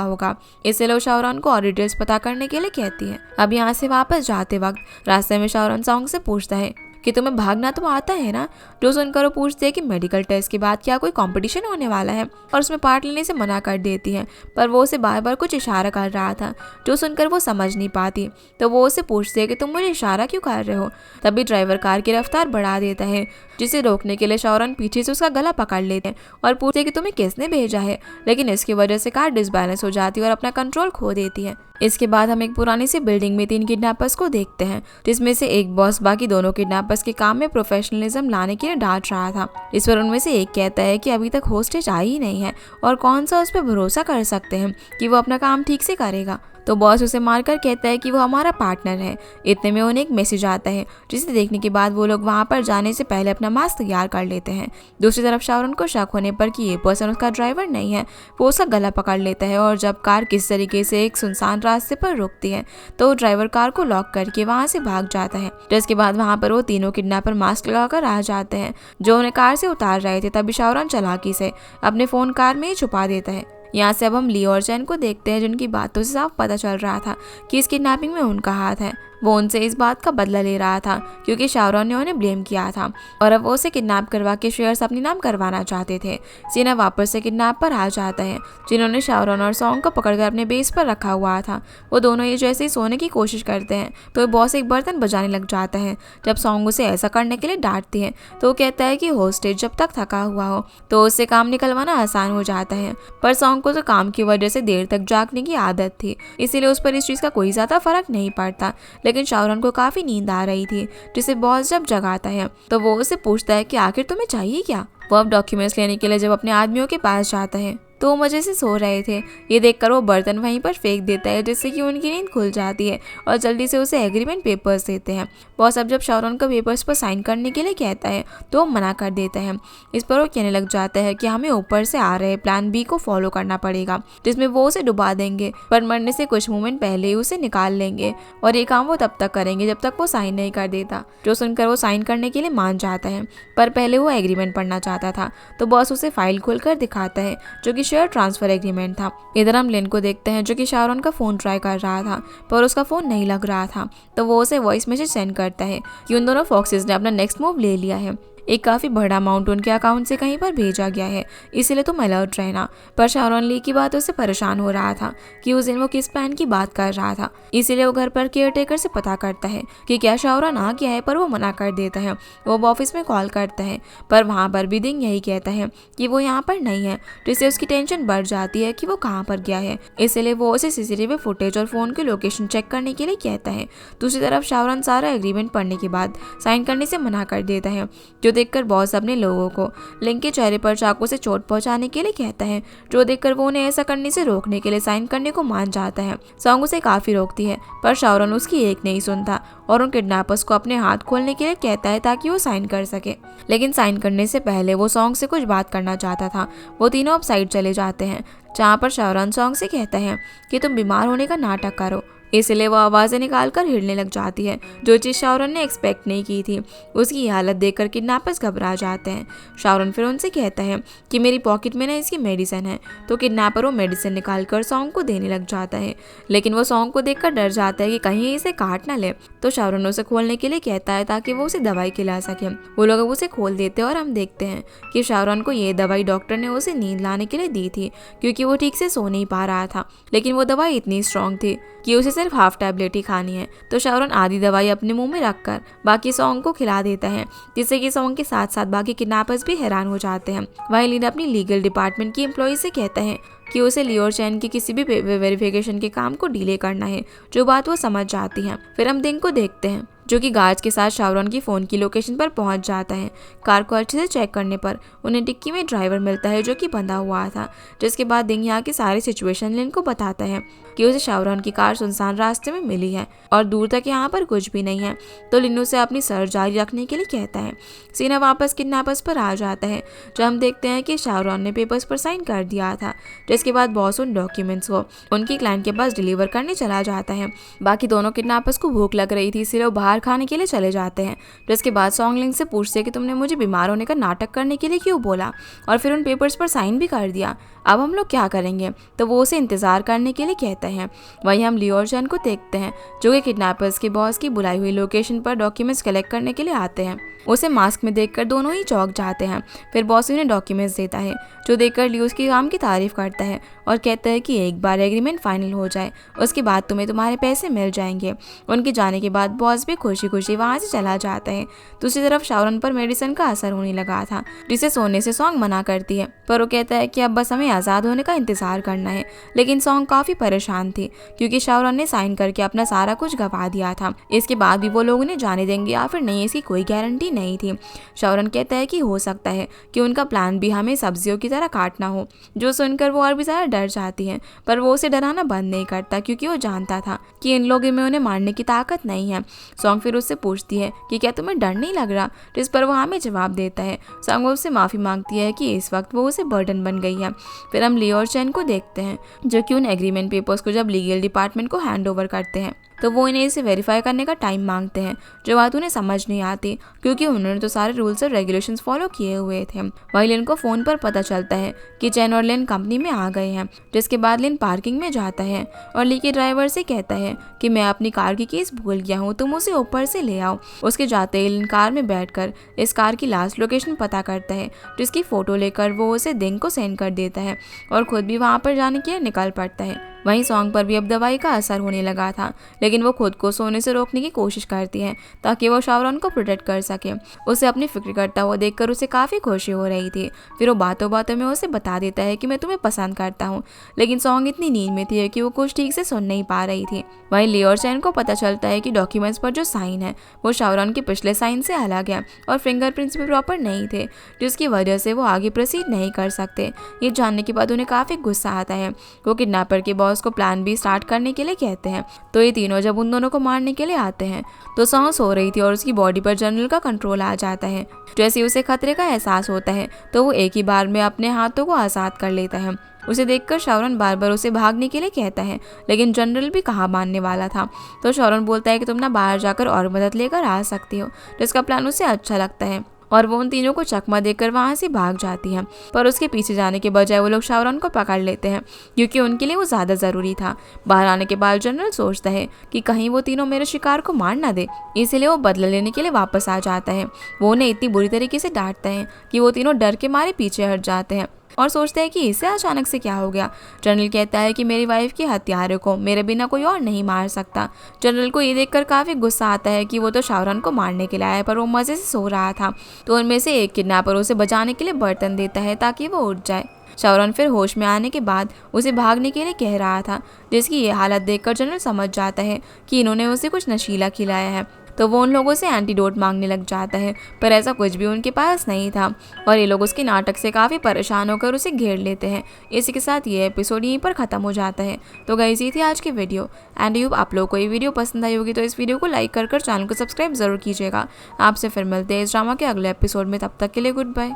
होगा। इसलिए वो शाओरन को और डिटेल्स पता करने के लिए कहती है। अब यहाँ से वापस जाते वक्त रास्ते में शाओरन सॉन्ग से पूछता है कि तुम्हें भागना तो आता है ना। जो सुनकर वो पूछती है कि मेडिकल टेस्ट के बाद क्या कोई कंपटीशन होने वाला है, और उसमें पार्ट लेने से मना कर देती है, पर वो उसे बार बार कुछ इशारा कर रहा था, जो सुनकर वो समझ नहीं पाती। तो वो उसे पूछती है कि तुम मुझे इशारा क्यों कर रहे हो। तभी ड्राइवर कार की रफ्तार बढ़ा देता है, जिसे रोकने के लिए शाओरन पीछे से उसका गला पकड़ लेते हैं और पूछते हैं कि तुम्हें किसने भेजा है, लेकिन इसकी वजह से कार डिसबैलेंस हो जाती है और अपना कंट्रोल खो देती है। इसके बाद हम एक पुरानी सी बिल्डिंग में 3 किडनैपर्स को देखते हैं, जिसमें से एक बॉस बाकी दोनों किडनैपर्स के काम में प्रोफेशनलिज्म लाने के लिए डांट रहा था। इस पर उनमें से एक कहता है कि अभी तक होस्टेज आई ही नहीं है और कौन सा उस पर भरोसा कर सकते हैं कि वो अपना काम ठीक से करेगा। तो बॉस उसे मारकर कहता है कि वो हमारा पार्टनर है। इतने में उन्हें एक मैसेज आता है, जिसे देखने के बाद वो लोग वहाँ पर जाने से पहले अपना मास्क तैयार कर लेते हैं। दूसरी तरफ शाओरन को शक होने पर कि ये पर्सन उसका ड्राइवर नहीं है, वो उसका गला पकड़ लेता है और जब कार किस तरीके से एक सुनसान रास्ते पर रुकती है तो ड्राइवर कार को लॉक करके वहाँ से भाग जाता है। जिसके बाद वहाँ पर वो तीनों किडनैपर मास्क लगाकर आ जाते हैं, जो उन्हें कार से उतार रहे थे। तभी शाओरन चालाकी से अपने फ़ोन कार में ही छुपा देता है। यहाँ से अब हम ली और चैन को देखते हैं, जिनकी बातों से साफ पता चल रहा था कि इस किडनैपिंग में उनका हाथ है। वो उनसे इस बात का बदला ले रहा था क्योंकि शाओरन ने उन्हें ब्लेम किया था और अब वो उसे किडनैप करवा के शेयर्स अपने नाम करवाना चाहते थे। सीना वापस से किडनैप पर आ जाता है, जिन्होंने शाओरन और सॉन्ग को पकड़कर अपने बेस पर रखा हुआ था। वो दोनों ये जैसे ही सोने की कोशिश करते हैं तो बॉस एक बर्तन बजाने लग जाता है। जब सॉन्ग उसे ऐसा करने के लिए डांटती है तो वो कहता है कि होस्टेज जब तक थका हुआ हो तो उससे काम निकलवाना आसान हो जाता है, पर सॉन्ग को तो काम की वजह से देर तक जागने की आदत थी, इसीलिए उस पर इस चीज़ का कोई ज़्यादा फर्क नहीं पड़ता। लेकिन शाओरन को काफ़ी नींद आ रही थी, जिसे बॉस जब जगाता है तो वो उसे पूछता है कि आखिर तुम्हें चाहिए क्या। वो अब डॉक्यूमेंट्स लेने के लिए जब अपने आदमियों के पास जाता है तो वो मजे से सो रहे थे। ये देखकर वो बर्तन वहीं पर फेंक देता है, जिससे कि उनकी नींद खुल जाती है और जल्दी से उसे एग्रीमेंट पेपर्स देते हैं। बॉस अब जब शाओरन को पेपर्स पर साइन करने के लिए कहता है तो वो मना कर देता है। इस पर वो कहने लग जाता है कि हमें ऊपर से आ रहे प्लान बी को फॉलो करना पड़ेगा, जिसमें वो उसे डुबा देंगे, पर मरने से कुछ मोमेंट पहले ही उसे निकाल लेंगे और ये काम वो तब तक करेंगे जब तक वो साइन नहीं कर देता। जो सुनकर वो साइन करने के लिए मान जाता है, पर पहले वो एग्रीमेंट पढ़ना चाहता था। तो बॉस उसे फाइल खोलकर दिखाता है, जो कि शेयर ट्रांसफर एग्रीमेंट था। इधर हम लिन को देखते हैं, जो कि शाओरन का फोन ट्राई कर रहा था, पर उसका फोन नहीं लग रहा था। तो वो उसे वॉइस मैसेज सेंड करता है कि उन दोनों फॉक्सेस ने अपना नेक्स्ट मूव ले लिया है। एक काफ़ी बड़ा अमाउंट उनके अकाउंट से कहीं पर भेजा गया है, इसीलिए तुम अलर्ट रहना। पर शाओरन ली की बातों से परेशान हो रहा था कि उस दिन वो किस प्लान की बात कर रहा था, इसीलिए वो घर पर केयर टेकर से पता करता है कि क्या शाओरन आ गया है, पर वो मना कर देता है। वो ऑफिस में कॉल करता है, पर वहाँ पर भी दिंग यही कहता है कि वो यहाँ पर नहीं है, जिससे उसकी टेंशन बढ़ जाती है कि वो कहाँ पर गया है। इसलिए वो उसे CCTV फुटेज और फ़ोन की लोकेशन चेक करने के लिए कहता है। दूसरी तरफ शाओरन सारा एग्रीमेंट पढ़ने के बाद साइन करने से मना कर देता है, जो देखकर बॉस अपने लोगों को लिंग के चेहरे पर चाकू से चोट पहुंचाने के लिए कहता है, जो देखकर वो उन्हें ऐसा करने से रोकने के लिए साइन करने को मान जाता है। सॉन्ग उसे काफी रोकती है, पर शाओरन उसकी एक नहीं सुनता और उन किडनैपर्स को अपने हाथ खोलने के लिए कहता है ताकि वो साइन कर सके। लेकिन साइन करने से पहले वो सॉन्ग से कुछ बात करना चाहता था। वो तीनों अब साइड चले जाते हैं, जहाँ पर शाओरन सॉन्ग से कहता है कि तुम बीमार होने का नाटक करो। इसलिए वो आवाज़ें निकालकर हिलने लग जाती है, जो चीज़ शाओरन ने एक्सपेक्ट नहीं की थी। उसकी हालत देखकर किडनैपर्स घबरा जाते हैं। शाओरन फिर उनसे कहता है कि मेरी पॉकेट में ना इसकी मेडिसिन है, तो किडनैपर वो मेडिसिन निकालकर सॉन्ग को देने लग जाता है। लेकिन वो सॉन्ग को देखकर डर जाता है कि कहीं इसे काट ना ले, तो शाओरन उसे खोलने के लिए कहता है ताकि वो उसे दवाई खिला सके। वो लोग उसे खोल देते हैं और हम देखते हैं कि शाओरन को ये दवाई डॉक्टर ने उसे नींद लाने के लिए दी थी, क्योंकि वो ठीक से सो नहीं पा रहा था। लेकिन वो दवाई इतनी स्ट्रॉन्ग थी कि उसे सिर्फ हाफ टैबलेट ही खानी है। तो शाओरन आधी दवाई अपने मुंह में रखकर बाकी सॉन्ग को खिला देता है, जिससे कि सॉन्ग के साथ साथ बाकी किडनैपर्स भी हैरान हो जाते हैं। वही लीड अपनी लीगल डिपार्टमेंट की एम्प्लॉय से कहता है कि उसे लियो चैन के किसी भी वेरिफिकेशन के काम को डिले करना है, जो बात वो समझ जाती है। फिर हम दिंग को देखते हैं, जो कि गार्ड्स के साथ शाओरन की फ़ोन की लोकेशन पर पहुंच जाता है। कार को अच्छे से चेक करने पर उन्हें डिक्की में ड्राइवर मिलता है, जो कि बंधा हुआ था। जिसके बाद दिंग यहाँ की सारी सिचुएशन लिन को बताता है कि उसे शाओरन की कार सुनसान रास्ते में मिली है और दूर तक यहाँ पर कुछ भी नहीं है। तो लिन उसे अपनी सर्च जारी रखने के लिए कहता है। सीना वापस किडनैपर्स पर आ जाता है, जब हम देखते हैं कि शाओरन ने पेपर्स पर साइन कर दिया था। जिसके बाद बॉस उन डॉक्यूमेंट्स को उनकी क्लाइंट के पास डिलीवर करने चला जाता है। बाकी दोनों किडनैपर्स को भूख लग रही थी, इसलिए वो बाहर खाने के लिए चले जाते हैं। जिसके बाद सॉन्ग लिंग से पूछते हैं कि तुमने मुझे बीमार होने का नाटक करने के लिए क्यों बोला, और फिर उन पेपर्स पर साइन भी कर दिया। अब हम लोग क्या करेंगे? तो वो उसे इंतजार करने के लिए कहते हैं। वहीं हम लियो चैन को देखते हैं, जो कि किडनैपर्स के बॉस की बुलाई हुई लोकेशन पर डॉक्यूमेंट्स कलेक्ट करने के लिए आते हैं। उसे मास्क में देखकर दोनों ही चौंक जाते हैं। फिर बॉस उन्हें डॉक्यूमेंट्स देता है, जो देखकर लियो उसके काम की तारीफ करता है और कहता है कि एक बार एग्रीमेंट फाइनल हो जाए, उसके बाद तुम्हें तुम्हारे पैसे मिल जाएंगे। उनके जाने के बाद बॉस भी खुशी खुशी वहाँ से चला जाता है। दूसरी तरफ शाओरन पर मेडिसिन का असर होने लगा था, जिसे सोने से सॉन्ग मना करती है, पर वो कहता है कि अब बस हमें आज़ाद होने का इंतजार करना है। लेकिन सॉन्ग काफ़ी परेशान थी, क्योंकि शाओरन ने साइन करके अपना सारा कुछ गवा दिया था। इसके बाद भी वो लोग उन्हें जाने देंगे या फिर नहीं, इसकी कोई गारंटी नहीं थी। शाओरन कहता है कि हो सकता है कि उनका प्लान भी हमें सब्जियों की तरह काटना हो, जो सुनकर वो और भी ज़्यादा डर जाती है। पर वो उसे डराना बंद नहीं करता, क्योंकि वो जानता था कि इन लोगों में उन्हें मारने की ताकत नहीं है। सॉन्ग फिर उससे पूछती है कि क्या तुम्हें डर नहीं लग रहा, जिस पर वो हमें जवाब देता है। सॉन्ग उससे माफ़ी मांगती है कि इस वक्त वो उसे बर्डन बन गई है। फिर हम लियो और चैन को देखते हैं, जो कि उन एग्रीमेंट पेपर्स को जब लीगल डिपार्टमेंट को हैंड ओवर करते हैं, तो वो इन्हें इसे वेरीफाई करने का टाइम मांगते हैं, जो बात उन्हें समझ नहीं आती, क्योंकि उन्होंने तो सारे रूल्स और रेगुलेशंस फॉलो किए हुए थे। वहीं लिन को फ़ोन पर पता चलता है कि चैन और लिन कंपनी में आ गए हैं। जिसके बाद लिन पार्किंग में जाता है और ली के ड्राइवर से कहता है कि मैं अपनी कार की कीज भूल गया हूँ, तुम उसे ऊपर से ले आओ। उसके जाते ही लिन कार में बैठकर इस कार की लास्ट लोकेशन पता करता है, जिसकी फ़ोटो लेकर वो उसे दिंग को सेंड कर देता है और खुद भी वहाँ पर जाने के लिए निकल पड़ता है। वहीं सॉन्ग पर भी अब दवाई का असर होने लगा था, लेकिन वो खुद को सोने से रोकने की कोशिश करती है ताकि वो शाओरन को प्रोटेक्ट कर सके। उसे अपनी फिक्र करता हुआ देखकर उसे काफ़ी खुशी हो रही थी। फिर वो बातों बातों में उसे बता देता है कि मैं तुम्हें पसंद करता हूँ, लेकिन सॉन्ग इतनी नींद में थी कि वो कुछ ठीक से सुन नहीं पा रही थी। वहीं लियो और चैन को पता चलता है कि डॉक्यूमेंट्स पर जो साइन है वो शाओरन के पिछले साइन से अलग है और फिंगरप्रिंट्स भी प्रॉपर नहीं थे, जिसकी वजह से वो आगे प्रोसीड नहीं कर सकते। ये जानने के बाद उन्हें काफ़ी गुस्सा आता है। वो किडनैपर के बॉस को प्लान भी स्टार्ट करने के लिए कहते हैं। तो ये तीनों जब उन दोनों को मारने के लिए आते हैं, तो सॉन्ग सो रही थी और उसकी बॉडी पर जनरल का कंट्रोल आ जाता है। जैसे उसे खतरे का एहसास होता है, तो वो एक ही बार में अपने हाथों को आज़ाद कर लेता है। उसे देखकर शाओरन बार बार उसे भागने के लिए कहता है, लेकिन जनरल भी कहाँ मानने वाला था। तो शाओरन बोलता है कि तुम ना बाहर जाकर और मदद लेकर आ सकती हो, जिसका प्लान उसे अच्छा लगता है और वो उन तीनों को चकमा देकर वहाँ से भाग जाती है। पर उसके पीछे जाने के बजाय वो लोग शाओरन को पकड़ लेते हैं, क्योंकि उनके लिए वो ज़्यादा ज़रूरी था। बाहर आने के बाद जनरल सोचता है कि कहीं वो तीनों मेरे शिकार को मार ना दे, इसलिए वो बदला लेने के लिए वापस आ जाता है। वो उन्हें इतनी बुरी तरीके से डांटता है कि वो तीनों डर के मारे पीछे हट जाते हैं और सोचते हैं कि इसे अचानक से क्या हो गया। जनरल कहता है कि मेरी वाइफ के हत्यारे को मेरे बिना कोई और नहीं मार सकता। जनरल को ये देखकर काफ़ी गुस्सा आता है कि वो तो शाओरन को मारने के लिए आया, पर वो मज़े से सो रहा था। तो उनमें से एक किडनैपर उसे बचाने के लिए बर्तन देता है ताकि वो उठ जाए। शाओरन फिर होश में आने के बाद उसे भागने के लिए कह रहा था, जिसकी ये हालत देखकर जनरल समझ जाता है कि इन्होंने उसे कुछ नशीला खिलाया है। तो वो उन लोगों से एंटीडोट मांगने लग जाता है, पर ऐसा कुछ भी उनके पास नहीं था और ये लोग उसके नाटक से काफ़ी परेशान होकर उसे घेर लेते हैं। इसी के साथ ये एपिसोड यहीं पर ख़त्म हो जाता है। तो गाइस ये थी आज की वीडियो एंड यूब आप लोगों को ये वीडियो पसंद आई होगी तो इस वीडियो को लाइक कर चैनल को सब्सक्राइब जरूर कीजिएगा। आपसे फिर मिलते हैं इस ड्रामा के अगले एपिसोड में, तब तक के लिए गुड बाय।